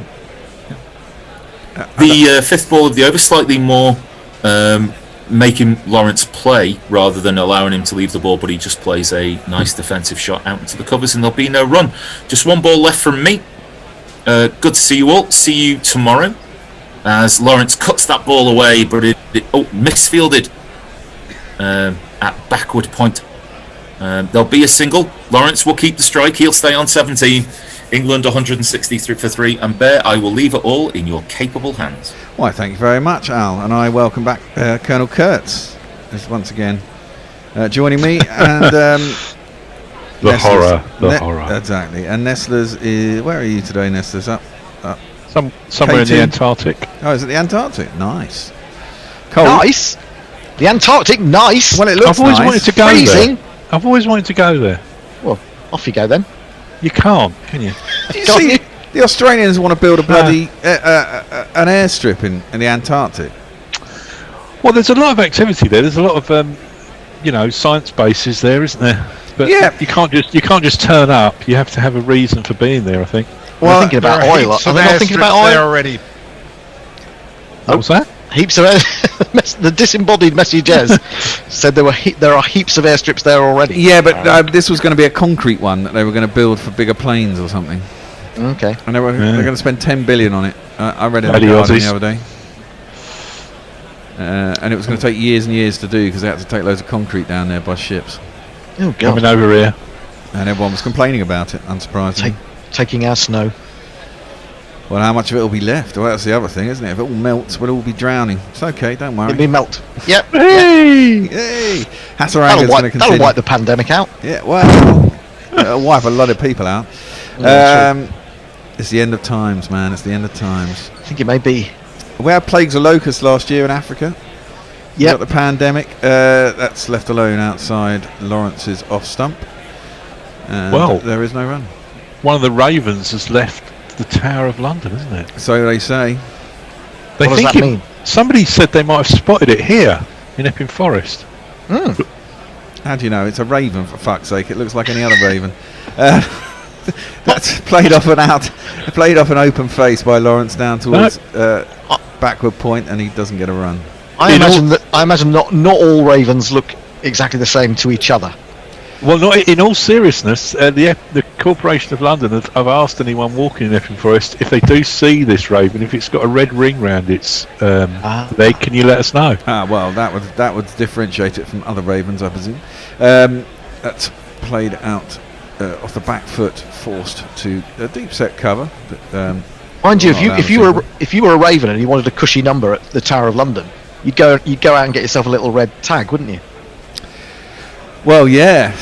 Speaker 3: The 5th ball of the over, slightly more making Lawrence play rather than allowing him to leave the ball, but he just plays a nice defensive shot out into the covers, and there'll be no run. Just one ball left from me. Good to see you all. See you tomorrow. As Lawrence cuts that ball away, but it misfielded at backward point. There'll be a single. Lawrence will keep the strike. He'll stay on 17. England 163 for 3. And Bear, I will leave it all in your capable hands.
Speaker 1: Why, thank you very much, Al. And I welcome back Colonel Kurtz, who's once again joining me. And
Speaker 6: The
Speaker 1: Nestler's-
Speaker 6: horror.
Speaker 1: Exactly. And Nestler's is... Where are you today, Nestler's? Up.
Speaker 6: Somewhere in
Speaker 1: K2?
Speaker 6: the Antarctic.
Speaker 1: Oh, is it the Antarctic? Nice. Cold.
Speaker 2: Nice. The Antarctic, nice.
Speaker 1: Well, it looks
Speaker 6: I've always
Speaker 1: nice.
Speaker 6: wanted to go
Speaker 2: Freezing.
Speaker 6: there. I've always wanted to go there.
Speaker 2: Well, off you go then.
Speaker 6: You can't, can you?
Speaker 1: Do you see the Australians want to build a bloody an airstrip in the Antarctic?
Speaker 6: Well, there's a lot of activity there. There's a lot of science bases there, isn't there? But
Speaker 1: Yeah.
Speaker 6: you can't just turn up. You have to have a reason for being there, I think.
Speaker 2: Well, they're thinking about oil. Are they not thinking about oil?
Speaker 5: already.
Speaker 6: What was that?
Speaker 2: Heaps of the disembodied messages said there are heaps of airstrips there already.
Speaker 1: Yeah, but this was going to be a concrete one that they were going to build for bigger planes or something.
Speaker 2: Okay.
Speaker 1: And they're going to spend 10 billion on it. I read it in the
Speaker 6: Bloody
Speaker 1: Guardian
Speaker 6: Aussies.
Speaker 1: the other day. And it was going to take years and years to do because they had to take loads of concrete down there by ships.
Speaker 2: Oh
Speaker 6: Coming
Speaker 2: god.
Speaker 6: over here.
Speaker 1: And everyone was complaining about it, unsurprisingly.
Speaker 2: Taking our snow.
Speaker 1: Well, how much of it will be left? Well, that's the other thing, isn't it? If it all melts, we'll all be drowning. It's okay, don't worry.
Speaker 2: It'll be melt. Yep.
Speaker 1: Hey! Hatteranga's
Speaker 2: That'll
Speaker 1: going to
Speaker 2: wipe,
Speaker 1: continue.
Speaker 2: that'll wipe the pandemic out.
Speaker 1: Yeah, well, it'll wipe a lot of people out. It's the end of times, man. It's the end of times.
Speaker 2: I think it may be.
Speaker 1: We had plagues of locusts last year in Africa.
Speaker 2: Yeah.
Speaker 1: Got the pandemic. That's left alone outside Lawrence's off stump.
Speaker 6: Well.
Speaker 1: There is no run.
Speaker 6: One of the Ravens has left the Tower of London, isn't it?
Speaker 1: So they say.
Speaker 6: They
Speaker 2: What does
Speaker 6: think
Speaker 2: that mean?
Speaker 6: Somebody said they might have spotted it here in Epping Forest.
Speaker 1: How do you know? It's a raven, for fuck's sake. It looks like any other raven. That's played off an open face by Lawrence down towards backward point, and he doesn't get a run.
Speaker 2: I imagine not all ravens look exactly the same to each other.
Speaker 6: Well, not in all seriousness, the Corporation of London have asked anyone walking in Epping Forest if they do see this raven, if it's got a red ring round its leg, can you let us know?
Speaker 1: Well, that would differentiate it from other ravens, I presume. That's played out off the back foot, forced to a deep set cover. But,
Speaker 2: Mind you, if you were a raven and you wanted a cushy number at the Tower of London, you'd go out and get yourself a little red tag, wouldn't you?
Speaker 1: Well, yeah.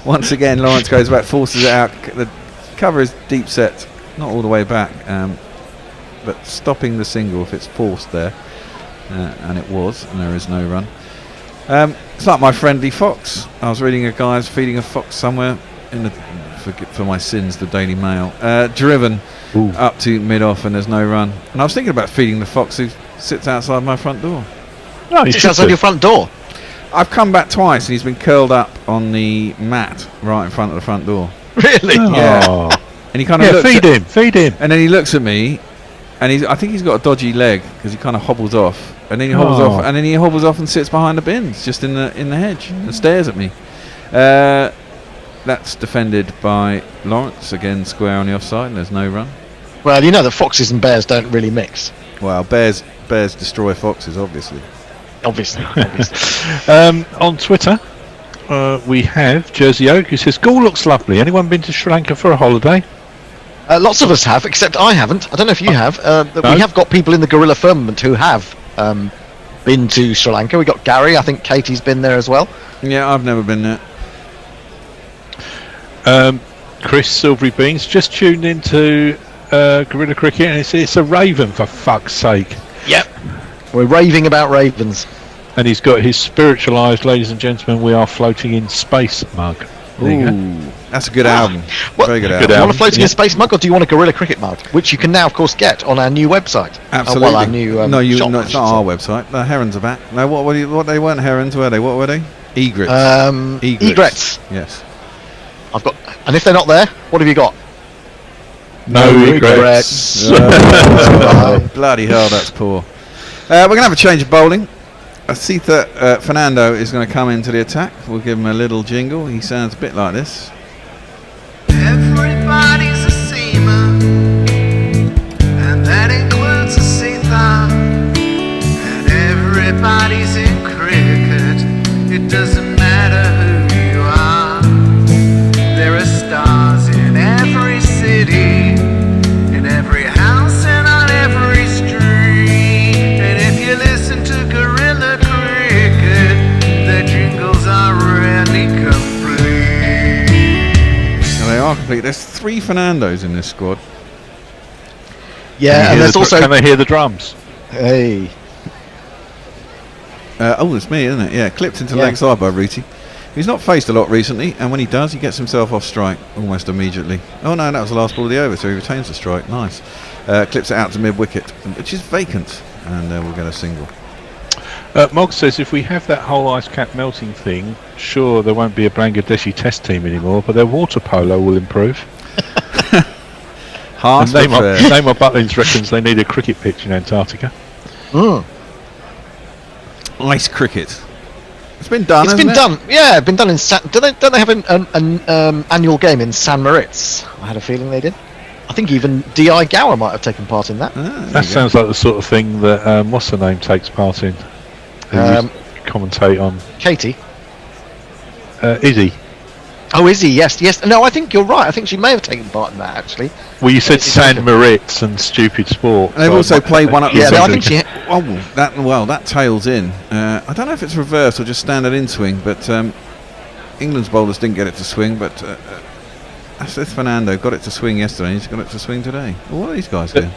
Speaker 1: Once again, Lawrence goes back, forces it out. The cover is deep set, not all the way back, but stopping the single if it's forced there, and it was, and there is no run. It's like my friendly fox. I was reading a guy's feeding a fox somewhere in the for my sins, the Daily Mail, driven up to mid-off, and there's no run. And I was thinking about feeding the fox who sits outside my front door.
Speaker 6: No, you
Speaker 2: It's outside your front door.
Speaker 1: I've come back twice, and he's been curled up on the mat right in front of the front door.
Speaker 2: Really?
Speaker 1: Yeah. And he kind of
Speaker 6: Yeah,
Speaker 1: looks
Speaker 6: feed him.
Speaker 1: and then he looks at me, and I think he's got a dodgy leg because he kind of hobbles off, and then he hobbles off, and then he hobbles off and sits behind the bins, just in the hedge, and stares at me. That's defended by Lawrence, again square on the offside, and there's no run.
Speaker 2: Well, you know that foxes and bears don't really mix.
Speaker 1: Well, bears destroy foxes, obviously.
Speaker 2: Obviously.
Speaker 6: On Twitter, we have Jersey Oak who says, Galle looks lovely. Anyone been to Sri Lanka for a holiday?
Speaker 2: Lots of us have, except I haven't. I don't know if you have.
Speaker 6: No.
Speaker 2: We have got people in the Guerrilla Firmament who have been to Sri Lanka. We got Gary. I think Katie's been there as well.
Speaker 1: Yeah, I've never been there.
Speaker 6: Chris Silvery Beans just tuned into Guerrilla Cricket, and it's a raven, for fuck's sake.
Speaker 2: Yep. We're raving about ravens.
Speaker 6: And he's got his spiritualised, ladies and gentlemen, we are floating in space mug. There you go.
Speaker 1: That's a good album.
Speaker 2: Well,
Speaker 1: Very good
Speaker 6: good
Speaker 1: album.
Speaker 2: Do you want
Speaker 6: album.
Speaker 2: a floating in space mug, or do you want a Guerrilla Cricket mug, which you can now, of course, get on our new website?
Speaker 1: Absolutely.
Speaker 2: Well, our new shop,
Speaker 1: no, it's
Speaker 2: I
Speaker 1: not
Speaker 2: should
Speaker 1: our
Speaker 2: say.
Speaker 1: website. The herons are back. No, what they weren't herons, were they? What were they? Egrets.
Speaker 2: Egrets.
Speaker 1: Yes.
Speaker 2: I've got, and if they're not there, what have you got?
Speaker 6: No regrets.
Speaker 1: Bloody hell, that's poor. We're going to have a change of bowling. I see that Fernando is going to come into the attack. We'll give him a little jingle. He sounds a bit like this.
Speaker 8: Everybody's a seaman, and that includes a seatham. And everybody's in cricket, it doesn't matter who you are. There are stars in every city, in every house and on every street. And if you listen to Guerrilla Cricket, their jingles are rarely complete.
Speaker 1: are complete. There's 3 Fernandos in this squad.
Speaker 2: Yeah, and there's also.
Speaker 6: Can they hear the drums?
Speaker 2: Hey.
Speaker 1: It's me, isn't it? Yeah, clipped into leg side by Ruti. He's not faced a lot recently, and when he does, he gets himself off strike almost immediately. Oh no, that was the last ball of the over, so he retains the strike. Nice. Clips it out to mid-wicket, which is vacant, and we'll get a single.
Speaker 6: Mog says if we have that whole ice cap melting thing, sure there won't be a Bangladeshi test team anymore, but their water polo will improve.
Speaker 1: Harsh,
Speaker 6: Neymar Butlins reckons they need a cricket pitch in Antarctica.
Speaker 1: Ice cricket. It's been done.
Speaker 2: It's been done. Yeah, been done in. Don't they have an annual game in San Moritz? I had a feeling they did. I think even Di Gower might have taken part in that.
Speaker 6: That sounds like the sort of thing that what's her name takes part in. Who used to commentate on.
Speaker 2: Katie.
Speaker 6: Izzy.
Speaker 2: Oh, Izzy, yes. No, I think you're right. I think she may have taken part in that, actually.
Speaker 6: Well, you said San Moritz and stupid sport.
Speaker 1: And they've also played one up.
Speaker 2: Yeah, I think she.
Speaker 1: That tails in. I don't know if it's reverse or just standard in swing, but England's bowlers didn't get it to swing, but Asif Fernando got it to swing yesterday, and he's got it to swing today. Well, what are these guys doing?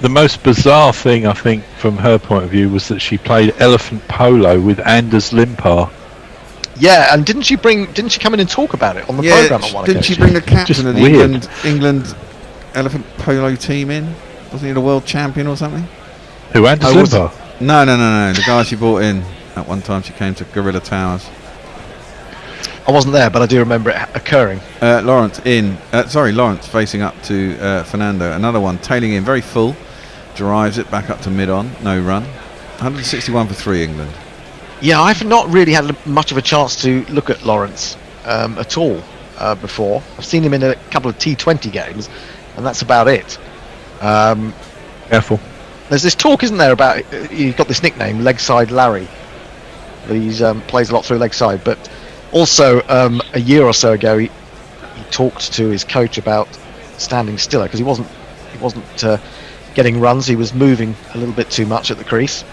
Speaker 6: The most bizarre thing, I think, from her point of view, was that she played elephant polo with Anders Limpar.
Speaker 2: Yeah, and didn't she come in and talk about it on the programme at one
Speaker 1: Didn't she bring the captain of the England elephant polo team in? Wasn't he the world champion or something?
Speaker 6: Who, Anders Limpar?
Speaker 1: No. The guy she brought in at one time she came to Gorilla Towers.
Speaker 2: I wasn't there, but I do remember it occurring.
Speaker 1: Lawrence facing up to Fernando. Another one tailing in, very full. Drives it back up to mid-on, no run. 161 for 3 England.
Speaker 2: Yeah, I've not really had much of a chance to look at Lawrence at all before. I've seen him in a couple of T20 games, and that's about it.
Speaker 6: Careful.
Speaker 2: There's this talk, isn't there, about he's got this nickname, Legside Larry. He plays a lot through leg side, but also a year or so ago he talked to his coach about standing stiller because he wasn't getting runs. He was moving a little bit too much at the crease.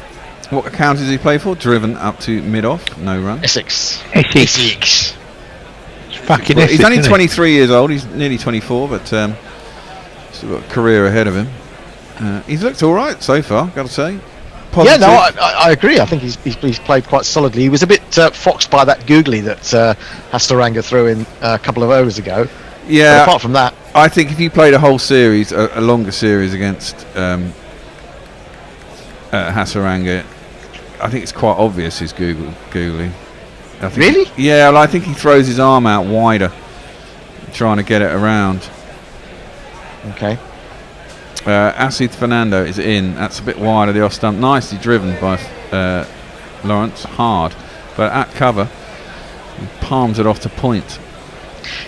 Speaker 1: What county does he play for? Driven up to mid-off, no run.
Speaker 2: Essex.
Speaker 6: It's fucking Essex.
Speaker 1: He's only 23 years old. He's nearly 24, but still got a career ahead of him. He's looked all right so far, got to say. Positive.
Speaker 2: Yeah, no, I agree. I think he's played quite solidly. He was a bit foxed by that googly that Hastaranga threw in a couple of overs ago.
Speaker 1: Yeah.
Speaker 2: But apart from that,
Speaker 1: I think if he played a whole series, a longer series against Hasaranga, I think it's quite obvious his googly.
Speaker 2: Really?
Speaker 1: Yeah, well, I think he throws his arm out wider, trying to get it around.
Speaker 2: Okay.
Speaker 1: Asif Fernando is in. That's a bit wide of the off stump. Nicely driven by Lawrence. Hard, but at cover, he palms it off to point.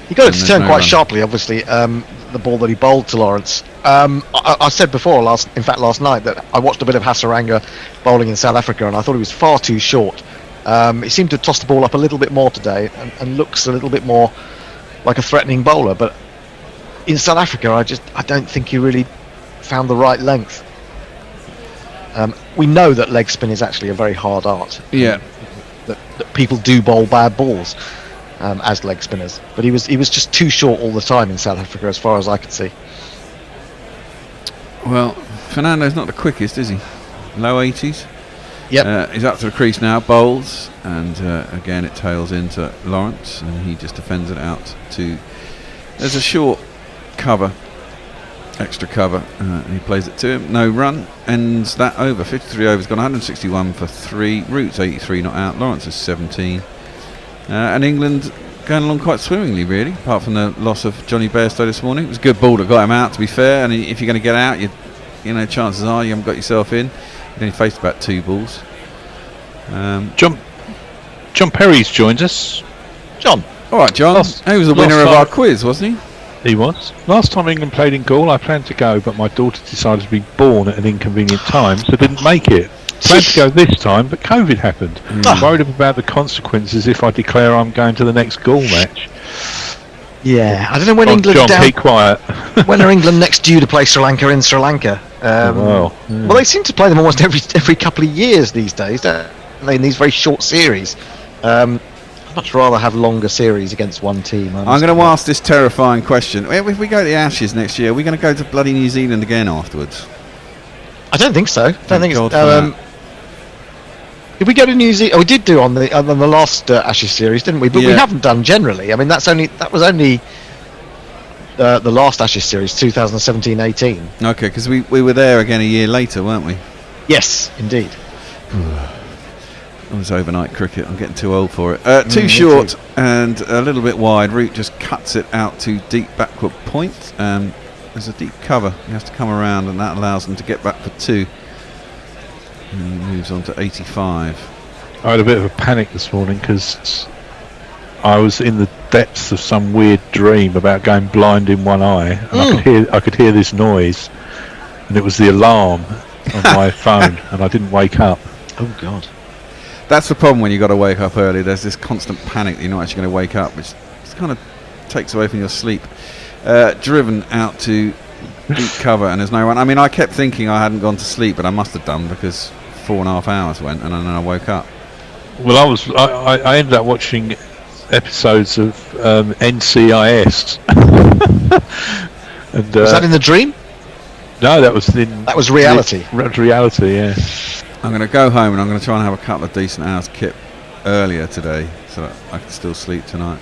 Speaker 2: He got it to turn quite sharply. Obviously, the ball that he bowled to Lawrence. I said before, last night, that I watched a bit of Hasaranga bowling in South Africa, and I thought he was far too short. He seemed to toss the ball up a little bit more today, and looks a little bit more like a threatening bowler. But in South Africa, I don't think he really found the right length. We know that leg spin is actually a very hard art.
Speaker 1: Yeah,
Speaker 2: that people do bowl bad balls as leg spinners, but he was just too short all the time in South Africa, as far as I could see.
Speaker 1: Well, Fernando's not the quickest, is he? Low 80s.
Speaker 2: Yep.
Speaker 1: He's up to the crease now, bowls, and again it tails into Lawrence, and he just defends it out to. There's a short cover. Extra cover, and he plays it to him. No run, ends that over. 53 overs, gone 161 for 3. Roots 83 not out. Lawrence is 17. And England going along quite swimmingly, really, apart from the loss of Johnny Bairstow this morning. It was a good ball that got him out, to be fair, and if you're going to get out, you know, chances are you haven't got yourself in. He only faced about 2 balls.
Speaker 6: John Perry's joined us.
Speaker 2: John.
Speaker 1: All right, John. He was the winner of our quiz, wasn't he?
Speaker 6: He was. Last time England played in Galle, I planned to go, but my daughter decided to be born at an inconvenient time, so didn't make it. Planned to go this time, but COVID happened. I'm worried about the consequences if I declare I'm going to the next Galle match.
Speaker 2: Yeah, I don't know when England.
Speaker 6: John, keep quiet.
Speaker 2: When are England next due to play Sri Lanka in Sri Lanka? Well, they seem to play them almost every couple of years these days, don't they? In these very short series. I much rather have longer series against one team.
Speaker 1: I'm going to ask this terrifying question. If we go to the Ashes next year, are we going to go to bloody New Zealand again afterwards?
Speaker 2: I don't think so.
Speaker 1: Thank God for that.
Speaker 2: Did we go to New Zealand? Oh, we did do on the last Ashes series, didn't we? But we haven't done generally. I mean, that was only the last Ashes series, 2017-18.
Speaker 1: Okay, because we were there again a year later, weren't we?
Speaker 2: Yes, indeed.
Speaker 1: It was overnight cricket. I'm getting too old for it. Too short and a little bit wide. Root just cuts it out to deep backward point. There's a deep cover. He has to come around, and that allows him to get back for 2. And he moves on to 85.
Speaker 6: I had a bit of a panic this morning because I was in the depths of some weird dream about going blind in one eye, and I could hear this noise, and it was the alarm on my phone, and I didn't wake up.
Speaker 2: Oh God.
Speaker 1: That's the problem when you've got to wake up early. There's this constant panic that you're not actually going to wake up, which kind of takes away from your sleep. Driven out to deep cover, and there's no one. I mean, I kept thinking I hadn't gone to sleep, but I must have done, because 4.5 hours went, and then I woke up.
Speaker 6: Well, I ended up watching episodes of NCIS. And,
Speaker 2: was that in the dream?
Speaker 6: No, that was
Speaker 2: reality.
Speaker 6: Reality, yeah.
Speaker 1: I'm going to go home and I'm going to try and have a couple of decent hours kip earlier today so that I can still sleep tonight.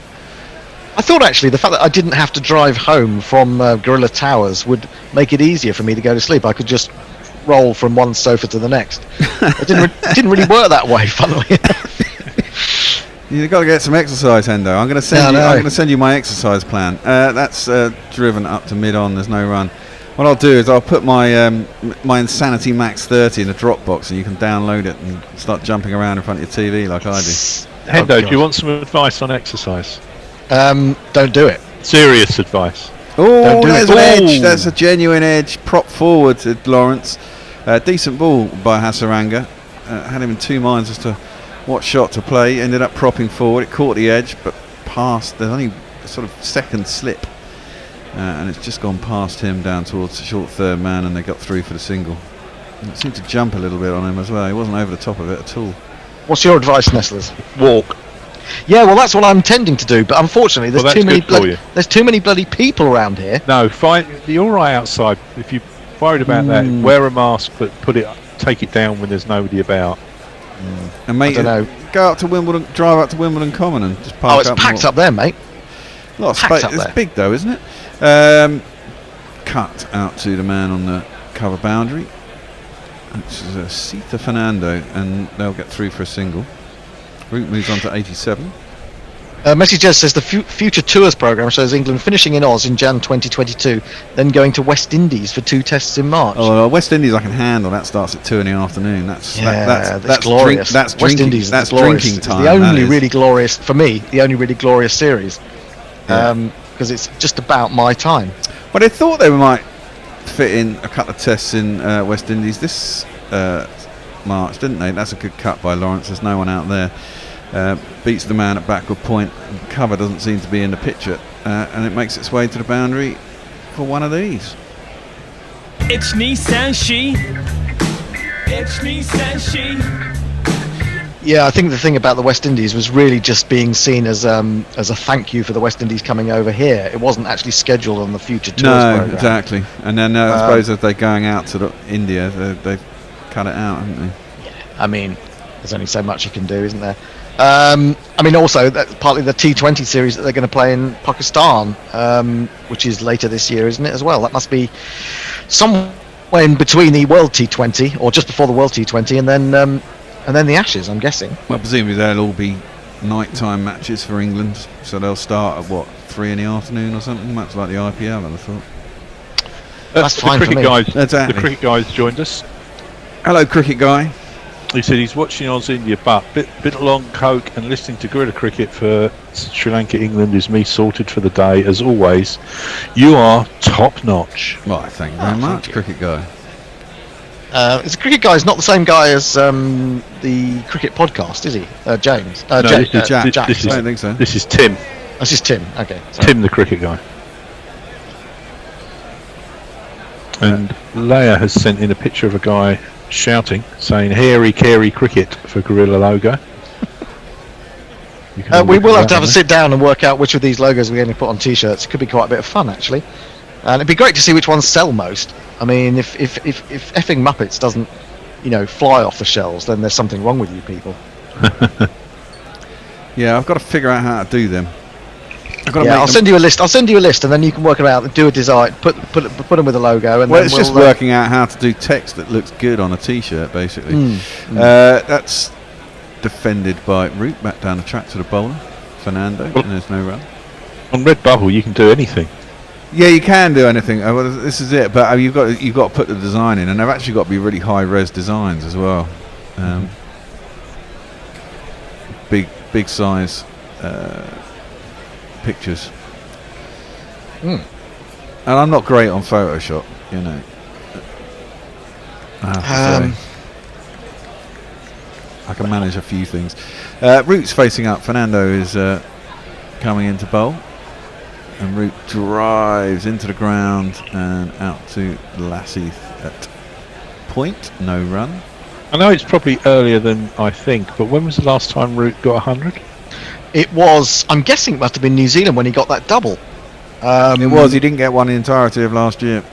Speaker 2: I thought actually the fact that I didn't have to drive home from Gorilla Towers would make it easier for me to go to sleep. I could just roll from one sofa to the next. It didn't really work that way, funnily enough.
Speaker 1: You've got to get some exercise, Hendo. I'm going to send you my exercise plan. That's driven up to mid-on. There's no run. What I'll do is I'll put my my Insanity Max 30 in a Dropbox, and you can download it and start jumping around in front of your TV like I do.
Speaker 6: Hendo, do you want some advice on exercise?
Speaker 2: Don't do it.
Speaker 6: Serious advice.
Speaker 1: Oh, there's an edge. That's a genuine edge. Prop forward to Lawrence. Decent ball by Hasaranga. Had him in two minds as to what shot to play. Ended up propping forward. It caught the edge, but passed. There's only a sort of second slip. And it's just gone past him down towards the short third man, and they got through for the single. And it seemed to jump a little bit on him as well. He wasn't over the top of it at all.
Speaker 2: What's your advice, Nestlers?
Speaker 6: Walk.
Speaker 2: Yeah, well, that's what I'm tending to do, but unfortunately, there's too many bloody people around here.
Speaker 6: No, fine. You're all right outside. If you're worried about that, wear a mask, but take it down when there's nobody about.
Speaker 1: And mate, go up to Wimbledon, drive up to Wimbledon Common, and just park up.
Speaker 2: Oh, it's packed up there, mate.
Speaker 1: A lot of space. It's big though, isn't it? Cut out to the man on the cover boundary, which is Sita Fernando, and they'll get through for a single. Root moves on to 87.
Speaker 2: Message just says the future tours programme shows England finishing in Oz in Jan 2022, then going to West Indies for 2 tests in March.
Speaker 1: Oh, West Indies I can handle. That starts at 2 in the afternoon. That's
Speaker 2: glorious.
Speaker 1: That's
Speaker 2: West Indies.
Speaker 1: That's
Speaker 2: glorious.
Speaker 1: drinking time.
Speaker 2: It's the only really glorious for me. The only really glorious series. Because it's just about my time.
Speaker 1: But I thought they might fit in a couple of tests in West Indies this March, didn't they? That's a good cut by Lawrence. There's no one out there. Beats the man at backward point. Cover doesn't seem to be in the picture, and it makes its way to the boundary for one of these.
Speaker 11: It's Nissan She. It's Nissan She.
Speaker 2: Yeah, I think the thing about the West Indies was really just being seen as a thank you for the West Indies coming over here. It wasn't actually scheduled on the future tours program.
Speaker 1: No, exactly. And then I suppose if they're going out to India, they've cut it out, haven't they?
Speaker 2: Yeah, I mean, there's only so much you can do, isn't there? I mean, also, that's partly the T20 series that they're going to play in Pakistan, which is later this year, isn't it, as well? That must be somewhere in between the World T20, or just before the World T20, and then the Ashes, I'm guessing.
Speaker 1: Well, presumably they'll all be nighttime matches for England, so they'll start at 3 in the afternoon or something, much like the IPL, I'd have thought.
Speaker 2: That's fine for me.
Speaker 1: Exactly.
Speaker 6: The cricket guys joined us.
Speaker 1: Hello, cricket guy.
Speaker 6: He said he's watching Oz India, but bit long coke and listening to Gorilla Cricket for Sri Lanka England is me sorted for the day. As always, you are top notch.
Speaker 1: Right, thank you very much, cricket guy.
Speaker 2: Is the cricket guy not the same guy as the cricket podcast, is he? James?
Speaker 1: No,
Speaker 2: Jack.
Speaker 1: I don't think so.
Speaker 6: This is Tim.
Speaker 2: This is Tim. Okay. Sorry.
Speaker 6: Tim, the cricket guy. And Leia has sent in a picture of a guy shouting, saying "Hairy Carey Cricket" for Gorilla logo. You can all
Speaker 2: We
Speaker 6: look
Speaker 2: will
Speaker 6: at
Speaker 2: have to
Speaker 6: that,
Speaker 2: have a sit down and work out which of these logos we're going to put on T-shirts. It could be quite a bit of fun, actually. And it'd be great to see which ones sell most. I mean, if effing Muppets doesn't, fly off the shelves, then there's something wrong with you people.
Speaker 1: Yeah, I've got to figure out how to do them.
Speaker 2: I'll send you a list. I'll send you a list, and then you can work it out and do a design. Put them with a logo, and
Speaker 1: Well,
Speaker 2: then
Speaker 1: it's just working out how to do text that looks good on a T-shirt, basically. That's defended by Root, back down the track to the bowler, Fernando, and there's no run.
Speaker 6: On Red Bubble, you can do anything.
Speaker 1: Yeah, you can do anything. Well, this is it, but you've got to put the design in, and they've actually got to be really high-res designs as well. Big size pictures. And I'm not great on Photoshop, I have to say. I can manage a few things. Root's facing up. Fernando is coming into bowl. And Root drives into the ground and out to Lassie at point. No run.
Speaker 6: I know it's probably earlier than I think, but when was the last time Root got 100?
Speaker 2: It was. I'm guessing it must have been New Zealand when he got that double.
Speaker 1: It was. He didn't get one in entirety of last year.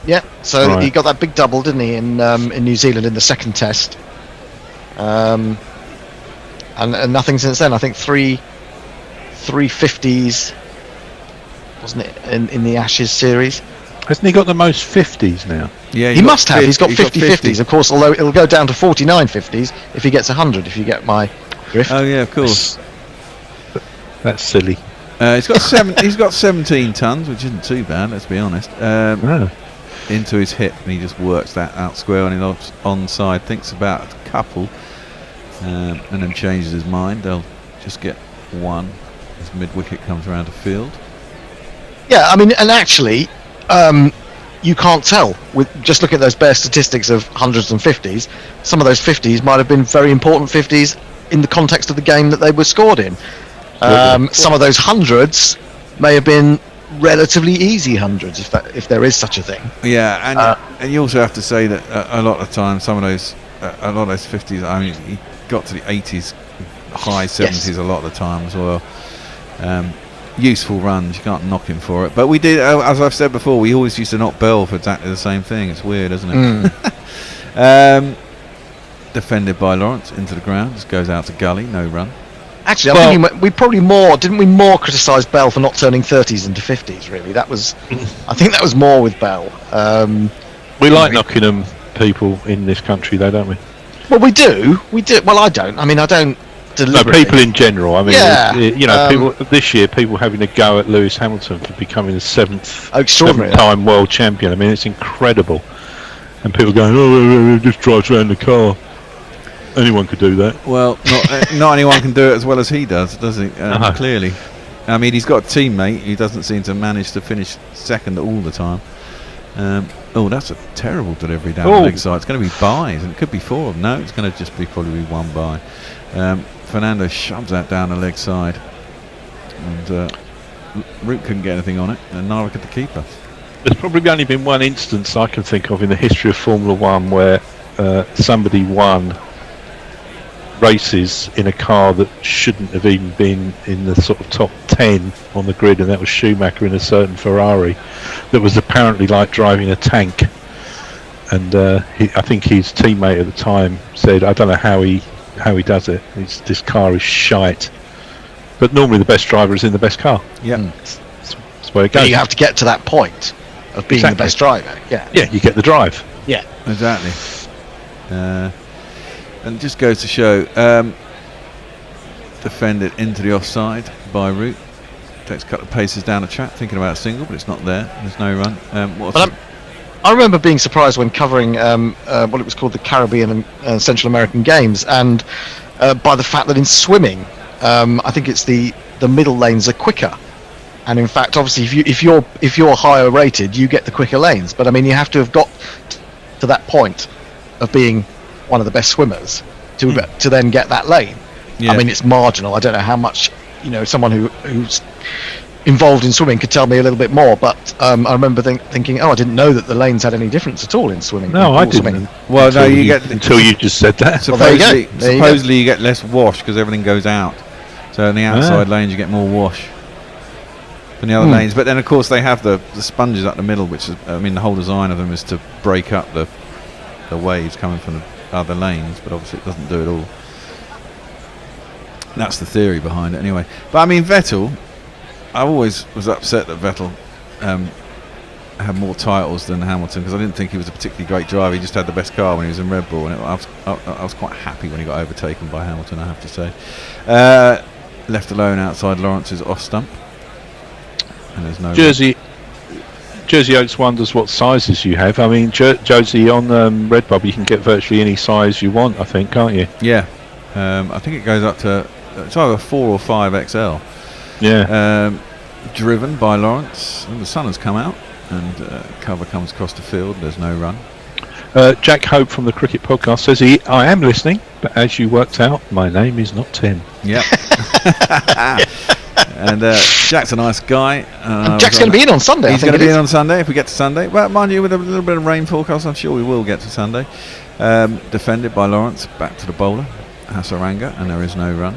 Speaker 2: Yeah. So
Speaker 6: Right.
Speaker 2: he got that big double, didn't he, in New Zealand in the second test. And nothing since then. I think three 50s, wasn't it, in the Ashes series?
Speaker 6: Hasn't he got the most 50s now?
Speaker 1: Yeah,
Speaker 2: He must have. He's got 50 50s, of course. Although it'll go down to 49 50s if he gets 100. If you get my drift.
Speaker 1: Oh yeah, of course.
Speaker 6: That's silly.
Speaker 1: He's got 17 tons, which isn't too bad. Let's be honest. Into his hip, and he just works that out square on his onside. Thinks about a couple, and then changes his mind. They'll just get one as mid wicket comes around the field.
Speaker 2: Yeah, I mean, and actually, you can't tell with just looking at those bare statistics of hundreds and 50s. Some of those 50s might have been very important 50s in the context of the game that they were scored in. Some of those hundreds may have been relatively easy hundreds, if there is such a thing.
Speaker 1: Yeah, and you also have to say that a lot of times, a lot of those 50s. I mean, he got to the 80s, high 70s a lot of the time as well. Useful runs, you can't knock him for it. But we did, as I've said before, we always used to knock Bell for exactly the same thing. It's weird, isn't it? Defended by Lawrence into the ground, just goes out to Galle, no run.
Speaker 2: Actually, I'm thinking we probably didn't we more criticise Bell for not turning 30s into 50s? Really, I think that was more with Bell.
Speaker 6: We like Nottingham people in this country, though, don't we?
Speaker 2: Well, we do. Well, I don't. I mean, I don't.
Speaker 6: No, people in general. I mean,
Speaker 2: Yeah,
Speaker 6: people this year, people having a go at Lewis Hamilton for becoming the seventh time world champion. I mean, it's incredible. And people going, "Oh, he just drives around the car." Anyone could do that.
Speaker 1: Well, not anyone can do it as well as he does he? Clearly. I mean, he's got a teammate who doesn't seem to manage to finish second all the time. That's a terrible delivery down the leg side. It's going to be byes, and it could be four of them. No, it's going to just probably be one bye. Fernando shoves that down the leg side, and Root couldn't get anything on it, and neither could the keeper.
Speaker 6: There's probably only been one instance I can think of in the history of Formula One where somebody won races in a car that shouldn't have even been in the sort of top 10 on the grid, and that was Schumacher in a certain Ferrari that was apparently like driving a tank. And I think his teammate at the time said, "I don't know how he does it. This car is shite." But normally the best driver is in the best car.
Speaker 1: Yeah,
Speaker 6: that's where it goes.
Speaker 2: But you have to get to that point of being the best driver. Yeah,
Speaker 6: you get the drive.
Speaker 2: Yeah,
Speaker 1: exactly. And it just goes to show, defended into the offside by Root. Takes a couple of paces down the track, thinking about a single, but it's not there. There's no run.
Speaker 2: I remember being surprised when covering what it was called the Caribbean and Central American Games, and by the fact that in swimming, I think it's the middle lanes are quicker. And in fact, obviously, if you're higher rated, you get the quicker lanes. But I mean, you have to have got to that point of being one of the best swimmers to then get that lane. I mean, it's marginal. I don't know how much someone who's involved in swimming could tell me a little bit more. But I remember thinking, I didn't know that the lanes had any difference at all in swimming.
Speaker 6: No, I didn't.
Speaker 1: Well, no, until
Speaker 6: you just said that.
Speaker 1: Supposedly you get less wash because everything goes out. So So in the outside lanes you get more wash than the other lanes. But then of course they have the sponges up the middle, which is, I mean, the whole design of them is to break up the waves coming from the other lanes, but obviously it doesn't do it all. That's the theory behind it anyway. But I mean, Vettel, I always was upset that Vettel had more titles than Hamilton, because I didn't think he was a particularly great driver. He just had the best car when he was in Red Bull, and I was quite happy when he got overtaken by Hamilton, I have to say. Left alone outside Lawrence's off stump, and there's no
Speaker 6: Jersey Oaks wonders what sizes you have. I mean, Josie, on Redbubble you can get virtually any size you want, I think, can't you?
Speaker 1: Yeah, I think it goes up to, it's either 4 or 5 XL.
Speaker 6: Yeah.
Speaker 1: Driven by Lawrence, and the sun has come out, and cover comes across the field. There's no run.
Speaker 6: Jack Hope from the Cricket Podcast says, I am listening, but as you worked out, my name is not Tim.
Speaker 1: Yep. And Jack's a nice guy.
Speaker 2: Jack's going to be in on Sunday.
Speaker 1: He's going to be in on Sunday if we get to Sunday. But mind you, with a little bit of rain forecast, I'm sure we will get to Sunday. Defended by Lawrence, back to the bowler, Hasaranga, and there is no run.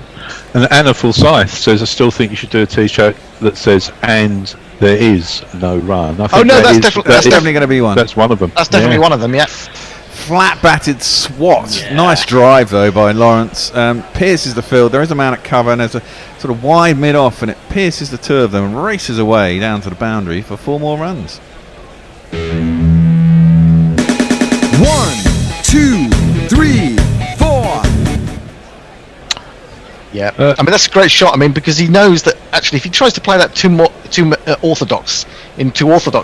Speaker 6: And Anna Forsyth says, I still think you should do a T-shirt that says, and there is no run. I think
Speaker 1: that's definitely going to be one.
Speaker 6: That's one of them.
Speaker 2: That's definitely one of them, yeah.
Speaker 1: Flat batted swat. Yeah. Nice drive though by Lawrence. Pierces the field. There is a man at cover, and there's a sort of wide mid off, and it pierces the two of them and races away down to the boundary for 4 more runs.
Speaker 12: 1, 2, 3, 4.
Speaker 2: Yeah, I mean that's a great shot. I mean, because he knows that actually if he tries to play that too orthodox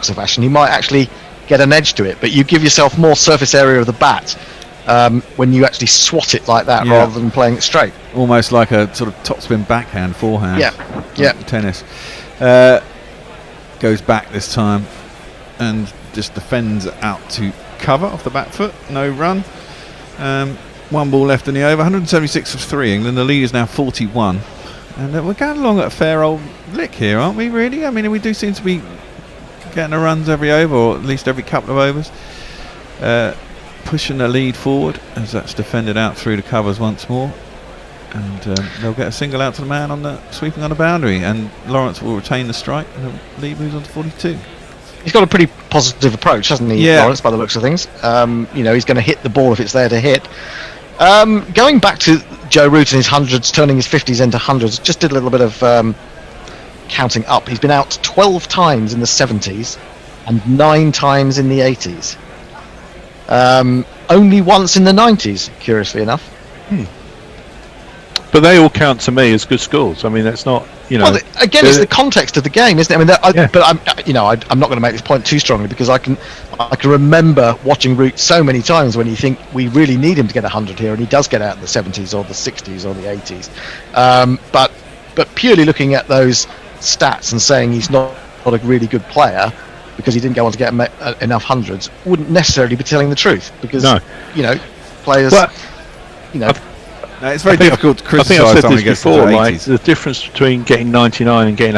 Speaker 2: a fashion, he might actually get an edge to it. But you give yourself more surface area of the bat when you actually swat it like that, rather than playing it straight.
Speaker 1: Almost like a sort of topspin backhand forehand.
Speaker 2: Yeah.
Speaker 1: Tennis. Goes back this time and just defends out to cover off the back foot. No run. 1 ball left in the over. 176 of 3 England. The lead is now 41. And we're going along at a fair old lick here, aren't we, really? I mean, we do seem to be getting the runs every over, or at least every couple of overs. Pushing the lead forward as that's defended out through the covers once more. And they'll get a single out to the man on the sweeping on the boundary. And Lawrence will retain the strike, and the lead moves on to 42.
Speaker 2: He's got a pretty positive approach, hasn't he, Lawrence, by the looks of things? He's going to hit the ball if it's there to hit. Going back to Joe Root and his hundreds, turning his 50s into hundreds, just did a little bit of counting up. He's been out 12 times in the 70s and 9 times in the 80s. Only once in the 90s, curiously enough.
Speaker 6: But they all count to me as good scores. I mean, that's not,
Speaker 2: Well, again, it's the context of the game, isn't it? I mean, but I'm not going to make this point too strongly, because I can remember watching Root so many times when you think we really need him to get 100 here, and he does get out in the 70s or the 60s or the 80s. But purely looking at those stats and saying he's not a really good player because he didn't go on to get enough hundreds wouldn't necessarily be telling the truth, because players,
Speaker 1: No, it's very difficult to criticise.
Speaker 6: I think I've said
Speaker 1: someone
Speaker 6: this before, like the difference between getting 99 and getting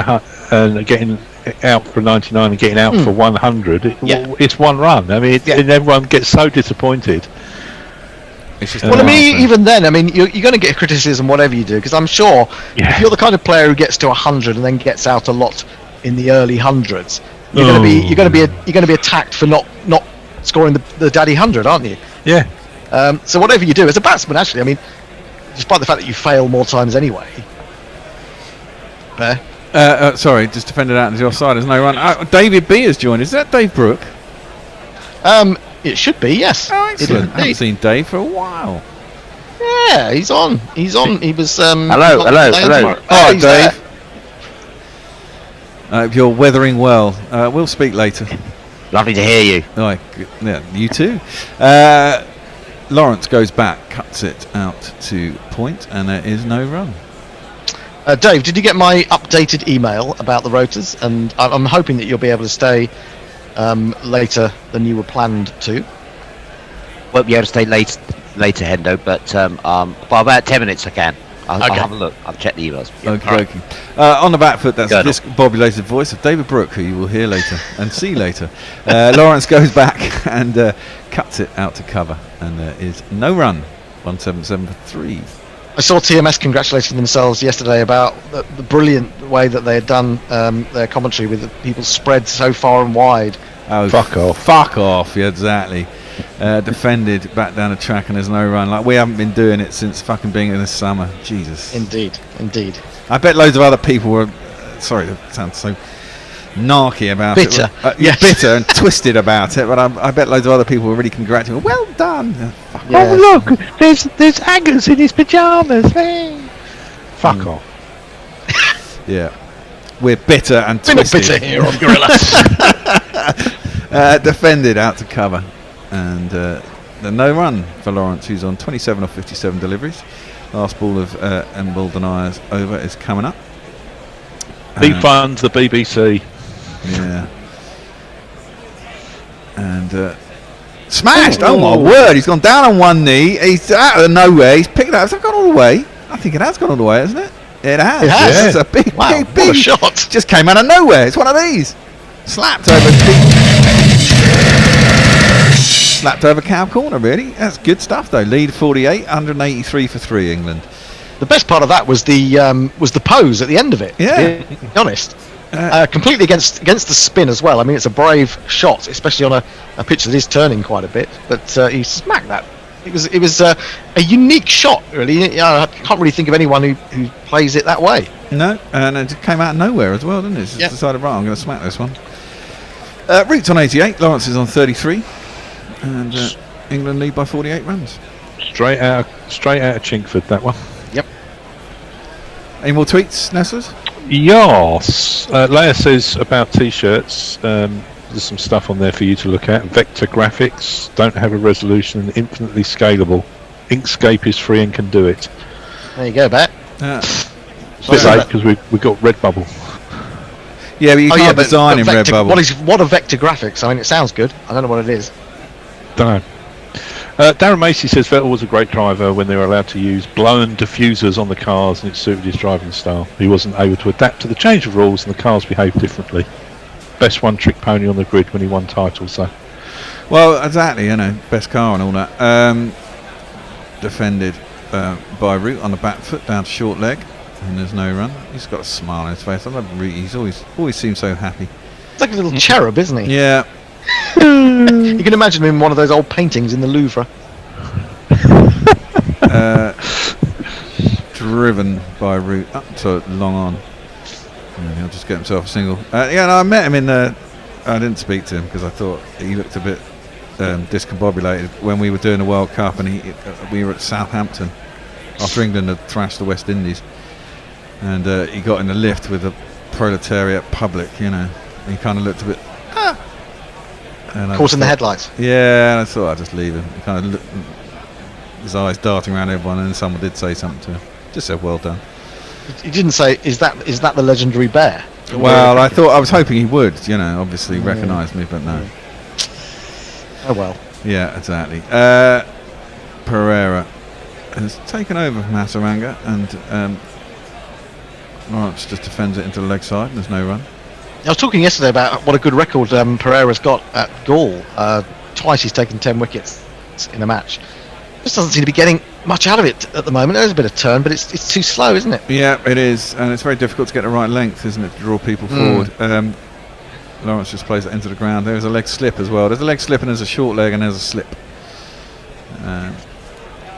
Speaker 6: getting out for 99 and getting out for 100. It's 1 run. I mean, and everyone gets so disappointed.
Speaker 1: It's just
Speaker 2: even then, I mean, you're going to get criticism whatever you do, because I'm sure if you're the kind of player who gets to 100 and then gets out a lot in the early hundreds, you're going to be attacked for not scoring the daddy 100, aren't you?
Speaker 6: Yeah.
Speaker 2: So whatever you do as a batsman, actually, I mean, despite the fact that you fail more times anyway.
Speaker 1: Sorry, just defended out into the offside. There's no run. David B has joined. Is that Dave Brooke?
Speaker 2: It should be, yes.
Speaker 1: Oh, excellent. I haven't seen Dave for a while.
Speaker 2: Yeah, he's on. He was.
Speaker 13: Hello.
Speaker 1: Oh, Dave. You're weathering well. We'll speak later.
Speaker 13: Lovely to hear you.
Speaker 1: Oh, yeah, you too. Lawrence goes back, cuts it out to point, and there is no run.
Speaker 2: Dave, did you get my updated email about the rotors? And I'm hoping that you'll be able to stay later than you were planned to.
Speaker 13: Won't be able to stay later, Hendo, but for about 10 minutes I can. I'll have a look. I'll check the emails.
Speaker 1: Okay. On the back foot, that's the discombobulated voice of David Brooke, who you will hear later and see later. Lawrence goes back and cuts it out to cover, and there is no run. 177 for 3.
Speaker 2: saw TMS congratulating themselves yesterday about the brilliant way that they had done their commentary with the people spread so far and wide.
Speaker 1: Oh,
Speaker 6: Fuck off.
Speaker 1: Fuck off, yeah, exactly. Defended back down the track and there's no run. Like, we haven't been doing it since fucking being in the summer. Jesus.
Speaker 2: Indeed.
Speaker 1: I bet loads of other people were, sorry, that sounds so narky about
Speaker 2: bitter.
Speaker 1: it.
Speaker 2: Yes.
Speaker 1: Bitter and twisted about it, but I bet loads of other people were really congratulating. Well done.
Speaker 2: Yeah.
Speaker 6: Oh look, there's Angus in his pyjamas. Hey. Fuck off.
Speaker 1: Yeah. We're bitter and
Speaker 2: We're not
Speaker 1: twisted.
Speaker 2: bitter here on Gorillas.
Speaker 1: Defended out to cover. And the no run for Lawrence, who's on 27 or 57 deliveries. Last ball of Emble Deniers over is coming up.
Speaker 6: He funds the BBC.
Speaker 1: Yeah. And smashed! Oh my word, he's gone down on one knee. He's out of nowhere. He's picked it up. Has that gone all the way? I think it has gone all the way, hasn't it? It has.
Speaker 2: It has.
Speaker 1: Yeah. It's a big,
Speaker 2: Wow,
Speaker 1: big
Speaker 2: what a shot.
Speaker 1: Just came out of nowhere. It's one of these. Slapped over cow corner, really. That's good stuff, though. Lead 48, 183 for 3, England.
Speaker 2: The best part of that was the pose at the end of it.
Speaker 1: Yeah.
Speaker 2: To be honest. Completely against the spin as well. I mean, it's a brave shot, especially on a pitch that is turning quite a bit. But he smacked that. It was a unique shot, really. I can't really think of anyone who plays it that way.
Speaker 1: No, and it just came out of nowhere as well, didn't it? Just decided, right, I'm going to smack this one. Root's on 88, Lawrence is on 33, and England lead by 48 runs.
Speaker 6: Straight out of Chinkford, that one.
Speaker 2: Yep.
Speaker 1: Any more tweets, Nestlers?
Speaker 6: Yes. Leia says about t-shirts, there's some stuff on there for you to look at. Vector graphics, don't have a resolution and infinitely scalable. Inkscape is free and can do it.
Speaker 2: There you go, Bet.
Speaker 6: Bit late because we got Redbubble.
Speaker 1: Yeah, but you can't design in Redbubble.
Speaker 2: What are vector graphics? I mean, it sounds good. I don't know what it is.
Speaker 6: Don't know. Darren Macy says Vettel was a great driver when they were allowed to use blown diffusers on the cars and it suited his driving style. He wasn't able to adapt to the change of rules and the cars behaved differently. Best one-trick pony on the grid when he won titles, though.
Speaker 1: Well, exactly, best car and all that. Defended by Root on the back foot down to short leg, and there's no run. He's got a smile on his face. I love Root. He's always seems so happy.
Speaker 2: It's like a little cherub, isn't he?
Speaker 1: Yeah.
Speaker 2: You can imagine him in one of those old paintings in the Louvre.
Speaker 1: Driven by Root up to long on. And he'll just get himself a single. I met him in the. I didn't speak to him because I thought he looked a bit discombobulated when we were doing the World Cup, and we were at Southampton after England had thrashed the West Indies, and he got in the lift with the proletariat public. He kind of looked a bit.
Speaker 2: Caught in the headlights.
Speaker 1: Yeah, and I thought I'd just leave him. He kind of looked, his eyes darting around everyone, and then someone did say something to him. Just said, "Well done."
Speaker 2: He didn't say, "Is that the legendary bear?"
Speaker 1: Well, I was hoping he would. Obviously recognise me, but no.
Speaker 2: Oh well.
Speaker 1: Yeah, exactly. Pereira has taken over from Hasaranga, and Lawrence just defends it into the leg side, and there's no run.
Speaker 2: I was talking yesterday about what a good record Pereira's got at Galle. Twice he's taken 10 wickets in a match. Just doesn't seem to be getting much out of it at the moment. There's a bit of turn, but it's too slow, isn't it?
Speaker 1: Yeah, it is, and it's very difficult to get the right length, isn't it, to draw people forward. Lawrence just plays it into the ground. There's a leg slip as well. There's a leg slip and there's a short leg and there's a slip.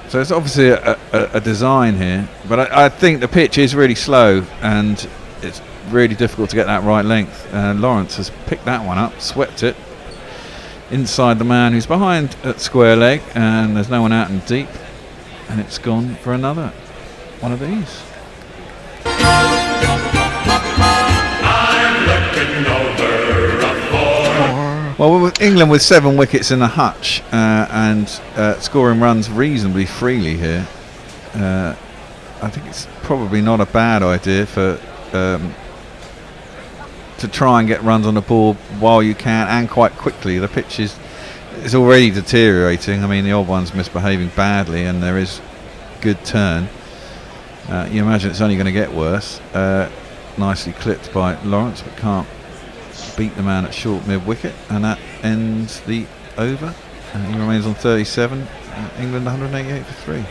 Speaker 1: So it's obviously a design here, but I think the pitch is really slow and it's really difficult to get that right length. Lawrence has picked that one up, swept it inside the man who's behind at square leg, and there's no one out in deep, and it's gone for another one of these. Well, with England with 7 wickets in the hutch and scoring runs reasonably freely here, I think it's probably not a bad idea for to try and get runs on the ball while you can and quite quickly. The pitch is already deteriorating. I mean, the old one's misbehaving badly, and there is good turn. You imagine it's only going to get worse. Nicely clipped by Lawrence, but can't beat the man at short mid wicket, and that ends the over. He remains on 37. England 188 for 3.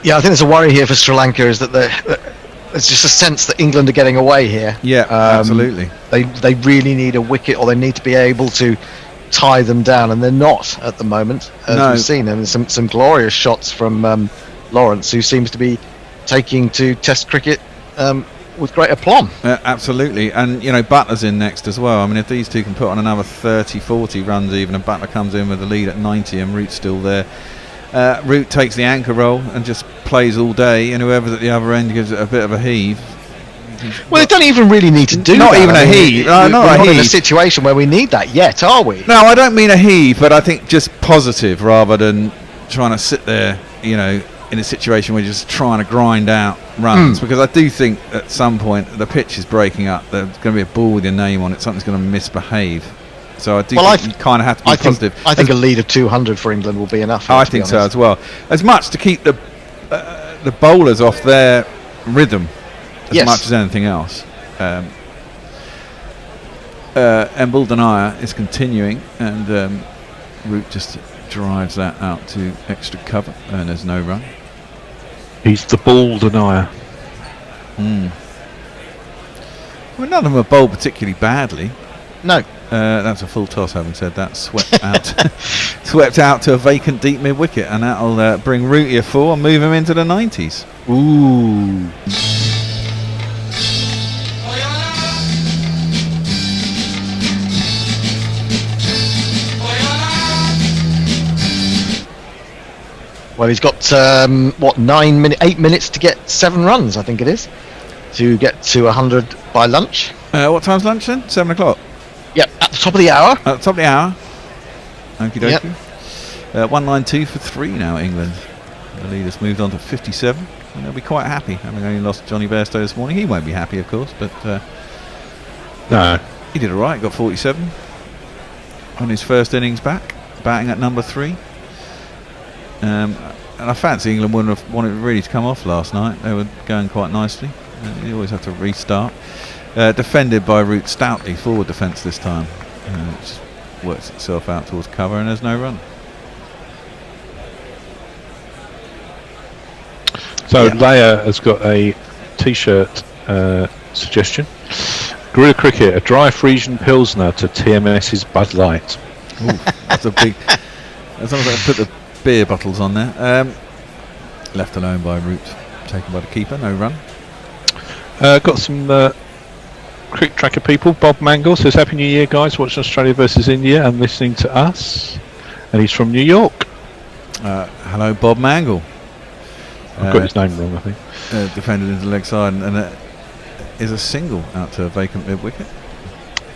Speaker 2: Yeah, I think there's a worry here for Sri Lanka is that there's just a sense that England are getting away here.
Speaker 1: Yeah, absolutely.
Speaker 2: They really need a wicket, or they need to be able to tie them down, and they're not at the moment, as we've seen. And some glorious shots from Lawrence, who seems to be taking to Test cricket with great aplomb.
Speaker 1: Absolutely, and Butler's in next as well. I mean, if these two can put on another 30-40 runs even, and Butler comes in with the lead at 90 and Root's still there, Root takes the anchor role and just plays all day, and whoever's at the other end gives it a bit of a heave.
Speaker 2: Well, they don't even really need to do
Speaker 1: not
Speaker 2: that.
Speaker 1: Even a heave. We're
Speaker 2: not in a situation where we need that yet, are we?
Speaker 1: No, I don't mean a heave, but I think just positive rather than trying to sit there, in a situation where you're just trying to grind out runs, because I do think at some point the pitch is breaking up. There's going to be a ball with your name on it. Something's going to misbehave. So I do think you kind of have to be positive.
Speaker 2: I think a lead of 200 for England will be enough.
Speaker 1: I think so as well. As much to keep the bowlers off their rhythm as much as anything else. Embal Denier is continuing, and Root just drives that out to extra cover, and there's no run.
Speaker 6: He's the ball denier.
Speaker 1: Well, none of them are bowled particularly badly.
Speaker 2: No.
Speaker 1: That's a full toss, having said that. Swept out to a vacant deep mid wicket, and that'll bring Root a 4 and move him into the 90s.
Speaker 2: Ooh. Well, he's got 8 minutes to get 7 runs, I think it is, to get to 100 by lunch.
Speaker 1: What time's lunch then? 7 o'clock.
Speaker 2: Yep, at the top of the hour.
Speaker 1: At the top of the hour. Okie dokie. 192 for 3 now, England. The leader's moved on to 57, and they'll be quite happy, having only lost Johnny Bairstow this morning. He won't be happy, of course, but
Speaker 6: no,
Speaker 1: he did all right. Got 47 on his first innings back, batting at number 3. And I fancy England wouldn't have wanted really to come off last night. They were going quite nicely. You always have to restart. Defended by Root stoutly, forward defence this time. It just works itself out towards cover, and there's no run.
Speaker 6: So Leia has got a T-shirt suggestion. Guerrilla Cricket, a dry Frisian Pilsner to TMS's Bud Light.
Speaker 1: Ooh, that's a big... As long as I can put the beer bottles on there. Left alone by Root, taken by the keeper, no run.
Speaker 6: Got some Cricket Tracker people. Bob Mangle says, Happy New Year, guys, watching Australia versus India and listening to us. And he's from New York.
Speaker 1: Hello, Bob Mangle.
Speaker 6: I've got his name wrong, I think.
Speaker 1: Defended into the leg side, and it is a single out to a vacant mid wicket.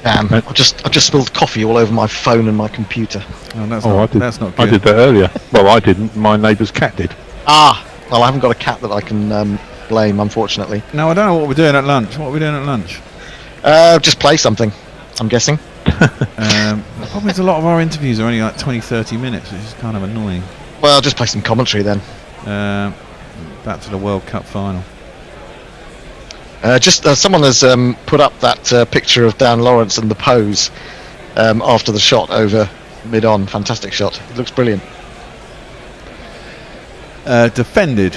Speaker 2: I've just spilled coffee all over my phone and my computer.
Speaker 1: Oh, that's not good.
Speaker 6: I did that earlier. Well, I didn't. My neighbour's cat did.
Speaker 2: Well, I haven't got a cat that I can blame, unfortunately.
Speaker 1: No, I don't know what we're doing at lunch. What are we doing at lunch?
Speaker 2: Just play something, I'm guessing.
Speaker 1: The problem is a lot of our interviews are only like 20-30 minutes, which is kind of annoying.
Speaker 2: Well, I'll just play some commentary then.
Speaker 1: Back to the World Cup final.
Speaker 2: Someone has put up that picture of Dan Lawrence and the pose after the shot over mid-on. Fantastic shot. It looks brilliant.
Speaker 1: Defended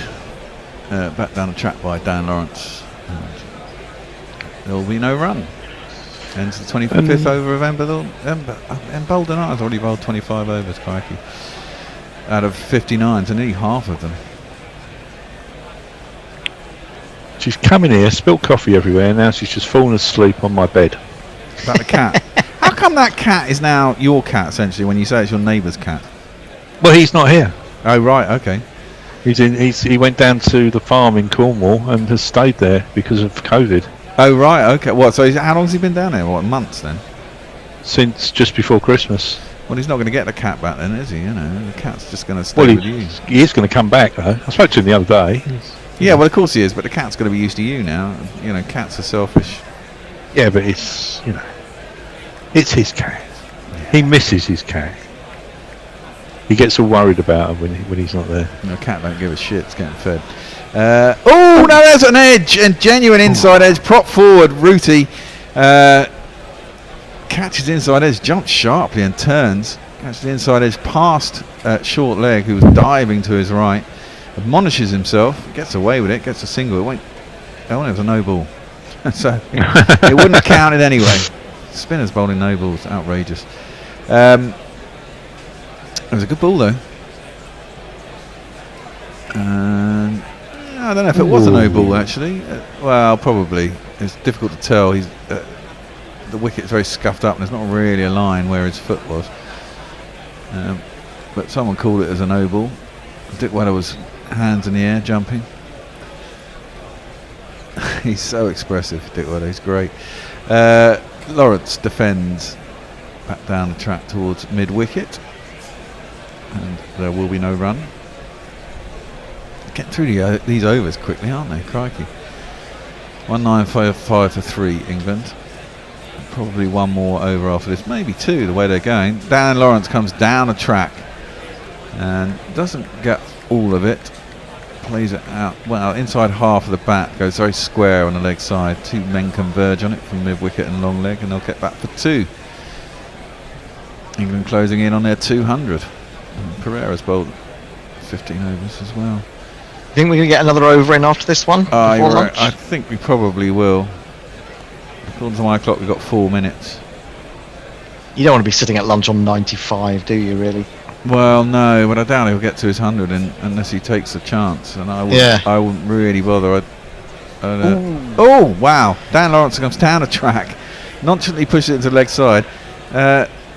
Speaker 1: back down the track by Dan Lawrence. There will be no run. Ends the 25th over of Embal Denier has already bowled 25 overs, crikey. Out of 59, so nearly half of them.
Speaker 6: She's coming here, spilled coffee everywhere, and now she's just fallen asleep on my bed.
Speaker 1: About the cat. How come that cat is now your cat, essentially, when you say it's your neighbour's cat?
Speaker 6: Well, he's not here.
Speaker 1: Oh, right, okay.
Speaker 6: He went down to the farm in Cornwall and has stayed there because of COVID.
Speaker 1: Oh, right, okay. What? So how long has he been down there? What, months then?
Speaker 6: Since just before Christmas.
Speaker 1: Well, he's not going to get the cat back then, is he? The cat's just going to stay with you.
Speaker 6: He is going to come back, though. I spoke to him the other day.
Speaker 1: Yeah, well, of course he is, but the cat's going to be used to you now. Cats are selfish.
Speaker 6: Yeah, but it's it's his cat. He misses his cat. He gets all worried about him when he's not there.
Speaker 1: The cat don't give a shit. It's getting fed. Oh, no, there's an edge, and genuine inside edge. Prop forward, Rooty. Catches inside edge, jumps sharply and turns. Catches the inside edge past short leg, who was diving to his right. admonishes himself, gets away with it, gets a single. It was a no ball. So it wouldn't have counted anyway. Spinners bowling no balls, outrageous. It was a good ball though. And I don't know if it was a no ball actually. Well, probably. It's difficult to tell. He's the wicket's very scuffed up, and there's not really a line where his foot was. But someone called it as a no ball. Dick Weller was hands in the air, jumping. He's so expressive, Dick Weller. He's great. Lawrence defends back down the track towards mid-wicket, and there will be no run. Getting through these overs quickly, aren't they? Crikey. 195 for 3, England. Probably one more over after this, maybe two, the way they're going. Dan Lawrence comes down the track and doesn't get all of it. Plays it out, well, inside half of the bat, goes very square on the leg side. Two men converge on it from mid-wicket and long leg, and they'll get back for 2. England closing in on their 200. And Pereira's bowled 15 overs as well.
Speaker 2: Think we're going to get another over in after this one?
Speaker 1: You're right. I think we probably will. According to my clock, we've got 4 minutes.
Speaker 2: You don't want to be sitting at lunch on 95, do you, really?
Speaker 1: Well, no, but I doubt he'll get to his 100 unless he takes a chance, and I wouldn't really bother. Oh, wow. Dan Lawrence comes down the track, nonchalantly pushes it into the leg side,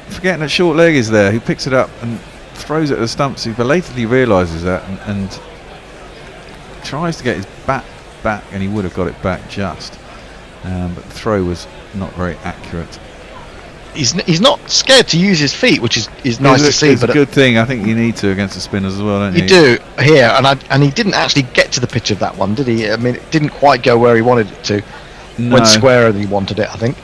Speaker 1: forgetting that short leg is there. He picks it up and throws it at the stumps. He belatedly realises that and tries to get his bat back, and he would have got it back just. But the throw was not very accurate.
Speaker 2: He's not scared to use his feet, which is nice to see.
Speaker 1: It's a good thing. I think you need to against the spinners as well, don't you?
Speaker 2: You do here, and he didn't actually get to the pitch of that one, did he? I mean, it didn't quite go where he wanted it to.
Speaker 1: No.
Speaker 2: Went squarer than he wanted it, I think.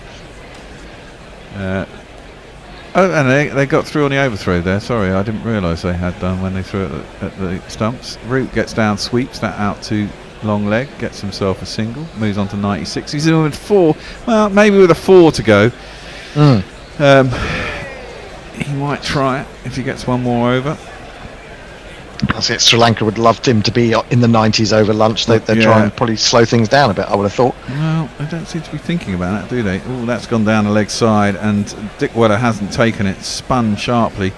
Speaker 1: And they got through on the overthrow there. Sorry, I didn't realise they had done when they threw it at the stumps. Root gets down, sweeps that out to long leg, gets himself a single, moves on to 96. He's in with 4. Well, maybe with a 4 to go. He might try it if he gets one more over.
Speaker 2: I think Sri Lanka would love him to be in the 90s over lunch. They're trying to probably slow things down a bit, I would have thought.
Speaker 1: Well, they don't seem to be thinking about that, do they? Oh, that's gone down the leg side, and Dick Weller hasn't taken it, spun sharply.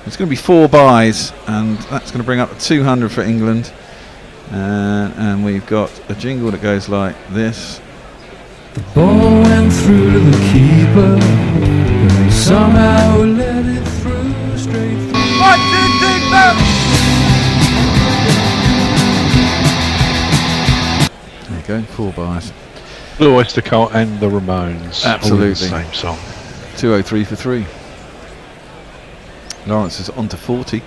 Speaker 1: It's going to be 4 byes, and that's going to bring up a 200 for England. And we've got a jingle that goes like this.
Speaker 11: The ball went through to the keeper, but he somehow let it through, straight through. 1, 2, 3, 4.
Speaker 1: There you go, 4 byes.
Speaker 6: Blue Oyster Cult and the Ramones.
Speaker 1: Absolutely.
Speaker 6: Same song.
Speaker 1: 203 for 3. Lawrence is on to 40.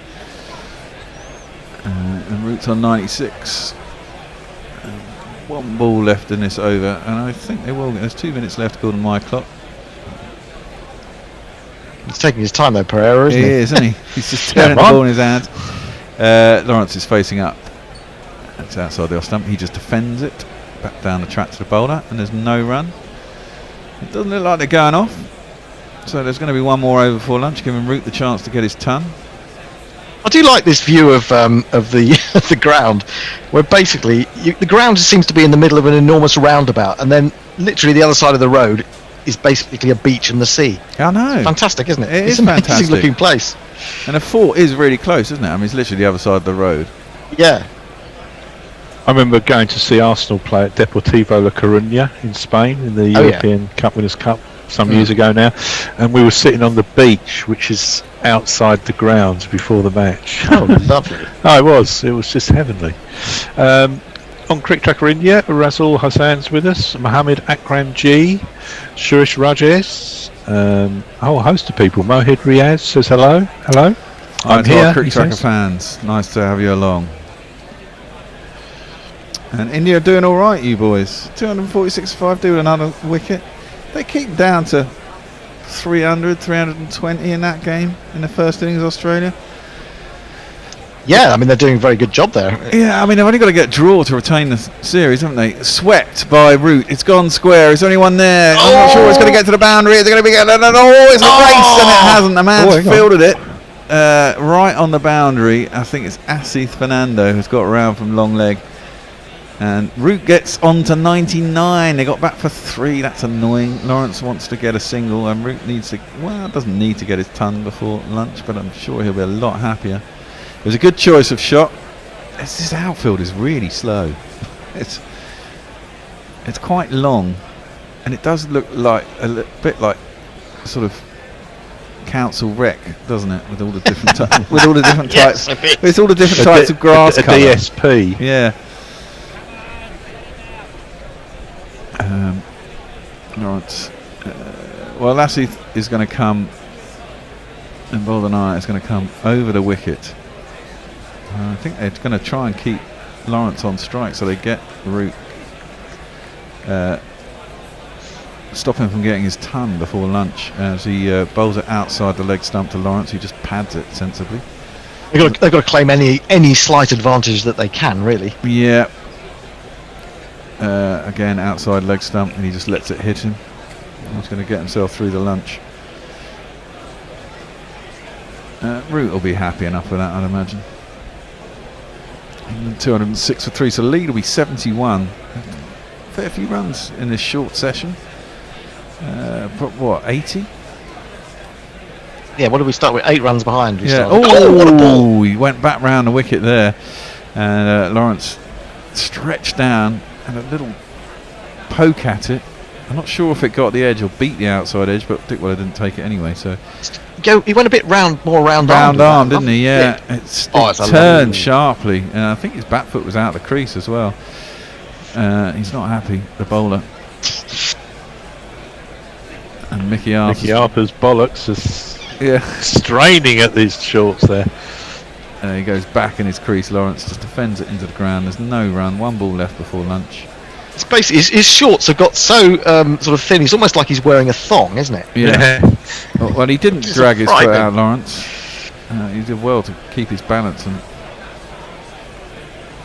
Speaker 1: And Root's on 96. One ball left in this over, and I think they will. There's 2 minutes left according to my clock.
Speaker 2: He's taking his time though, Pereira, isn't he?
Speaker 1: He is, isn't he? He's just turning the ball in his hand. Lawrence is facing up. It's outside the off stump. He just defends it. Back down the track to the bowler, and there's no run. It doesn't look like they're going off. So there's going to be one more over before lunch, giving Root the chance to get his ton.
Speaker 2: I do like this view of the ground, where basically the ground seems to be in the middle of an enormous roundabout, and then literally the other side of the road is basically a beach and the sea.
Speaker 1: I know.
Speaker 2: It's fantastic, isn't it?
Speaker 1: It's
Speaker 2: an
Speaker 1: fantastic
Speaker 2: amazing looking place.
Speaker 1: And a 4 is really close, isn't it? I mean, it's literally the other side of the road.
Speaker 2: Yeah.
Speaker 6: I remember going to see Arsenal play at Deportivo La Coruña in Spain in the European Cup Winners' Cup some years ago now, and we were sitting on the beach, which is outside the grounds before the match.
Speaker 2: Oh, lovely.
Speaker 6: Oh, it was just heavenly. On Cricket Tracker India, Rasul Hassan's with us, Mohammed Akram G, Suresh Rajesh, a whole host of people. Mohid Riaz says hello. I'm here.
Speaker 1: Cricket Tracker fans, nice to have you along. And India are doing all right, you boys. 246-5, doing another wicket. They keep down to 300, 320 in that game in the first innings, Australia.
Speaker 2: Yeah, I mean, they're doing a very good job there.
Speaker 1: Yeah, I mean, they've only got to get draw to retain the series, haven't they? Swept by Root. It's gone square. Is there only one there? I'm not sure it's going to get to the boundary. They're going to be getting... Oh, it's a race, and it hasn't. The man's fielded it. right on the boundary. I think it's Asith Fernando who's got around from long leg. And Root gets on to 99. They got back for 3. That's annoying. Lawrence wants to get a single, and Root needs to. Well, doesn't need to get his ton before lunch, but I'm sure he'll be a lot happier. It was a good choice of shot. This outfield is really slow. It's quite long, and it does look like a bit like sort of council rec, doesn't it? With all the different with all the different types. With all the different types of grass colour.
Speaker 6: DSP.
Speaker 1: Yeah. Lawrence. Well, Lassie is going to come, and Boldeneye is going to come over the wicket. I think they're going to try and keep Lawrence on strike so they get Root. Stop him from getting his ton before lunch as he bowls it outside the leg stump to Lawrence. He just pads it sensibly.
Speaker 2: They've got to claim any slight advantage that they can, really.
Speaker 1: Yeah. Again, outside leg stump, and he just lets it hit him. He's going to get himself through the lunch. Root will be happy enough with that, I'd imagine. 206 for 3, so the lead will be 71. Fair few runs in this short session. But what, 80?
Speaker 2: Yeah, what did we start with? 8 runs behind.
Speaker 1: Yeah.
Speaker 2: What a ball!
Speaker 1: He went back round the wicket there, and Lawrence stretched down and a little poke at it. I'm not sure if it got the edge or beat the outside edge, but Dickweller didn't take it anyway. So
Speaker 2: he went a bit more round
Speaker 1: arm, didn't he? Yeah.
Speaker 2: It's
Speaker 1: turned sharply, and I think his back foot was out of the crease as well. He's not happy, the bowler. And Mickey
Speaker 6: Harper's bollocks is straining at these shorts there.
Speaker 1: He goes back in his crease. Lawrence just defends it into the ground. There's no run. 1 ball left before lunch.
Speaker 2: It's basically his shorts have got so sort of thin. It's almost like he's wearing a thong, isn't it?
Speaker 1: Yeah. Well, he didn't drag his foot out, Lawrence. He did well to keep his balance and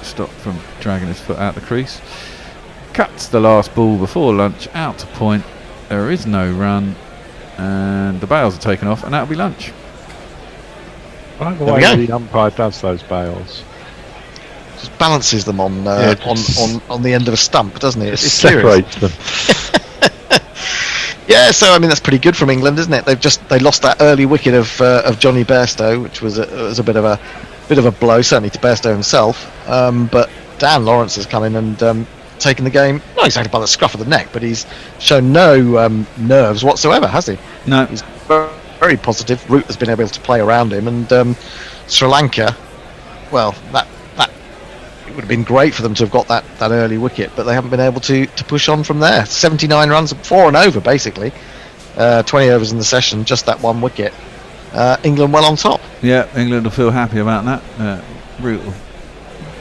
Speaker 1: stop from dragging his foot out the crease. Cuts the last ball before lunch out to point. There is no run, and the bails are taken off, and that'll be lunch.
Speaker 6: I like the way the umpire does those bails.
Speaker 2: Just balances them on the end of a stump, doesn't it? It
Speaker 6: separates them.
Speaker 2: Yeah, so I mean that's pretty good from England, isn't it? They lost that early wicket of Johnny Bairstow, which was a bit of a blow, certainly to Bairstow himself. But Dan Lawrence has come in and taken the game not exactly by the scruff of the neck, but he's shown no nerves whatsoever, has he?
Speaker 1: No.
Speaker 2: He's very positive. Root has been able to play around him, and Sri Lanka, well, that it would have been great for them to have got that early wicket, but they haven't been able to push on from there. 79 runs, 4 and over basically. 20 overs in the session, just that 1 wicket. England well on top.
Speaker 1: Yeah, England will feel happy about that. Root will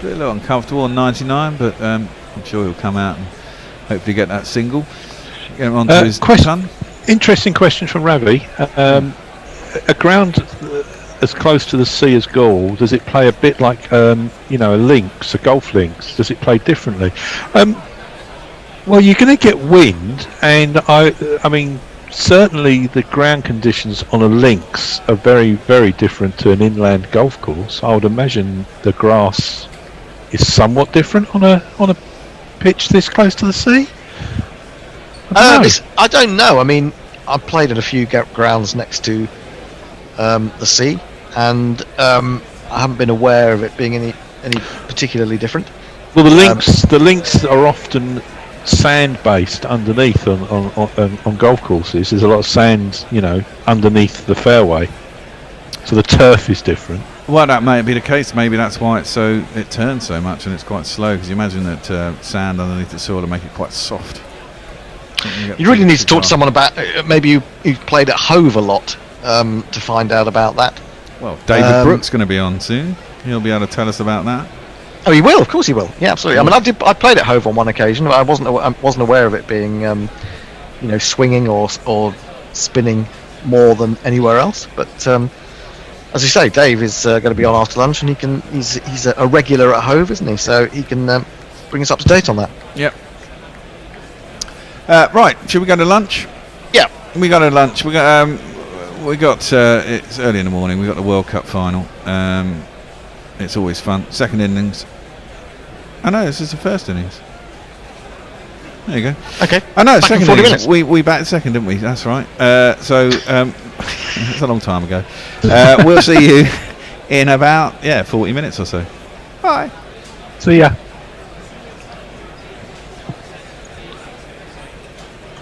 Speaker 1: be a little uncomfortable on 99, but I'm sure he'll come out and hopefully get that single. Get him onto his ton.
Speaker 6: Interesting question from Ravi. A ground as close to the sea as Galle, does it play a bit like a links, a golf links? Does it play differently? Well, you're going to get wind, and I mean certainly the ground conditions on a links are very, very different to an inland golf course. I would imagine the grass is somewhat different on a pitch this close to the sea.
Speaker 2: I don't know. I mean, I've played in a few grounds next to the sea, and I haven't been aware of it being any particularly different.
Speaker 6: Well, the links are often sand based underneath on golf courses. There's a lot of sand, underneath the fairway, so the turf is different.
Speaker 1: Well, that may be the case. Maybe that's why it turns so much and it's quite slow. Because you imagine that sand underneath the soil will make it quite soft.
Speaker 2: You really need to talk to someone about. Maybe you've played at Hove a lot to find out about that.
Speaker 1: Well, David Brooks going to be on soon. He'll be able to tell us about that.
Speaker 2: Oh, he will. Of course, he will. Yeah, absolutely. I mean, I played at Hove on one occasion. I wasn't aware of it being, swinging or spinning more than anywhere else. But as you say, Dave is going to be on after lunch, and he's a regular at Hove, isn't he? So he can bring us up to date on that.
Speaker 1: Yep. Right, should we go to lunch?
Speaker 2: Yeah.
Speaker 1: We go to lunch. We got we got it's early in the morning. We got the World Cup final. It's always fun. Second innings. I know this is the first innings. There you go.
Speaker 2: Okay.
Speaker 1: I know
Speaker 2: Back in
Speaker 1: second
Speaker 2: 40
Speaker 1: innings.
Speaker 2: minutes.
Speaker 1: We batted second, didn't we? That's right. It's a long time ago. We'll see you in about 40 minutes or so. Bye.
Speaker 6: See ya.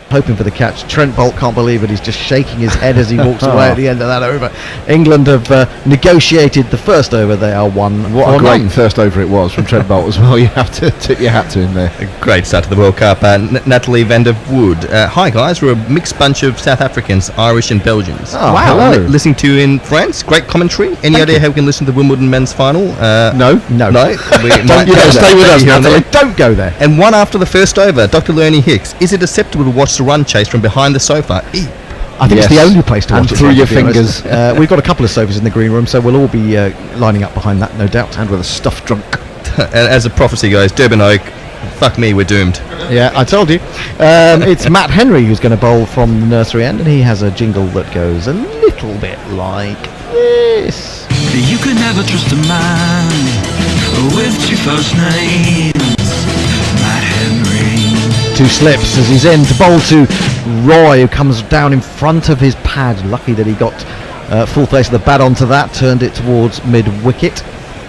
Speaker 2: Hoping for the catch. Trent Bolt can't believe it. He's just shaking his head as he walks away at the end of that over. England have negotiated the first over. They are 1-1.
Speaker 10: What a great first over it was from Trent Bolt as well. You have to tip your hat to him there.
Speaker 14: A great start to the World Cup. Natalie van der Wood. Hi guys, we're a mixed bunch of South Africans, Irish and Belgians.
Speaker 2: Oh, wow. Hello.
Speaker 14: Listening to you in France. Great commentary. Any idea how we can listen to the Wimbledon men's final?
Speaker 2: No. Stay with us, Natalie. Don't go there.
Speaker 14: And one after the first over, Dr. Lernie Hicks. Is it acceptable to watch the run chase from behind the sofa?
Speaker 2: I think it's the only place to watch it.
Speaker 10: Through your fingers.
Speaker 2: We've got a couple of sofas in the green room, so we'll all be lining up behind that, no doubt.
Speaker 10: And with a stuffed drunk.
Speaker 14: As a prophecy goes, Durban Oak, fuck me, we're doomed.
Speaker 2: Yeah, I told you. It's Matt Henry who's going to bowl from the nursery end, and he has a jingle that goes a little bit like this.
Speaker 11: You can never trust a man with two first names. Matt Henry.
Speaker 2: 2 slips as he's in to bowl to Roy, who comes down in front of his pad. Lucky that he got full face of the bat onto that, turned it towards mid-wicket,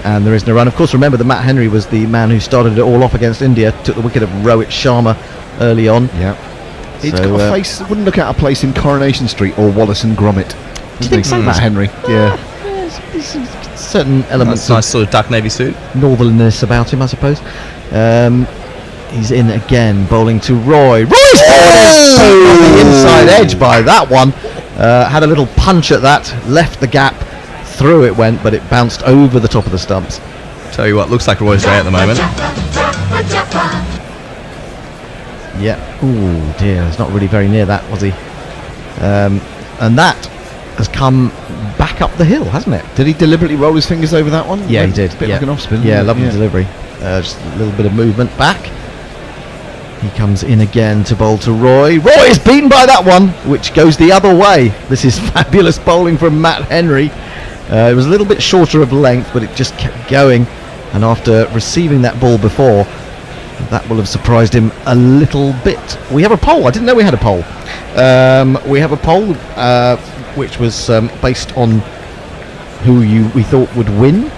Speaker 2: and there is no run. Of course, remember that Matt Henry was the man who started it all off against India, took the wicket of Rohit Sharma early on.
Speaker 10: Yeah. He's got a face that wouldn't look out of place in Coronation Street or Wallace and Gromit.
Speaker 2: Do you think so?
Speaker 10: Matt Henry. Yeah.
Speaker 2: There's certain elements
Speaker 14: Nice sort of dark navy suit.
Speaker 2: northernness about him, I suppose. He's in again, bowling to Roy. Roy's on the inside edge by that one. Had a little punch at that, left the gap, through it went, but it bounced over the top of the stumps.
Speaker 14: Tell you what, looks like Roy's day at the moment.
Speaker 2: Yeah. Ooh dear, it's not really very near that, was he? And that has come back up the hill, hasn't it?
Speaker 10: Did he deliberately roll his fingers over that one?
Speaker 2: Yeah, he did.
Speaker 10: A bit like an off spin.
Speaker 2: Yeah, lovely delivery. Just a little bit of movement back. He comes in again to bowl to Roy. Roy is beaten by that one, which goes the other way. This is fabulous bowling from Matt Henry. It was a little bit shorter of length, but it just kept going. And after receiving that ball before, that will have surprised him a little bit. We have a poll. I didn't know we had a poll. We have a poll which was based on who we thought would win.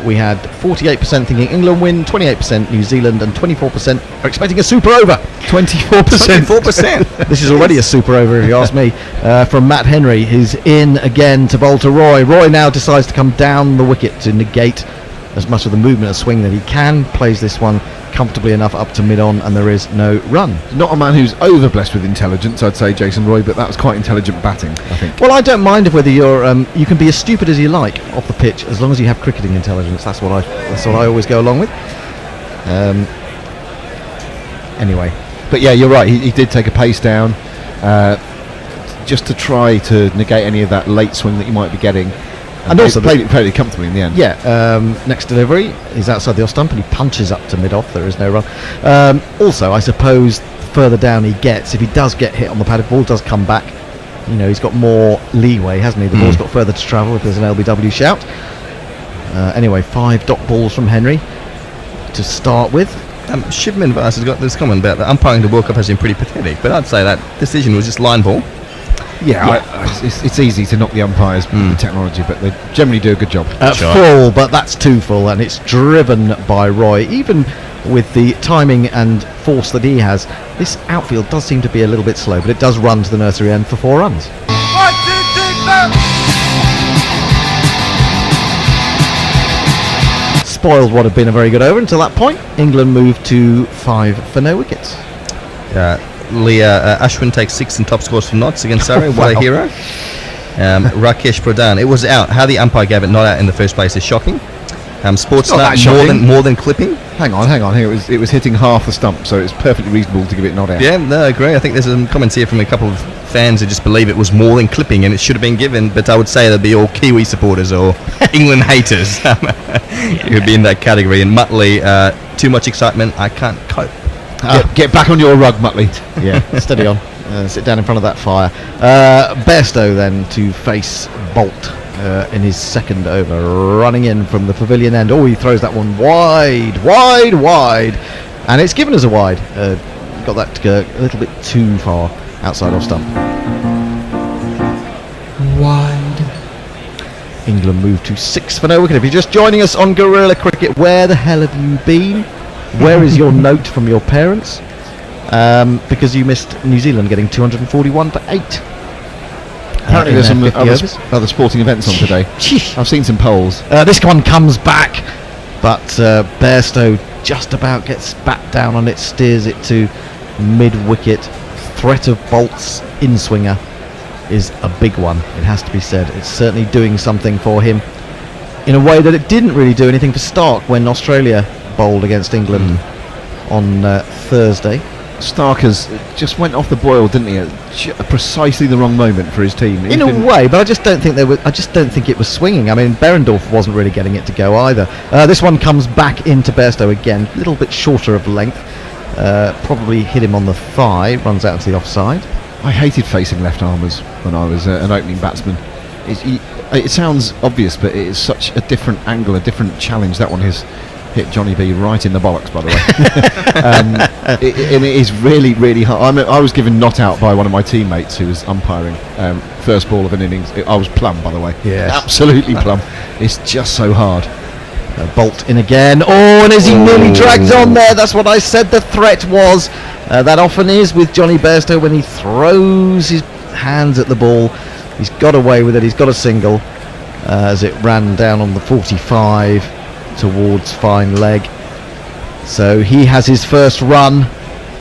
Speaker 2: We had 48% thinking England win, 28% New Zealand, and 24% are expecting a super over. 24%.
Speaker 14: 24%.
Speaker 2: This is already a super over, if you ask me. From Matt Henry, who's in again to bowl to Roy. Roy now decides to come down the wicket to negate as much of the movement and swing that he can. Plays this one comfortably enough up to mid-on, and there is no run.
Speaker 10: Not a man who's over blessed with intelligence, I'd say, Jason Roy, but that was quite intelligent batting, I think.
Speaker 2: Well, I don't mind whether you're you can be as stupid as you like off the pitch as long as you have cricketing intelligence. That's what I always go along with. Anyway,
Speaker 10: but yeah, you're right. He did take a pace down, just to try to negate any of that late swing that you might be getting. And also played it comfortably in the end.
Speaker 2: Yeah. Next delivery, he's outside the off stump and he punches up to mid-off. There is no run. Also, I suppose further down he gets, if he does get hit on the pad, if the ball does come back, you know, he's got more leeway, hasn't he? The ball's got further to travel if there's an LBW shout. Anyway, 5 dot balls from Henry to start with.
Speaker 14: Shivman Vaz has got this comment about the umpiring the World Cup has been pretty pathetic, but I'd say that decision was just line ball.
Speaker 10: Yeah, it's easy to knock the umpires with technology, but they generally do a good job.
Speaker 2: Full, but that's too full, and it's driven by Roy. Even with the timing and force that he has, this outfield does seem to be a little bit slow, but it does run to the nursery end for 4 runs.
Speaker 11: 1, 2, 3, go!
Speaker 2: Spoiled what had been a very good over until that point. England moved to 5 for no wickets.
Speaker 14: Leah Ashwin takes 6 and top scores for Notts against Surrey. What a hero. Rakesh Pradhan. It was out. How the umpire gave it not out in the first place is shocking. Sportsnet more than clipping.
Speaker 10: Hang on. Here it was hitting half the stump, so it's perfectly reasonable to give it not out.
Speaker 14: Yeah, no, I agree. I think there's some comments here from a couple of fans who just believe it was more than clipping and it should have been given. But I would say they'd be all Kiwi supporters or England haters who'd be in that category. And Muttley, too much excitement. I can't cope.
Speaker 10: Get back on your rug, Muttley.
Speaker 2: Yeah, steady on. sit down in front of that fire. Bairstow then to face Bolt in his second over, running in from the pavilion end. Oh, he throws that one wide, and it's given us a wide. Got that to go a little bit too far outside off stump.
Speaker 11: Wide.
Speaker 2: England move to 6 for no wicket. If you're just joining us on Guerrilla Cricket, where the hell have you been? Where is your note from your parents? Because you missed New Zealand getting 241 for 8.
Speaker 15: Apparently there's some other sporting events on today. I've seen some polls.
Speaker 2: This one comes back, but Bairstow just about gets back down on it, steers it to mid-wicket. Threat of Bolt's in-swinger is a big one, it has to be said. It's certainly doing something for him in a way that it didn't really do anything for Stark when Australia bowled against England on Thursday.
Speaker 15: Stark has just went off the boil, didn't he? At precisely the wrong moment for his team.
Speaker 2: In a way, but I just don't think it was swinging. I mean, Behrendorff wasn't really getting it to go either. This one comes back into Bairstow again, a little bit shorter of length. Probably hit him on the thigh, runs out to the offside.
Speaker 15: I hated facing left armers when I was an opening batsman. It sounds obvious, but it is such a different angle, a different challenge. That one has hit Johnny B right in the bollocks, by the way. And it is really, really hard. I was given not out by one of my teammates who was umpiring. First ball of an innings. I was plumb, by the way.
Speaker 2: Yeah,
Speaker 15: absolutely plumb. It's just so hard.
Speaker 2: Bolt in again. Oh, and as he nearly drags on there, that's what I said the threat was. That often is with Johnny Bairstow when he throws his hands at the ball. He's got away with it. He's got a single as it ran down on the 45 towards fine leg. So he has his first run,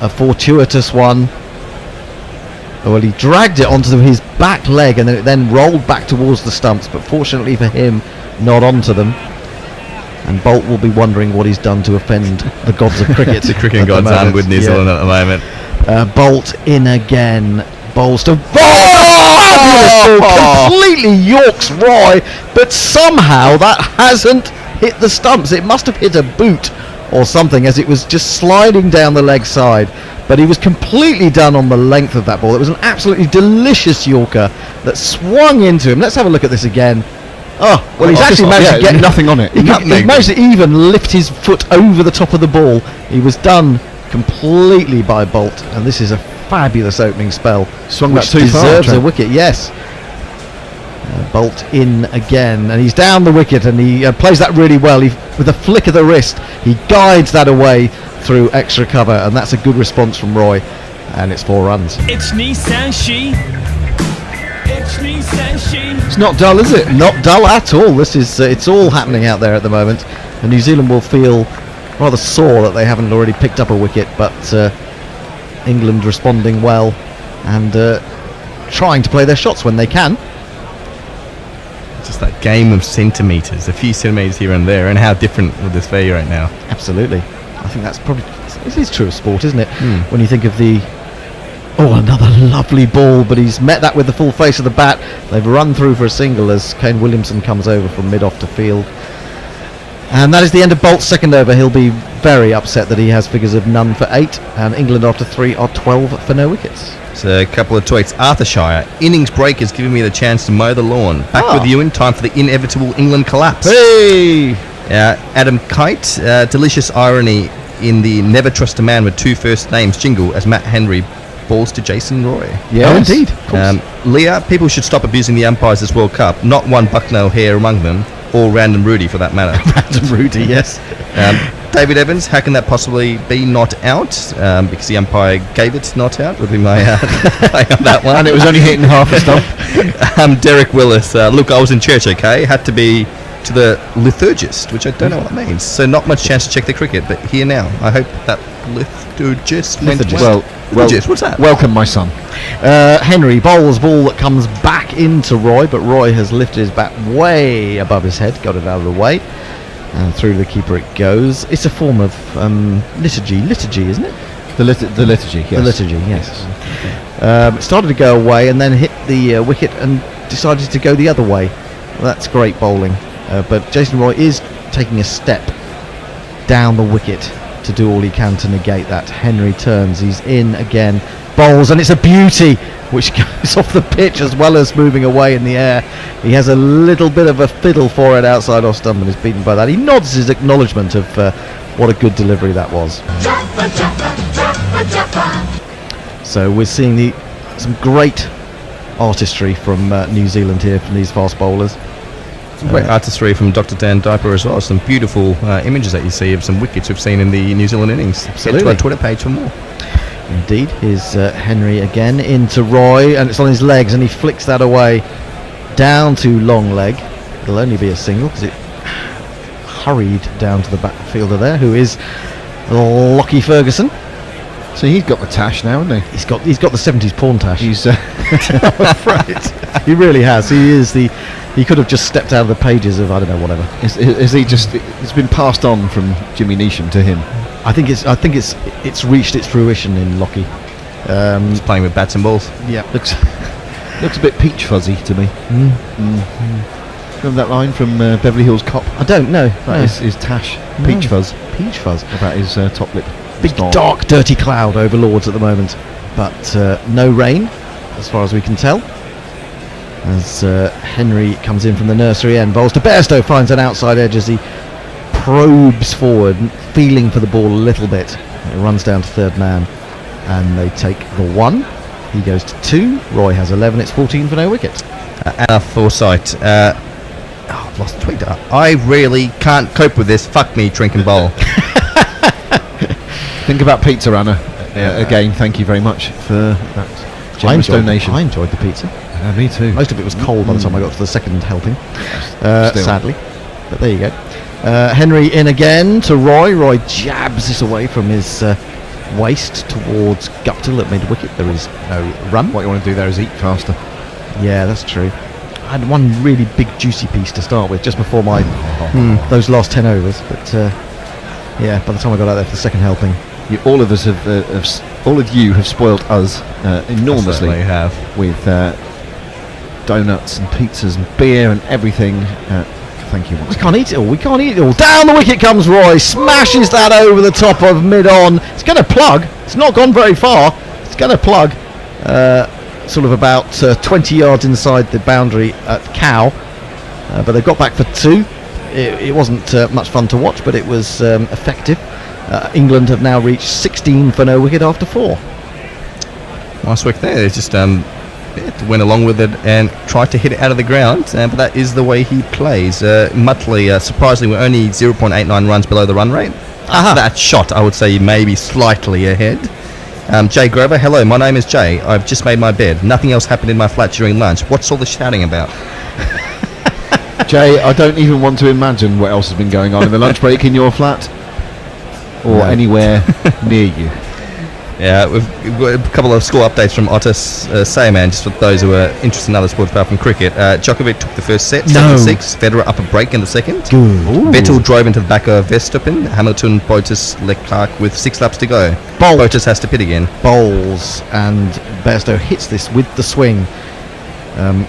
Speaker 2: a fortuitous one. Well, he dragged it onto his back leg and then it then rolled back towards the stumps, but fortunately for him, not onto them. And Bolt will be wondering what he's done to offend the gods of cricket.
Speaker 14: The cricket gods and with New Zealand at the moment.
Speaker 2: Bolt in again. Bowls to completely Yorks Roy, but somehow that hasn't hit the stumps. It must have hit a boot or something as it was just sliding down the leg side. But he was completely done on the length of that ball. It was an absolutely delicious Yorker that swung into him. Let's have a look at this again. Oh, well, he's actually managed to get
Speaker 15: nothing on it.
Speaker 2: He managed to even lift his foot over the top of the ball. He was done completely by Bolt, and this is a fabulous opening spell.
Speaker 15: Swung that too far.
Speaker 2: Deserves a wicket, yes. Bolt in again, and he's down the wicket, and he plays that really well. With a flick of the wrist, he guides that away through extra cover, and that's a good response from Roy, and it's 4 runs.
Speaker 11: It's Nissan She.
Speaker 15: It's not dull, is it?
Speaker 2: Not dull at all. This is it's all happening out there at the moment, and New Zealand will feel rather sore that they haven't already picked up a wicket, but England responding well and trying to play their shots when they can.
Speaker 14: Just that game of centimetres, a few centimetres here and there, and how different would this be right now?
Speaker 2: Absolutely. I think that's probably, it is true of sport, isn't it? When you think of the, another lovely ball, but he's met that with the full face of the bat. They've run through for a single as Kane Williamson comes over from mid-off to field. And that is the end of Bolt's second over. He'll be very upset that he has figures of none for 8, and England after 3 are 12 for no wickets.
Speaker 14: So a couple of tweets. Arthur Shire, innings break has given me the chance to mow the lawn. Back with you in time for the inevitable England collapse.
Speaker 2: Hey!
Speaker 14: Adam Kite, delicious irony in the never trust a man with 2 first names jingle as Matt Henry balls to Jason Roy.
Speaker 2: Yeah, indeed.
Speaker 14: Leah, people should stop abusing the umpires this World Cup. Not one Bucknell hair among them, or Random Rudy for that matter.
Speaker 2: Random Rudy, yes.
Speaker 14: David Evans, how can that possibly be not out? Because the umpire gave it not out, would be my play on that one.
Speaker 15: And it was only hitting half a stump.
Speaker 14: Derek Willis, look, I was in church, okay? Had to be to the liturgist, which I don't know what that means. So not much chance to check the cricket, but here now. I hope that liturgist meant
Speaker 15: well,
Speaker 14: what's that?
Speaker 15: Welcome, my son.
Speaker 2: Henry bowls ball that comes back into Roy, but Roy has lifted his bat way above his head, got it out of the way, and through the keeper it goes. It's a form of liturgy, isn't it?
Speaker 15: The liturgy, yes.
Speaker 2: The liturgy, yes. It started to go away and then hit the wicket and decided to go the other way. Well, that's great bowling. But Jason Roy is taking a step down the wicket to do all he can to negate that. Henry turns, he's in again, bowls, and it's a beauty, which goes off the pitch as well as moving away in the air. He has a little bit of a fiddle for it outside off stump and is beaten by that. He nods his acknowledgement of what a good delivery that was. So we're seeing some great artistry from New Zealand here from these fast bowlers.
Speaker 14: Some great artistry from Dr. Dan Diper as well. Some beautiful images that you see of some wickets we've seen in the New Zealand innings.
Speaker 2: Absolutely.
Speaker 14: Head to our Twitter page for more.
Speaker 2: Indeed. Here's Henry again into Roy, and it's on his legs, and he flicks that away down to long leg. It'll only be a single because it hurried down to the back fielder there, who is Lockie Ferguson.
Speaker 15: So he's got the tash now, hasn't he?
Speaker 2: He's got the 70s porn tash.
Speaker 15: He's
Speaker 2: right. He really has. He could have just stepped out of the pages of, I don't know, whatever.
Speaker 15: Is he just? It's been passed on from Jimmy Neesham to him.
Speaker 2: I think it's reached its fruition in Lockie.
Speaker 14: He's playing with bats and balls.
Speaker 2: Yeah,
Speaker 15: looks a bit peach fuzzy to me. Remember that line from Beverly Hills Cop?
Speaker 2: I don't know.
Speaker 15: His tash, peach fuzz.
Speaker 2: Peach fuzz
Speaker 15: about his top lip.
Speaker 2: Big dark dirty cloud over Lords at the moment, but no rain as far as we can tell, as Henry comes in from the nursery end, bowls to Bairstow, finds an outside edge as he probes forward, feeling for the ball a little bit. It runs down to third man and they take the 1. He goes to 2. Roy has 11. It's 14 for no wicket.
Speaker 14: Anna Forsyth, I've lost the tweet. I really can't cope with this. Fuck me, drink and bowl.
Speaker 15: Think about pizza, Anna. Again, thank you very much for that generous donation.
Speaker 2: I enjoyed the pizza.
Speaker 15: Me too.
Speaker 2: Most of it was cold by the time I got to the second helping, sadly. But there you go. Henry in again to Roy. Roy jabs this away from his waist towards Guptill at mid-wicket. There is no run.
Speaker 15: What you want to do there is eat faster.
Speaker 2: Yeah, that's true. I had one really big juicy piece to start with just before my those last 10 overs. But yeah, by the time I got out there for the second helping,
Speaker 15: all of us have all of you have spoiled us enormously. With donuts and pizzas and beer and everything. Thank you.
Speaker 2: We can't eat it all. We can't eat it all. Down the wicket comes Roy. Smashes that over the top of mid-on. It's going to plug. It's not gone very far. It's going to plug. Sort of about 20 yards inside the boundary at Cow. But they've got back for 2. It wasn't much fun to watch, but it was effective. England have now reached 16 for no wicket after 4.
Speaker 14: Nice work there. It's just went along with it and tried to hit it out of the ground, but that is the way he plays. Muttley, surprisingly, we're only 0.89 runs below the run rate. After that shot, I would say maybe slightly ahead. Jay Grover, hello, my name is Jay. I've just made my bed. Nothing else happened in my flat during lunch. What's all the shouting about?
Speaker 15: Jay, I don't even want to imagine what else has been going on in the lunch break in your flat or anywhere near you.
Speaker 14: Yeah, we've got a couple of score updates from Otis Sayman, just for those who are interested in other sports apart from cricket. Djokovic took the first set, 7-6. Federer up a break in the second.
Speaker 2: Good.
Speaker 14: Vettel drove into the back of Verstappen. Hamilton, Bottas, Leclerc with 6 laps to go. Bottas has to pit again.
Speaker 2: Bowls, and Bairstow hits this with the swing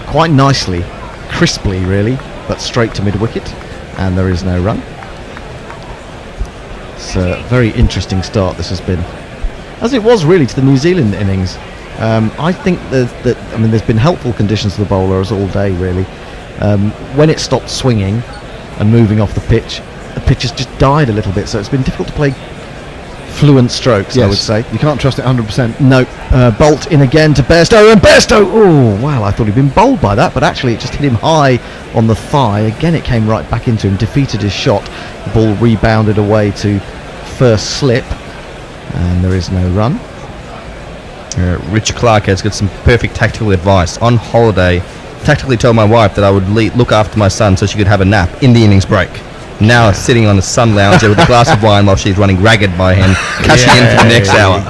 Speaker 2: quite nicely, crisply really, but straight to mid-wicket, and there is no run. It's a very interesting start this has been, as it was really to the New Zealand innings. I think that there's been helpful conditions to the bowlers all day really. When it stopped swinging and moving off the pitch has just died a little bit, so it's been difficult to play fluent strokes. Yes. I would say
Speaker 15: you can't trust it 100%.
Speaker 2: No. Bolt in again to Bairstow, and Bairstow, oh wow, I thought he'd been bowled by that, but actually it just hit him high on the thigh. Again it came right back into him, defeated his shot. The ball rebounded away to first slip, and there is no run.
Speaker 14: Rich Clark has got some perfect tactical advice. On holiday, tactically told my wife that I would look after my son so she could have a nap in the innings break. Now sitting on the sun lounger with a glass of wine while she's running ragged by him, cashing in for the next hour.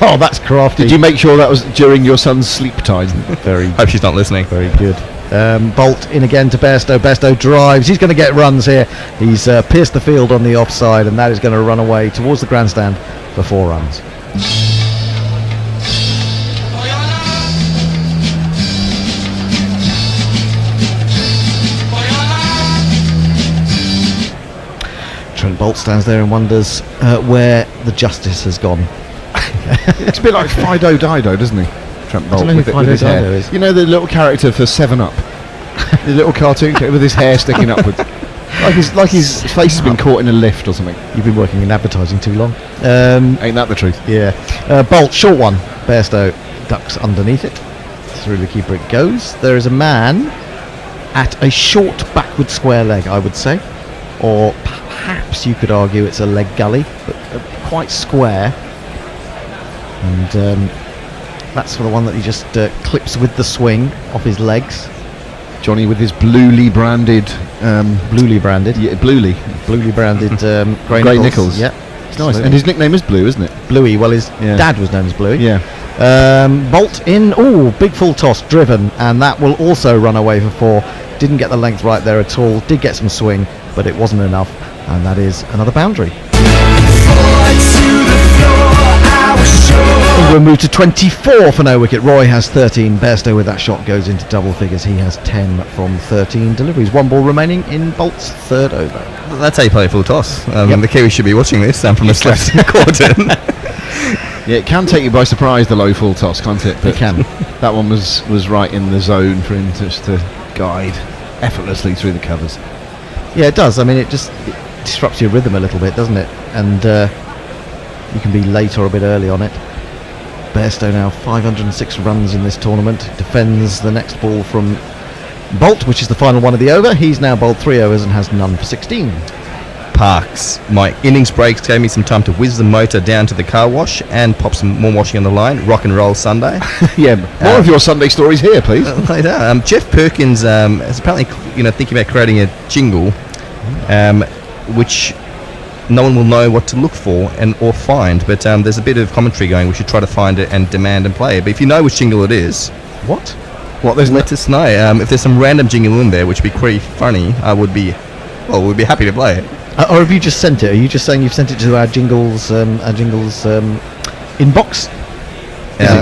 Speaker 2: Oh, that's crafty.
Speaker 15: Did you make sure that was during your son's sleep time?
Speaker 2: Very.
Speaker 14: Hope she's not listening.
Speaker 2: Very good. Bolt in again to Bairstow. Bairstow drives. He's going to get runs here. He's pierced the field on the offside, and that is going to run away towards the grandstand for 4 runs. Trent Bolt stands there and wonders where the justice has gone.
Speaker 15: It's a bit like Fido Dido, doesn't he? Trent Bolt
Speaker 2: know who
Speaker 15: with
Speaker 2: Fido
Speaker 15: his hair.
Speaker 2: Dido is.
Speaker 15: You know the little character for 7-Up? The little cartoon character with his hair sticking upwards. Like his face has been caught in a lift or something.
Speaker 2: You've been working in advertising too long.
Speaker 15: Ain't that the truth?
Speaker 2: Yeah. Bolt, short one. Bairstow ducks underneath it. Through the keeper it goes. There is a man at a short backward square leg, I would say. Or perhaps you could argue it's a leg gully, but quite square. And that's for the one that he just clips with the swing off his legs.
Speaker 15: Johnny with his bluely branded...
Speaker 2: Yeah, bluely branded Grey Nichols.
Speaker 15: Yeah. It's nice. And his nickname is Blue, isn't it?
Speaker 2: Bluey. Well, his dad was known as Bluey.
Speaker 15: Yeah.
Speaker 2: Bolt in. Oh, big full toss driven, and that will also run away for 4. Didn't get the length right there at all. Did get some swing, but it wasn't enough, and that is another boundary. England moved to 24 for no wicket. Roy has 13. Bairstow with that shot goes into double figures. He has 10 from 13 deliveries. 1 ball remaining in Bolt's third over.
Speaker 14: That's how you play full toss. The Kiwis should be watching this from a left quarter.
Speaker 15: Yeah, it can take you by surprise, the low full toss, can't it? But
Speaker 2: it can.
Speaker 15: That one was right in the zone for him just to guide effortlessly through the covers.
Speaker 2: Yeah, it does. I mean, it disrupts your rhythm a little bit, doesn't it? And you can be late or a bit early on it. Bairstow now 506 runs in this tournament. Defends the next ball from Bolt, which is the final one of the over. He's now bowled 3 overs and has none for 16.
Speaker 14: Parks. My innings breaks gave me some time to whiz the motor down to the car wash and pop some more washing on the line. Rock and roll Sunday.
Speaker 15: Yeah, more of your Sunday stories here, please.
Speaker 14: Later. Jeff Perkins is apparently, thinking about creating a jingle, which no one will know what to look for or find. But there's a bit of commentary going. We should try to find it and demand and play it. But if you know which jingle it is,
Speaker 2: what?
Speaker 14: Let us know. If there's some random jingle in there, which would be pretty funny, we'd be happy to play it.
Speaker 2: Or have you just sent it? Are you just saying you've sent it to our jingles inbox?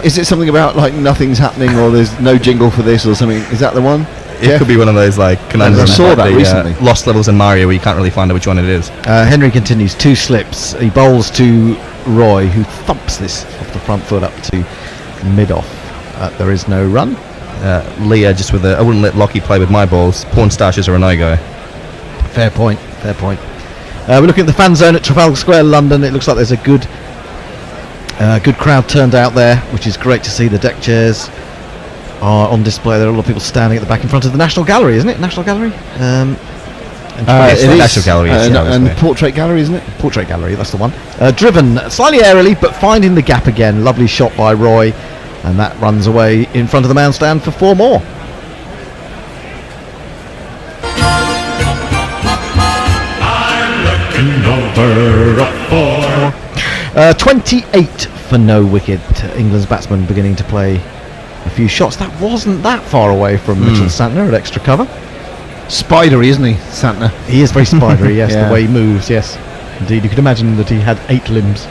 Speaker 15: Is it something about like nothing's happening or there's no jingle for this or something? Is that the one?
Speaker 14: It could be one of those conundrums.
Speaker 15: I saw that recently.
Speaker 14: Lost levels in Mario where you can't really find out which one it is.
Speaker 2: Henry continues, 2 slips. He bowls to Roy, who thumps this off the front foot up to mid-off. There is no run.
Speaker 14: Leah just with I wouldn't let Lockie play with my balls. Porn stashes are a no-go.
Speaker 2: Fair point. We're looking at the fan zone at Trafalgar Square, London. It looks like there's a good crowd turned out there, which is great to see. The deck chairs are on display. There are a lot of people standing at the back in front of the National Gallery, isn't it? National Gallery?
Speaker 14: It is National Gallery.
Speaker 15: And Portrait Gallery, isn't it?
Speaker 2: Portrait Gallery, that's the one. Driven slightly airily, but finding the gap again. Lovely shot by Roy, and that runs away in front of the mound stand for 4 more. 28 for no wicket. England's batsman beginning to play a few shots. That wasn't that far away from Mitchell Santner at extra cover.
Speaker 15: Spidery, isn't he, Santner?
Speaker 2: He is very spidery, yes,
Speaker 15: Yeah.
Speaker 2: the way he moves, yes. Indeed, you could imagine that he had 8 limbs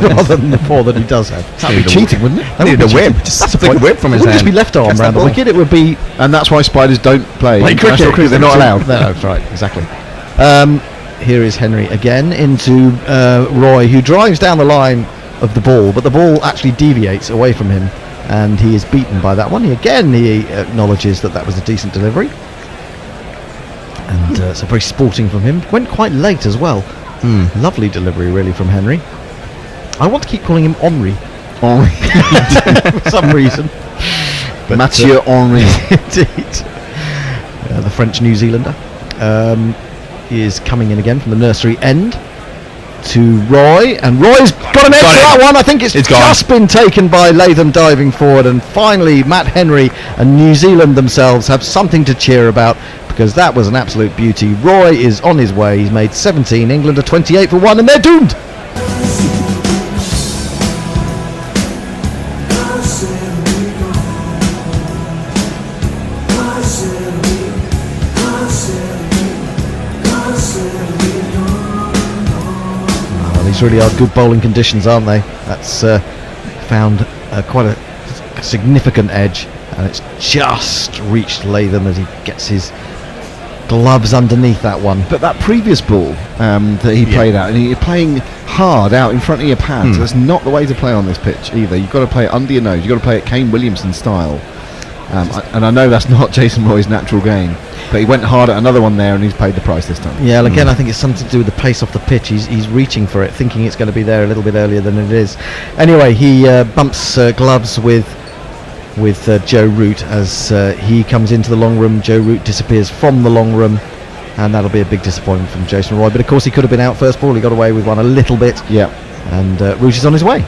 Speaker 2: rather than the 4 that he does have.
Speaker 15: That would be cheating, wouldn't it?
Speaker 14: I needed a whip. Just flick a whip from his
Speaker 2: It wouldn't
Speaker 14: hand.
Speaker 2: just be left arm
Speaker 14: Catch
Speaker 2: round
Speaker 14: that
Speaker 2: the
Speaker 14: ball.
Speaker 2: wicket, it would be...
Speaker 15: And that's why spiders don't play
Speaker 2: cricket,
Speaker 15: because they're not allowed.
Speaker 2: No, that's right, exactly. Here is Henry again into Roy, who drives down the line of the ball, but the ball actually deviates away from him, and he is beaten by that one. He acknowledges that was a decent delivery, and so very sporting from him. Went quite late as well. Lovely delivery, really, from Henry. I want to keep calling him Henry for some reason. But,
Speaker 15: Mathieu Henry.
Speaker 2: Indeed. The French New Zealander is coming in again from the nursery end to Roy, and Roy's got an edge for that one. I think it's just been taken by Latham diving forward, and finally Matt Henry and New Zealand themselves have something to cheer about, because that was an absolute beauty. Roy is on his way. He's made 17. England are 28 for 1, and they're doomed. These really are good bowling conditions, aren't they? That's found quite a significant edge, and it's just reached Latham as he gets his gloves underneath that one.
Speaker 15: But that previous ball that he played out, and you're playing hard out in front of your pads. That's not the way to play on this pitch either. You've got to play it under your nose. You've got to play it Kane Williamson style. And I know that's not Jason Roy's natural game, but he went hard at another one there, and he's paid the price this time.
Speaker 2: Yeah, well, again, I think it's something to do with the pace off the pitch. He's reaching for it, thinking it's going to be there a little bit earlier than it is. Anyway, he bumps gloves with Joe Root as he comes into the long room. Joe Root disappears from the long room, and that'll be a big disappointment from Jason Roy. But of course, he could have been out first ball. He got away with one a little bit.
Speaker 15: Yeah,
Speaker 2: and Root is on his way.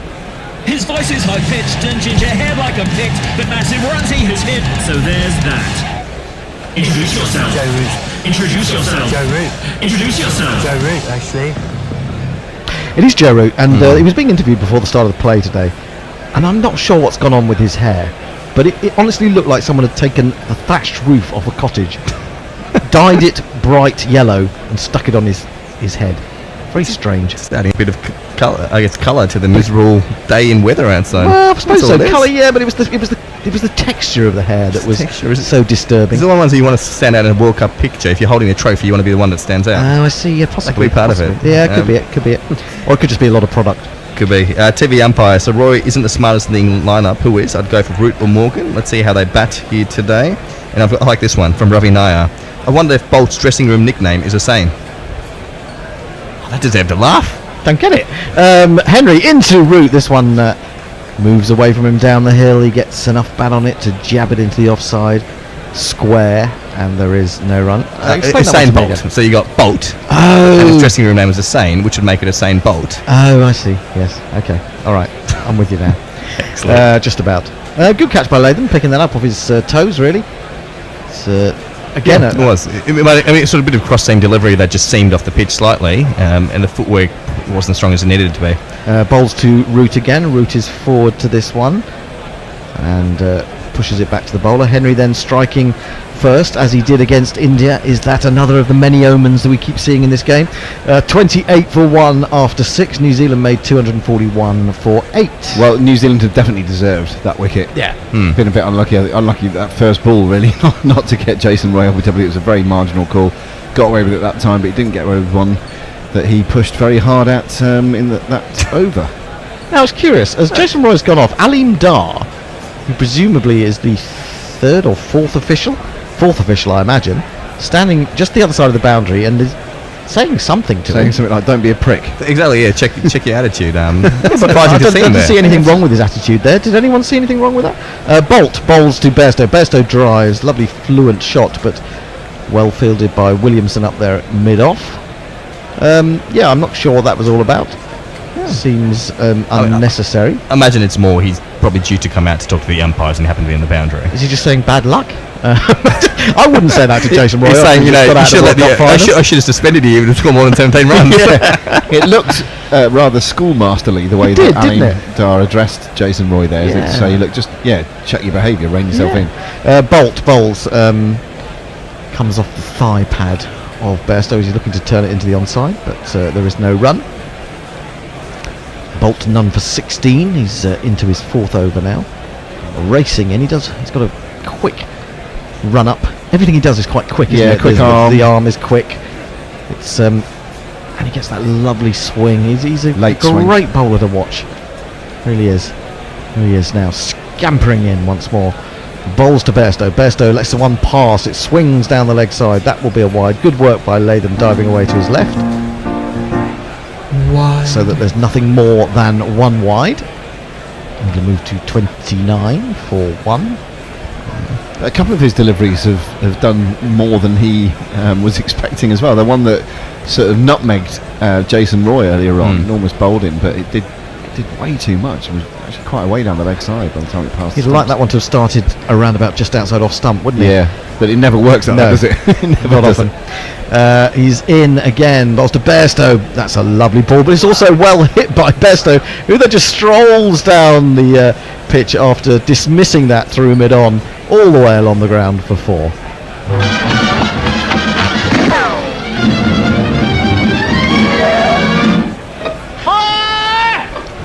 Speaker 16: His voice is high-pitched and ginger hair like a picked, but massive runs he has hit, so there's that. Introduce yourself.
Speaker 17: Joe Root.
Speaker 16: Introduce yourself.
Speaker 17: Joe Root.
Speaker 16: Introduce yourself.
Speaker 17: Joe Root, actually.
Speaker 2: It is Joe Root, and he was being interviewed before the start of the play today, and I'm not sure what's gone on with his hair, but it honestly looked like someone had taken the thatched roof off a cottage, dyed it bright yellow, and stuck it on his head. Very strange.
Speaker 14: It's adding a bit of colour to the miserable day in weather outside.
Speaker 2: Well, I suppose so. Colour, yeah, but it was the texture of the hair that was so disturbing.
Speaker 14: These are the ones that you want to stand out in a World Cup picture. If you're holding a trophy, you want to be the one that stands out.
Speaker 2: Oh, I see. Yeah, possibly.
Speaker 14: That could be part of it.
Speaker 2: Yeah, it could be it. Or it could just be a lot of product.
Speaker 14: Could be. TV umpire. So Roy isn't the smartest in the England lineup. Who is? I'd go for Root or Morgan. Let's see how they bat here today. And I like this one from Ravi Nair. I wonder if Bolt's dressing room nickname is the same. That deserved a laugh.
Speaker 2: Don't get it. Henry into Root. This one moves away from him down the hill. He gets enough bat on it to jab it into the offside square, and there is no run.
Speaker 14: Usain Bolt. So you got Bolt.
Speaker 2: Oh.
Speaker 14: And his dressing room name was Usain, which would make it Usain Bolt.
Speaker 2: Oh, I see. Yes. Okay. All right. I'm with you now.
Speaker 14: Excellent.
Speaker 2: Just about. Good catch by Latham, picking that up off his toes, really. It's, again,
Speaker 14: it was. I mean, it's sort of a bit of cross-seam delivery that just seamed off the pitch slightly, and the footwork wasn't as strong as it needed to be.
Speaker 2: Bowls to Root again. Root is forward to this one, and pushes it back to the bowler. Henry then striking first, as he did against India. Is that another of the many omens that we keep seeing in this game? 28 for 1 after 6. New Zealand made 241 for 8.
Speaker 15: Well, New Zealand have definitely deserved that wicket.
Speaker 2: Yeah.
Speaker 15: Been a bit unlucky that first ball, really, not to get Jason Roy off. It was a very marginal call. Got away with it that time, but he didn't get away with one that he pushed very hard at in that over.
Speaker 2: Now, I was curious, as Jason Roy has gone off, Aleem Dar, who presumably is the third or fourth official, I imagine, standing just the other side of the boundary and is saying something to him.
Speaker 15: Saying something like, don't be a prick.
Speaker 14: Exactly, yeah, check your attitude.
Speaker 2: I didn't see anything wrong with his attitude there. Did anyone see anything wrong with that? Bolt bowls to Bairstow. Bairstow drives, lovely fluent shot, but well fielded by Williamson up there at mid-off. Yeah, I'm not sure what that was all about. Seems unnecessary.
Speaker 14: I imagine it's more he's probably due to come out to talk to the umpires and happened to be in the boundary.
Speaker 2: Is he just saying bad luck? I wouldn't say that to Jason Roy.
Speaker 14: He's saying, I should have suspended you even to score more than 17 runs.
Speaker 15: It looked rather schoolmasterly the way that Aleem Dar addressed Jason Roy there.
Speaker 2: Yeah.
Speaker 15: So you look, just check your behaviour, rein yourself in.
Speaker 2: Bolt bowls comes off the thigh pad of Bairstow. He's looking to turn it into the onside, but there is no run. Bolt none for 16. He's into his fourth over now. Racing in. He's got a quick run up. Everything he does is quite quick, isn't it?
Speaker 15: Quick arm.
Speaker 2: The arm is quick. It's and he gets that lovely swing. He's a great bowler to watch. Really is. He is now scampering in once more. Bowls to Bairstow. Bairstow lets the one pass. It swings down the leg side. That will be a wide. Good work by Latham diving away to his left.
Speaker 11: Wide.
Speaker 2: So that there's nothing more than one wide. I'm going to move to 29 for 1.
Speaker 15: A couple of his deliveries have done more than he was expecting as well. The one that sort of nutmegged Jason Roy earlier on and almost bowled him, but it did way too much. It was actually quite a way down the leg side by the time it passed.
Speaker 2: He'd like that one to have started around about just outside off stump, wouldn't he?
Speaker 15: Yeah, but it never works like that, does it? It never
Speaker 2: Not often. He's in again. Bowls to Bairstow. That's a lovely ball, but it's also well hit by Bairstow, who then just strolls down the pitch after dismissing that through mid-on, all the way along the ground for 4.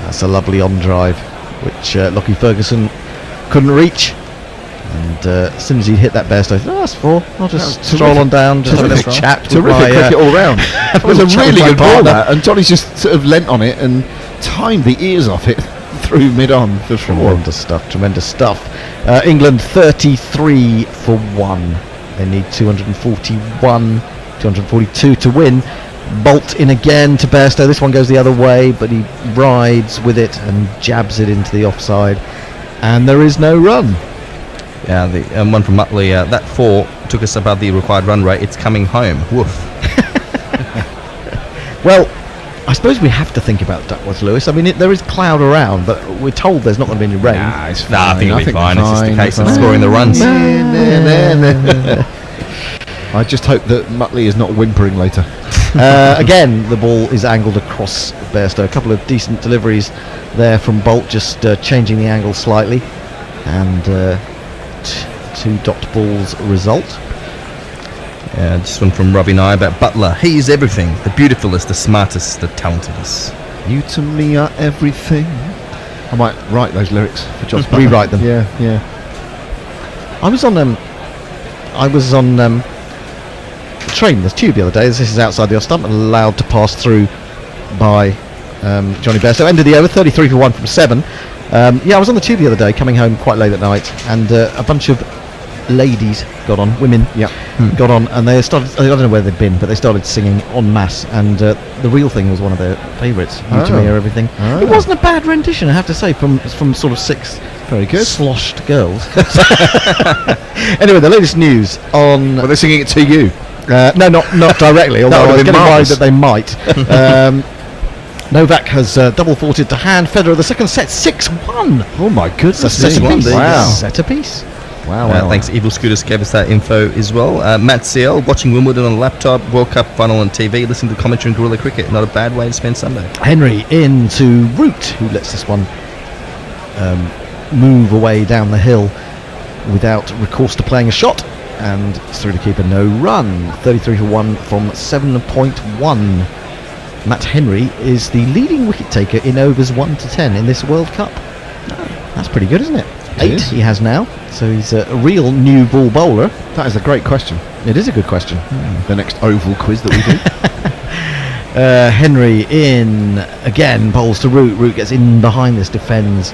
Speaker 2: That's a lovely on drive, which Lockie Ferguson couldn't reach. And And as soon as he hit that Bairstow, that's 4. I'll just stroll on down, just have a little chat.
Speaker 15: Terrific cricket all round. It was a really good ball, that, and Johnny's just sort of leant on it and timed the ears off it through mid-on for 4.
Speaker 2: Tremendous stuff. England 33 for 1. They need 242 to win. Bolt in again to Bairstow. This one goes the other way, but he rides with it and jabs it into the offside, and there is no run.
Speaker 14: Yeah, the one from Muttley, that 4 took us above the required run rate. It's coming home. Woof.
Speaker 2: Well, I suppose we have to think about Duckworth, Lewis. I mean, there is cloud around, but we're told there's not going to be any rain.
Speaker 14: I think it'll be fine. It's just a case of scoring the runs.
Speaker 15: I just hope that Muttley is not whimpering later.
Speaker 2: Again, the ball is angled across Bairstow. A couple of decent deliveries there from Bolt, just changing the angle slightly, and 2 dot balls result.
Speaker 14: Yeah, this one from Robbie Nye about Butler. He is everything, the beautifulest, the smartest, the talentedest.
Speaker 15: You to me are everything. I might write those lyrics for Josh.
Speaker 2: Rewrite them.
Speaker 15: Yeah.
Speaker 2: I was on the train, the tube the other day. This is outside the off stump and allowed to pass through by Johnny Bairstow. Ended the over 33 for 1 from 7. I was on the tube the other day, coming home quite late at night, and a bunch of ladies got on, women got on, and they started, I don't know where they'd been, but they started singing en masse, and the real thing was one of their favourites, You to Me Are Everything. It wasn't a bad rendition, I have to say, from sort of 6
Speaker 15: very good
Speaker 2: sloshed girls. Anyway, the latest news on...
Speaker 15: Well, they're singing it to you.
Speaker 2: No, not directly, although I was getting worried that they might. Novak has double faulted to hand. Federer the second set 6-1.
Speaker 15: Oh my goodness!
Speaker 2: Set a piece.
Speaker 15: Wow.
Speaker 2: Set a piece.
Speaker 15: Wow.
Speaker 14: Thanks, Evil Scooters gave us that info as well. Matt CL watching Wimbledon on the laptop, World Cup final on TV, listening to commentary and guerrilla cricket. Not a bad way to spend Sunday.
Speaker 2: Henry into Root, who lets this one move away down the hill without recourse to playing a shot, and through to keeper, no run. 33 for 1 from 7.1. Matt Henry is the leading wicket taker in overs 1 to 10 in this World Cup. That's pretty good, isn't it? 8 he has now, so he's a real new ball bowler.
Speaker 15: That is a great question.
Speaker 2: It is a good question.
Speaker 15: The next oval quiz that we do.
Speaker 2: Henry in again, bowls to Root. Root gets in behind this, defends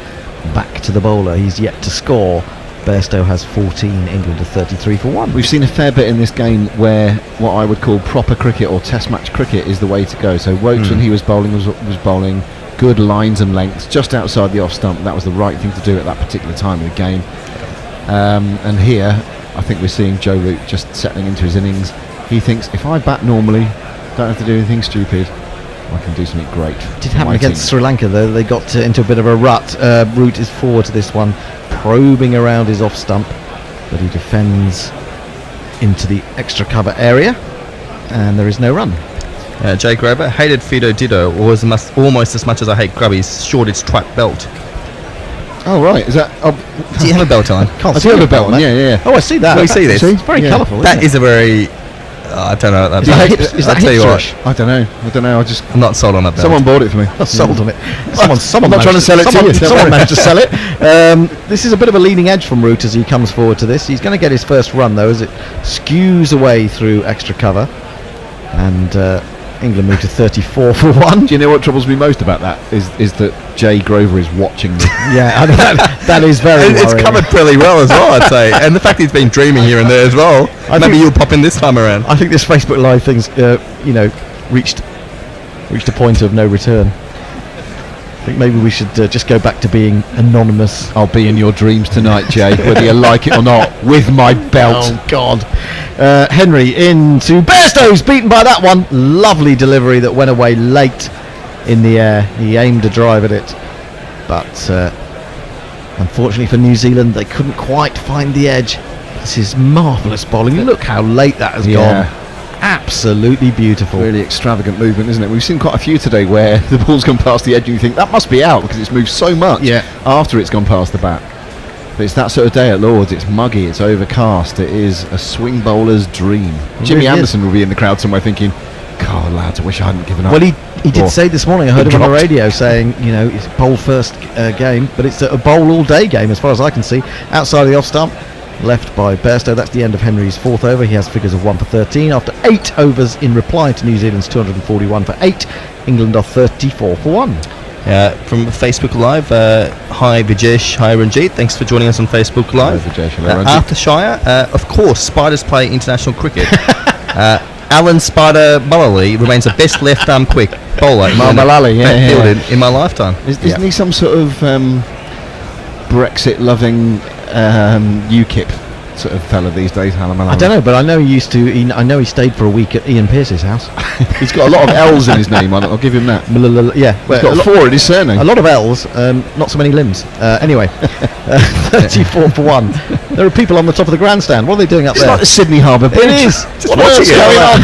Speaker 2: back to the bowler. He's yet to score. Bairstow has 14, England are 33 for 1.
Speaker 15: We've seen a fair bit in this game where what I would call proper cricket or test match cricket is the way to go. So Wokes, when he was bowling, was bowling good lines and lengths just outside the off stump. That was the right thing to do at that particular time of the game. And here, I think we're seeing Joe Root just settling into his innings. He thinks, if I bat normally, don't have to do anything stupid, I can do something great.
Speaker 2: Did happen against Sri Lanka though. They got into a bit of a rut. Root is forward to this one, probing around his off stump, but he defends into the extra cover area, and there is no run.
Speaker 14: Jay Grover hated Fido Dido almost as much as I hate Grubby's Shoreditch twat belt.
Speaker 15: Oh right, is that?
Speaker 14: Do you have a belt on?
Speaker 2: Can't
Speaker 15: I
Speaker 2: see
Speaker 15: do have
Speaker 2: the
Speaker 15: a belt on. Yeah.
Speaker 2: Oh, I see that.
Speaker 14: Well, you see this?
Speaker 2: It's very colourful.
Speaker 14: That is a very. I don't know.
Speaker 2: Is that hipsterish?
Speaker 15: I don't know.
Speaker 14: I'm not sold on that belt.
Speaker 15: Someone bought it for me.
Speaker 2: Sold on it. Someone
Speaker 15: I'm not trying to sell it to you.
Speaker 2: Someone managed to sell it. This is a bit of a leading edge from Root as he comes forward to this. He's going to get his first run though, as it skews away through extra cover, and England move to 34 for 1.
Speaker 15: Do you know what troubles me most about that is that Jay Grover is watching me.
Speaker 2: Yeah, I mean, that is very
Speaker 14: It's
Speaker 2: worrying.
Speaker 14: covered pretty well as well, I'd say. And the fact he's been dreaming here and there as well. Maybe you'll pop in this time around.
Speaker 2: I think this Facebook Live thing's, reached a point of no return. I think maybe we should just go back to being anonymous.
Speaker 15: I'll be in your dreams tonight, Jay, whether you like it or not, with my belt.
Speaker 2: Oh, God. Henry into Bairstow's beaten by that one. Lovely delivery that went away late in the air. He aimed a drive at it, but unfortunately for New Zealand, they couldn't quite find the edge. This is marvellous bowling. Look how late that has gone. Absolutely beautiful.
Speaker 15: Really extravagant movement, isn't it? We've seen quite a few today where the ball's gone past the edge and you think that must be out because it's moved so much after it's gone past the bat. But it's that sort of day at Lord's. It's muggy, it's overcast, it is a swing bowler's dream. Jimmy Anderson will be in the crowd somewhere thinking, God, lads, I wish I hadn't given up.
Speaker 2: Well, he did say this morning, I heard him on the radio saying, it's bowl first game, but it's a bowl all day game as far as I can see. Outside of the off stump, left by Bairstow. That's the end of Henry's 4th over. He has figures of 1 for 13 after 8 overs in reply to New Zealand's 241 for 8. England are 34 for 1.
Speaker 14: From Facebook Live, hi Vijesh, hi Ranjit, thanks for joining us on Facebook Live.
Speaker 15: Hi, Vijesh, hello, Ranjit.
Speaker 14: After Shire, of course, Spiders play international cricket. Alan Spider Mullally remains the best left-arm quick bowler in my lifetime.
Speaker 15: Isn't he some sort of Brexit-loving UKIP sort of fella these days?
Speaker 2: I don't know, but I know he used to. I know he stayed for a week at Ian Pearce's house.
Speaker 15: He's got a lot of L's in his name. I'll give him that.
Speaker 2: Yeah,
Speaker 15: he's got 4 in his surname.
Speaker 2: A lot of L's, not so many limbs. Anyway, 34 for 1. There are people on the top of the grandstand. What are they doing up there?
Speaker 15: It's like the Sydney Harbour Bridge.
Speaker 2: It is.
Speaker 15: What else is going on?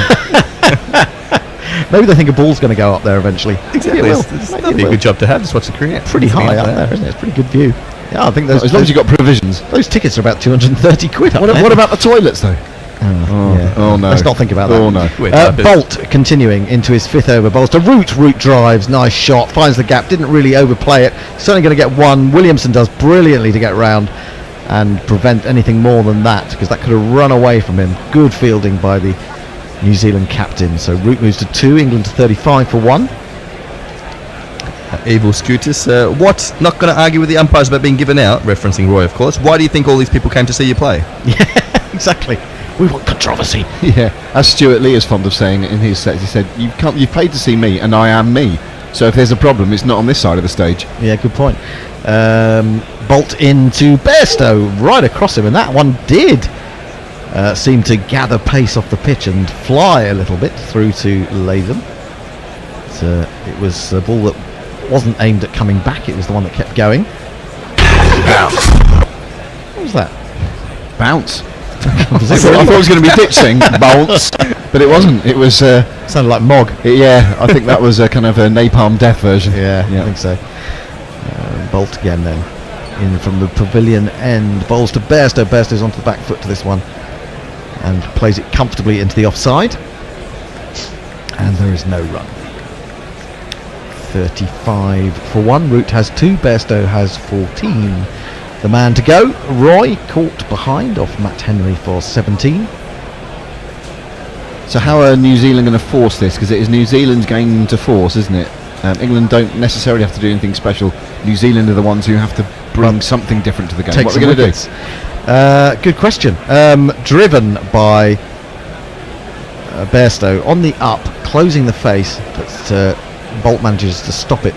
Speaker 2: Maybe they think a ball's going to go up there eventually.
Speaker 14: Exactly. That'd be a good job to have. Just watch the cricket.
Speaker 2: Pretty high up there, isn't it? It's a pretty good view. Yeah, I think
Speaker 15: as long as you've got provisions.
Speaker 2: Those tickets are about 230 quid.
Speaker 15: What about the toilets though?
Speaker 2: Oh
Speaker 15: no.
Speaker 2: Let's not think about that.
Speaker 15: Oh no.
Speaker 2: Bolt continuing into his 5th over. Bowls to Root drives, nice shot, finds the gap, didn't really overplay it. Certainly going to get 1. Williamson does brilliantly to get round and prevent anything more than that, because that could have run away from him. Good fielding by the New Zealand captain. So Root moves to 2, England to 35 for 1.
Speaker 14: Evil Scooters, what? Not going to argue with the umpires about being given out, referencing Roy, of course. Why do you think all these people came to see you play?
Speaker 2: Yeah, exactly. We want controversy.
Speaker 15: Yeah, as Stuart Lee is fond of saying in his sets, he said, "You've paid to see me, and I am me. So if there's a problem, it's not on this side of the stage."
Speaker 2: Yeah, good point. Bolt into Bairstow, right across him, and that one did seem to gather pace off the pitch and fly a little bit through to Latham. It was a ball that wasn't aimed at coming back, it was the one that kept going.
Speaker 15: Bounce.
Speaker 2: What was that?
Speaker 15: Bounce. I thought it was going to be ditching bounce, but it wasn't. It was
Speaker 2: sounded like Mog.
Speaker 15: Yeah, I think that was a kind of a Napalm Death version.
Speaker 2: Yeah, I think so. Bolt again then, in from the pavilion end, bowls to Bairstow. Bairstow's onto the back foot to this one and plays it comfortably into the offside, and there is no run. 35 for 1. Root has 2, Bairstow has 14. The man to go, Roy, caught behind off Matt Henry for 17.
Speaker 15: So how are New Zealand going to force this? Because it is New Zealand's game to force, isn't it? England don't necessarily have to do anything special. New Zealand are the ones who have to bring something different to the game. What are they going to do?
Speaker 2: Good question. Driven by Bairstow on the up, closing the face, but Bolt manages to stop it,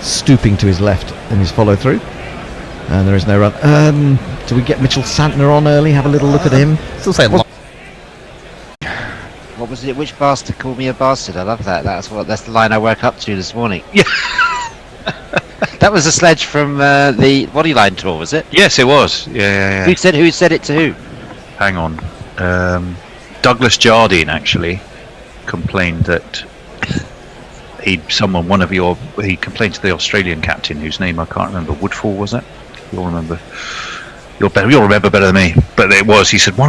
Speaker 2: stooping to his left in his follow through, and there is no run. Do we get Mitchell Santner on early? Have a little look at him.
Speaker 14: Still saying
Speaker 13: What was it? Which bastard called me a bastard? I love that. That's the line I woke up to this morning.
Speaker 4: Yeah.
Speaker 13: That was a Sledge from the Bodyline tour, was it?
Speaker 4: Yes, it was. Yeah.
Speaker 13: Who said it to who?
Speaker 4: Hang on. Douglas Jardine actually complained that he complained to the Australian captain, whose name I can't remember. Woodfall, was it? You'll remember better than me. But it was. He said, one of